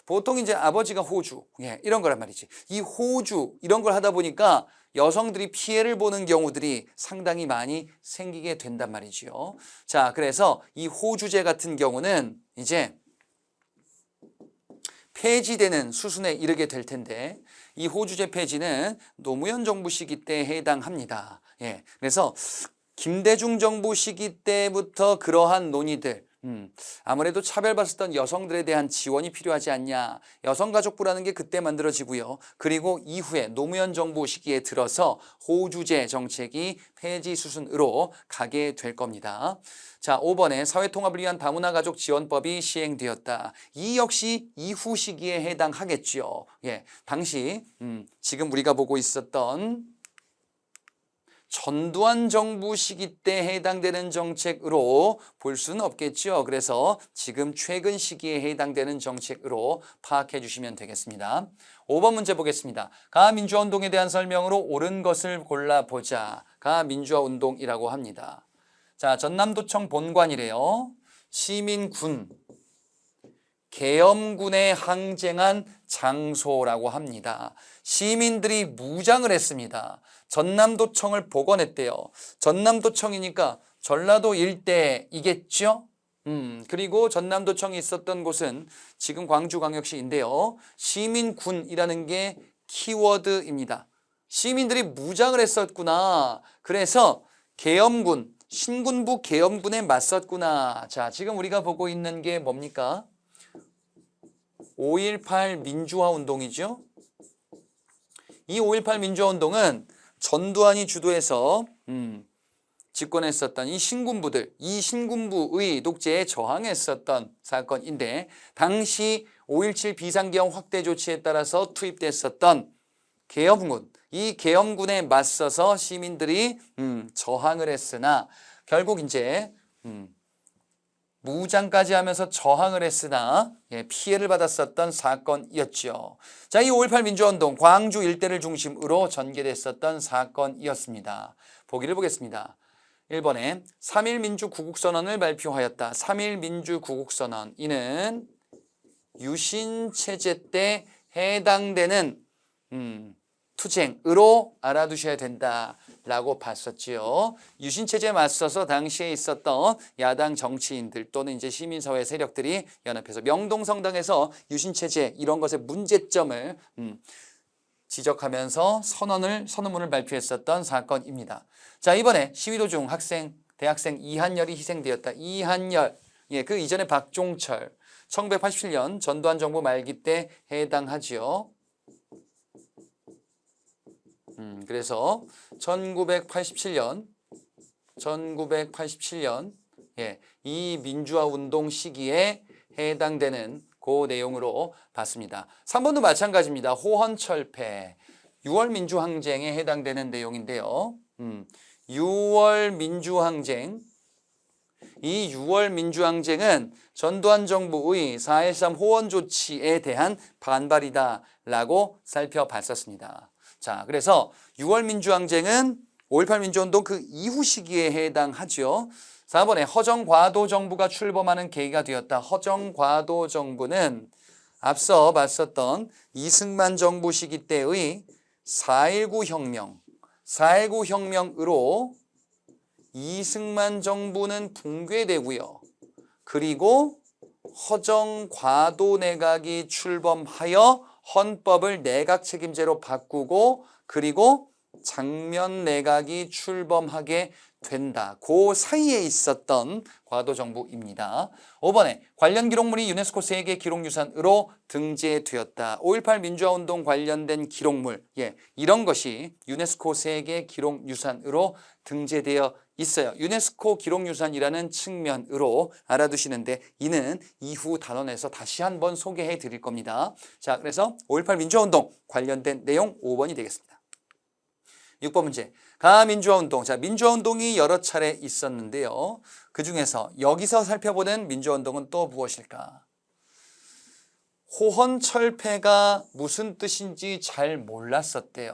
보통 이제 아버지가 호주, 예, 이런 거란 말이지. 이 호주 이런 걸 하다 보니까 여성들이 피해를 보는 경우들이 상당히 많이 생기게 된단 말이지요. 자, 그래서 이 호주제 같은 경우는 이제 폐지되는 수순에 이르게 될 텐데 이 호주제 폐지는 노무현 정부 시기 때 해당합니다. 예, 그래서 김대중 정부 시기 때부터 그러한 논의들 아무래도 차별받았던 여성들에 대한 지원이 필요하지 않냐. 여성가족부라는 게 그때 만들어지고요. 그리고 이후에 노무현 정부 시기에 들어서 호주제 정책이 폐지 수순으로 가게 될 겁니다. 자, 5번에 사회통합을 위한 다문화 가족 지원법이 시행되었다. 이 역시 이후 시기에 해당하겠죠. 예, 당시 지금 우리가 보고 있었던 전두환 정부 시기 때 해당되는 정책으로 볼 수는 없겠죠. 그래서 지금 최근 시기에 해당되는 정책으로 파악해 주시면 되겠습니다. 5번 문제 보겠습니다. 가민주화 운동에 대한 설명으로 옳은 것을 골라보자. 가민주화 운동이라고 합니다. 자, 전남도청 본관이래요. 시민군, 계엄군에 항쟁한 장소라고 합니다. 시민들이 무장을 했습니다. 전남도청을 복원했대요. 전남도청이니까 전라도 일대이겠죠? 그리고 전남도청이 있었던 곳은 지금 광주광역시인데요. 시민군이라는 게 키워드입니다. 시민들이 무장을 했었구나. 그래서 계엄군, 신군부 계엄군에 맞섰구나. 자, 지금 우리가 보고 있는 게 뭡니까? 5.18 민주화 운동이죠. 이 5.18 민주화 운동은 전두환이 주도해서 집권했었던 이 신군부들, 이 신군부의 독재에 저항했었던 사건인데 당시 5.17 비상계엄 확대 조치에 따라서 투입됐었던 계엄군, 이 계엄군에 맞서서 시민들이 저항을 했으나 결국 이제 무장까지 하면서 저항을 했으나 피해를 받았었던 사건이었죠. 자, 이 5.18 민주화운동 광주 일대를 중심으로 전개됐었던 사건이었습니다. 보기를 보겠습니다. 1번에 3.1 민주구국선언을 발표하였다. 3.1 민주구국선언, 이는 유신체제 때 해당되는 투쟁으로 알아두셔야 된다라고 봤었지요. 유신체제에 맞서서 당시에 있었던 야당 정치인들 또는 이제 시민사회 세력들이 연합해서 명동성당에서 유신체제 이런 것의 문제점을 지적하면서 선언문을 발표했었던 사건입니다. 자, 이번에 시위 도중 대학생 이한열이 희생되었다. 이한열, 그 이전에 박종철, 1987년 전두환 정부 말기 때 해당하지요. 그래서 1987년 이 민주화 운동 시기에 해당되는 그 내용으로 봤습니다. 3번도 마찬가지입니다. 호헌철폐, 6월 민주항쟁에 해당되는 내용인데요. 6월 민주항쟁, 이 6월 민주항쟁은 전두환 정부의 4.13 호헌 조치에 대한 반발이다라고 살펴봤었습니다. 자, 그래서 6월 민주항쟁은 5.18 민주운동 그 이후 시기에 해당하죠. 4번에 허정과도 정부가 출범하는 계기가 되었다. 허정과도 정부는 앞서 봤었던 이승만 정부 시기 때의 4.19 혁명, 4.19 혁명으로 이승만 정부는 붕괴되고요. 그리고 허정과도 내각이 출범하여 헌법을 내각 책임제로 바꾸고 그리고 장면 내각이 출범하게 된다. 그 사이에 있었던 과도 정부입니다. 5번에 관련 기록물이 유네스코 세계 기록유산으로 등재되었다. 5.18 민주화운동 관련된 기록물, 이런 것이 유네스코 세계 기록유산으로 등재되어 있어요. 유네스코 기록유산이라는 측면으로 알아두시는데 이는 이후 단원에서 다시 한번 소개해 드릴 겁니다. 자, 그래서 5.18 민주화운동 관련된 내용 5번이 되겠습니다. 6번 문제. 가민주화운동. 자, 민주화운동이 여러 차례 있었는데요. 그 중에서 여기서 살펴보는 민주화운동은 또 무엇일까? 호헌철폐가 무슨 뜻인지 잘 몰랐었대요.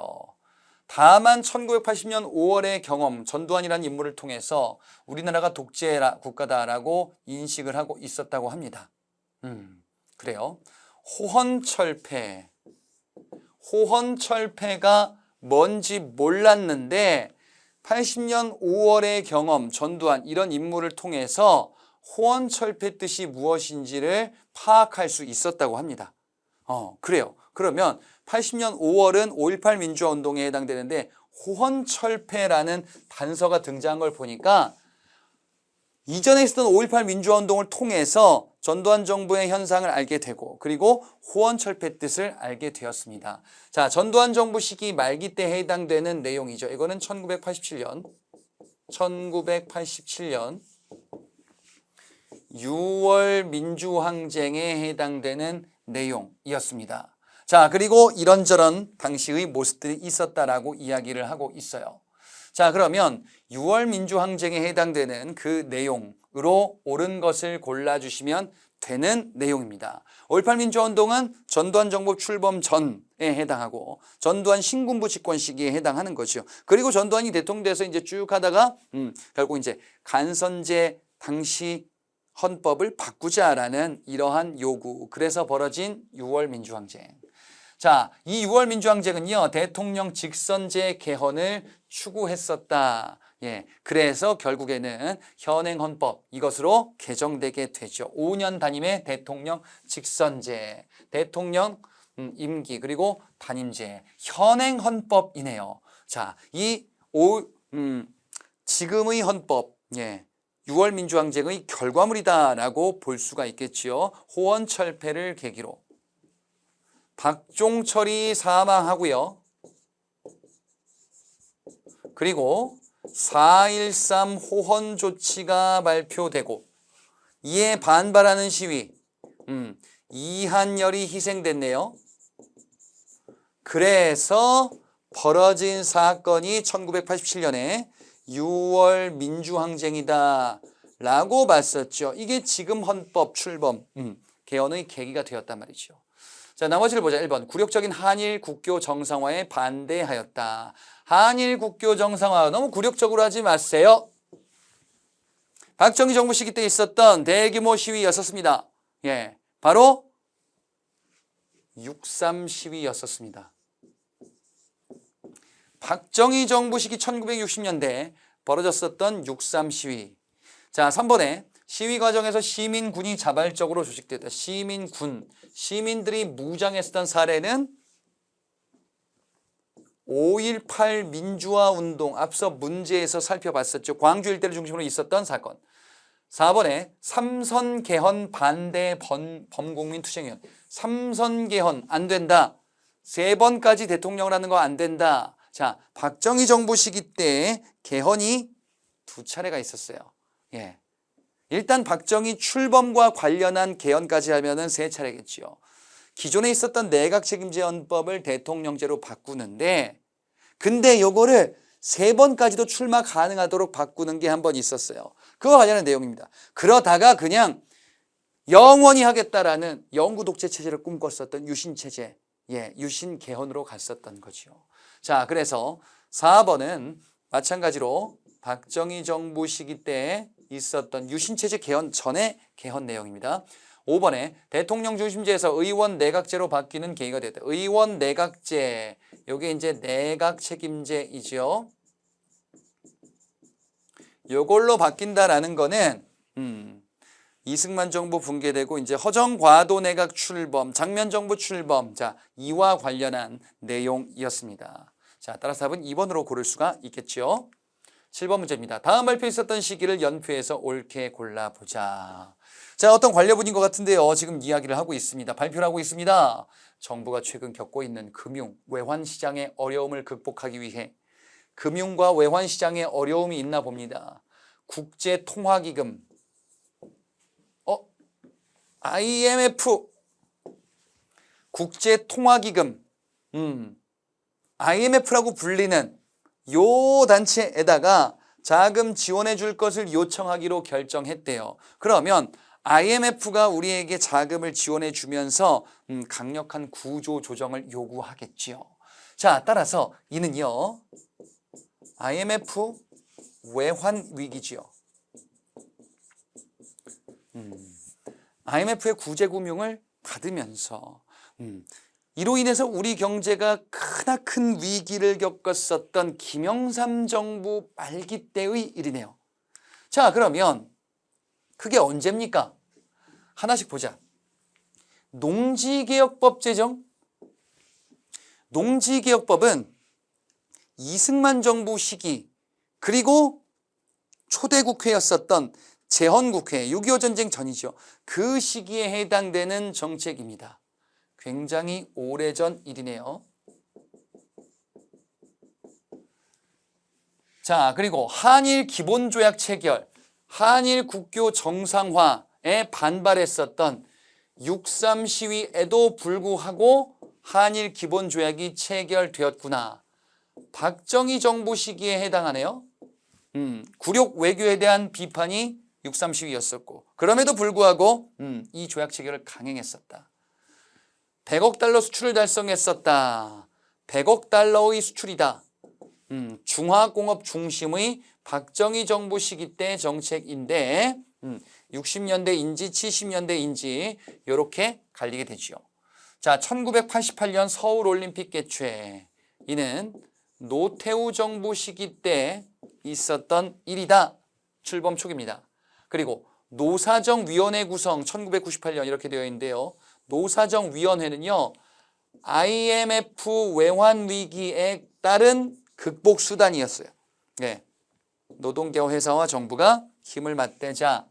다만 1980년 5월의 경험, 전두환이라는 인물을 통해서 우리나라가 독재 국가다라고 인식을 하고 있었다고 합니다. 그래요. 호헌철폐가 뭔지 몰랐는데 80년 5월의 경험, 전두환 이런 인물을 통해서 호헌철폐 뜻이 무엇인지를 파악할 수 있었다고 합니다. 그래요. 그러면 80년 5월은 5.18 민주화운동에 해당되는데 호헌철폐라는 단서가 등장한 걸 보니까 이전에 있었던 5.18 민주화운동을 통해서 전두환 정부의 현상을 알게 되고 그리고 호헌철폐 뜻을 알게 되었습니다. 자, 전두환 정부 시기 말기 때 해당되는 내용이죠. 이거는 1987년 6월 민주항쟁에 해당되는 내용이었습니다. 자, 그리고 이런저런 당시의 모습들이 있었다라고 이야기를 하고 있어요. 자, 그러면 6월 민주항쟁에 해당되는 그 내용으로 옳은 것을 골라주시면 되는 내용입니다. 5.18 민주화운동은 전두환 정부 출범 전에 해당하고 전두환 신군부 집권 시기에 해당하는 거죠. 그리고 전두환이 대통령 돼서 이제 쭉 하다가 결국 이제 간선제 당시 헌법을 바꾸자라는 이러한 요구. 그래서 벌어진 6월 민주항쟁. 자, 이 6월 민주항쟁은요, 대통령 직선제 개헌을 추구했었다. 예, 그래서 결국에는 현행 헌법 이것으로 개정되게 되죠. 5년 단임의 대통령 직선제, 대통령 임기 그리고 단임제, 현행 헌법이네요. 자, 지금의 헌법, 예, 6월 민주항쟁의 결과물이다라고 볼 수가 있겠지요. 호언철폐를 계기로 박종철이 사망하고요. 그리고 4.13 호헌 조치가 발표되고 이에 반발하는 시위, 이한열이 희생됐네요. 그래서 벌어진 사건이 1987년에 6월 민주항쟁이다 라고 봤었죠. 이게 지금 헌법 출범, 개헌의 계기가 되었단 말이죠. 자, 나머지를 보자. 1번 굴욕적인 한일 국교 정상화에 반대하였다. 한일 국교 정상화 너무 굴욕적으로 하지 마세요. 박정희 정부 시기 때 있었던 대규모 시위였었습니다. 예, 바로 6.3 시위였었습니다. 박정희 정부 시기 1960년대 벌어졌었던 6.3 시위. 자, 3번에 시위 과정에서 시민군이 자발적으로 조직됐다. 시민군, 시민들이 무장했었던 사례는 5.18 민주화운동, 앞서 문제에서 살펴봤었죠. 광주 일대를 중심으로 있었던 사건. 4번에 삼선 개헌 반대 범국민 투쟁위원. 삼선 개헌 안 된다. 3번까지 대통령을 하는 거 안 된다. 자, 박정희 정부 시기 때 개헌이 2차례가 있었어요. 예. 일단 박정희 출범과 관련한 개헌까지 하면은 3차례겠죠. 기존에 있었던 내각 책임제 헌법을 대통령제로 바꾸는데 근데 요거를 3번까지도 출마 가능하도록 바꾸는 게 한 번 있었어요. 그와 관련한 내용입니다. 그러다가 그냥 영원히 하겠다라는 영구 독재 체제를 꿈꿨었던 유신 체제, 예, 유신 개헌으로 갔었던 거죠. 자, 그래서 4번은 마찬가지로 박정희 정부 시기 때 있었던 유신 체제 개헌 전의 개헌 내용입니다. 5번에 대통령 중심제에서 의원 내각제로 바뀌는 계기가 됐다. 의원 내각제, 요게 이제 내각 책임제이죠. 요걸로 바뀐다라는 거는 이승만 정부 붕괴되고 이제 허정과도 내각 출범, 장면 정부 출범, 자, 이와 관련한 내용이었습니다. 자, 따라서 답은 2번으로 고를 수가 있겠죠. 7번 문제입니다. 다음 발표 있었던 시기를 연표해서 옳게 골라보자. 자, 어떤 관료분인 것 같은데요. 지금 이야기를 하고 있습니다. 발표를 하고 있습니다. 정부가 최근 겪고 있는 금융, 외환시장의 어려움을 극복하기 위해 금융과 외환시장의 어려움이 있나 봅니다. 국제통화기금, IMF, 국제통화기금, IMF라고 불리는 요 단체에다가 자금 지원해 줄 것을 요청하기로 결정했대요. 그러면 IMF가 우리에게 자금을 지원해 주면서 강력한 구조 조정을 요구하겠지요. 자, 따라서 이는요, IMF 외환 위기지요. IMF의 구제금융을 받으면서 이로 인해서 우리 경제가 크나큰 위기를 겪었었던 김영삼 정부 말기 때의 일이네요. 자, 그러면 그게 언제입니까? 하나씩 보자. 농지개혁법 제정. 농지개혁법은 이승만 정부 시기 그리고 초대 국회였었던 재헌국회, 6.25 전쟁 전이죠. 그 시기에 해당되는 정책입니다. 굉장히 오래전 일이네요. 자, 그리고 한일 기본조약 체결, 한일 국교 정상화에 반발했었던 6.3 시위에도 불구하고 한일 기본조약이 체결되었구나. 박정희 정부 시기에 해당하네요. 굴욕 외교에 대한 비판이 6.3 시위였었고 그럼에도 불구하고 이 조약 체결을 강행했었다. 100억 달러 수출을 달성했었다. 100억 달러의 수출이다. 중화공업 중심의 박정희 정부 시기 때 정책인데 60년대인지 70년대인지 이렇게 갈리게 되죠. 자, 1988년 서울올림픽 개최. 이는 노태우 정부 시기 때 있었던 일이다. 출범 초기입니다. 그리고 노사정위원회 구성 1998년 이렇게 되어 있는데요. 노사정위원회는요. IMF 외환 위기에 따른 극복 수단이었어요. 네. 노동계와 회사와 정부가 힘을 맞대자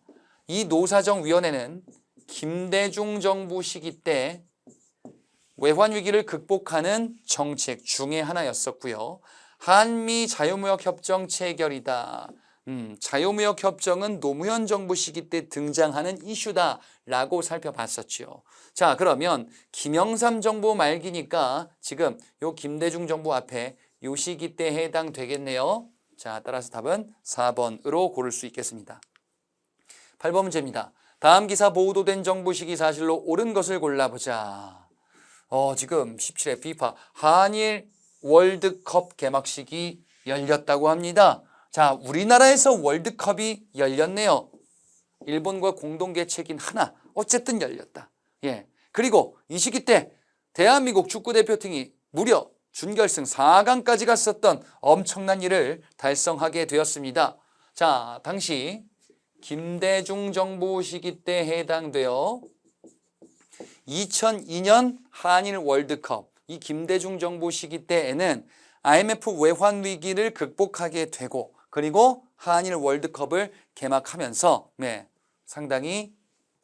이 노사정위원회는 김대중 정부 시기 때 외환 위기를 극복하는 정책 중에 하나였었고요. 한미 자유무역 협정 체결이다. 자유무역 협정은 노무현 정부 시기 때 등장하는 이슈다라고 살펴봤었죠. 자, 그러면 김영삼 정부 말기니까 지금 요 김대중 정부 앞에 요 시기 때 해당되겠네요. 자, 따라서 답은 4번으로 고를 수 있겠습니다. 8번 문제입니다. 다음 기사 보도된 정부 시기 사실로 옳은 것을 골라보자. 지금 17회 FIFA 한일 월드컵 개막식이 열렸다고 합니다. 자, 우리나라에서 월드컵이 열렸네요. 일본과 공동 개최긴 하나 어쨌든 열렸다. 예. 그리고 이 시기 때 대한민국 축구대표팀이 무려 준결승 4강까지 갔었던 엄청난 일을 달성하게 되었습니다. 자, 당시 김대중 정부 시기 때 해당되어 2002년 한일 월드컵 이 김대중 정부 시기 때에는 IMF 외환 위기를 극복하게 되고 그리고 한일 월드컵을 개막하면서 상당히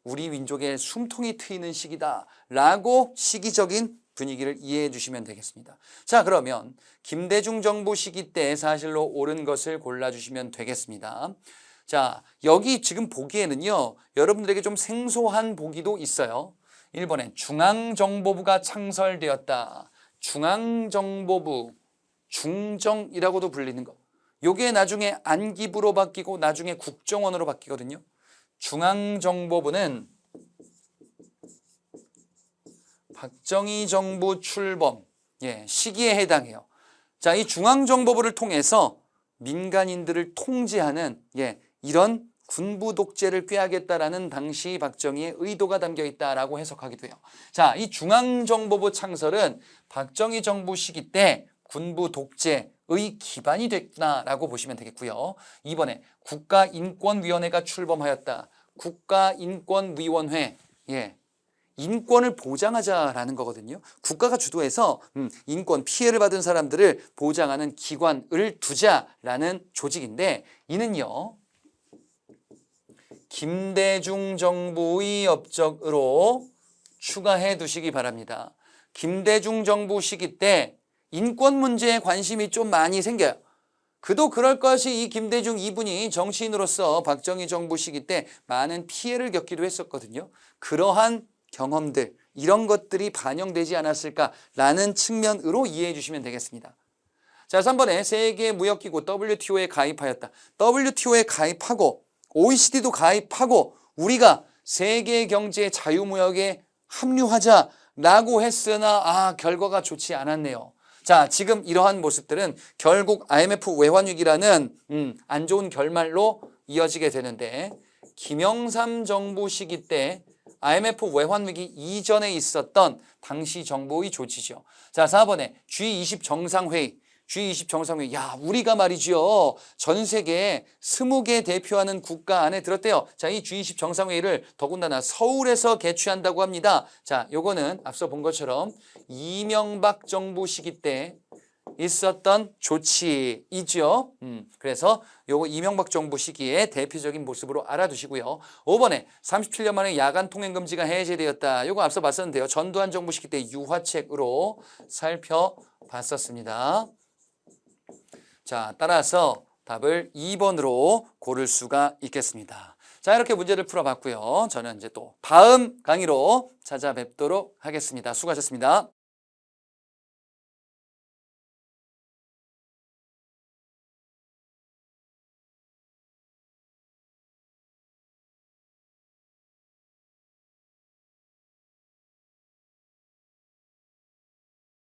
우리 민족의 숨통이 트이는 시기다라고 시기적인 분위기를 이해해 주시면 되겠습니다. 자, 그러면 김대중 정부 시기 때 사실로 옳은 것을 골라주시면 되겠습니다. 자, 여기 지금 보기에는요. 여러분들에게 좀 생소한 보기도 있어요. 1번에 중앙정보부가 창설되었다. 중앙정보부, 중정이라고도 불리는 거. 요게 나중에 안기부로 바뀌고 나중에 국정원으로 바뀌거든요. 중앙정보부는 박정희 정부 출범 시기에 해당해요. 자, 이 중앙정보부를 통해서 민간인들을 통제하는 이런 군부 독재를 꾀하겠다라는 당시 박정희의 의도가 담겨 있다라고 해석하기도 해요. 자, 이 중앙정보부 창설은 박정희 정부 시기 때 군부 독재의 기반이 됐구나라고 보시면 되겠고요. 2번에 국가인권위원회가 출범하였다. 국가인권위원회, 인권을 보장하자라는 거거든요. 국가가 주도해서 인권 피해를 받은 사람들을 보장하는 기관을 두자라는 조직인데 이는요. 김대중 정부의 업적으로 추가해 두시기 바랍니다. 김대중 정부 시기 때 인권 문제에 관심이 좀 많이 생겨요. 그도 그럴 것이 이 김대중 이분이 정치인으로서 박정희 정부 시기 때 많은 피해를 겪기도 했었거든요. 그러한 경험들, 이런 것들이 반영되지 않았을까라는 측면으로 이해해 주시면 되겠습니다. 자, 3번에 세계무역기구 WTO에 가입하였다. WTO에 가입하고 OECD도 가입하고 우리가 세계경제 자유무역에 합류하자라고 했으나 결과가 좋지 않았네요. 자, 지금 이러한 모습들은 결국 IMF 외환위기라는 안 좋은 결말로 이어지게 되는데 김영삼 정부 시기 때 IMF 외환위기 이전에 있었던 당시 정부의 조치죠. 자, 4번에 G20 정상회의. G20 정상회의. 우리가 말이죠. 전 세계 20개 대표하는 국가 안에 들었대요. 자, 이 G20 정상회의를 더군다나 서울에서 개최한다고 합니다. 자, 요거는 앞서 본 것처럼 이명박 정부 시기 때 있었던 조치이죠. 그래서 요거 이명박 정부 시기에 대표적인 모습으로 알아두시고요. 5번에 37년 만에 야간 통행 금지가 해제되었다. 요거 앞서 봤었는데요. 전두환 정부 시기 때 유화책으로 살펴봤었습니다. 자, 따라서 답을 2번으로 고를 수가 있겠습니다. 자, 이렇게 문제를 풀어봤고요. 저는 이제 또 다음 강의로 찾아뵙도록 하겠습니다. 수고하셨습니다.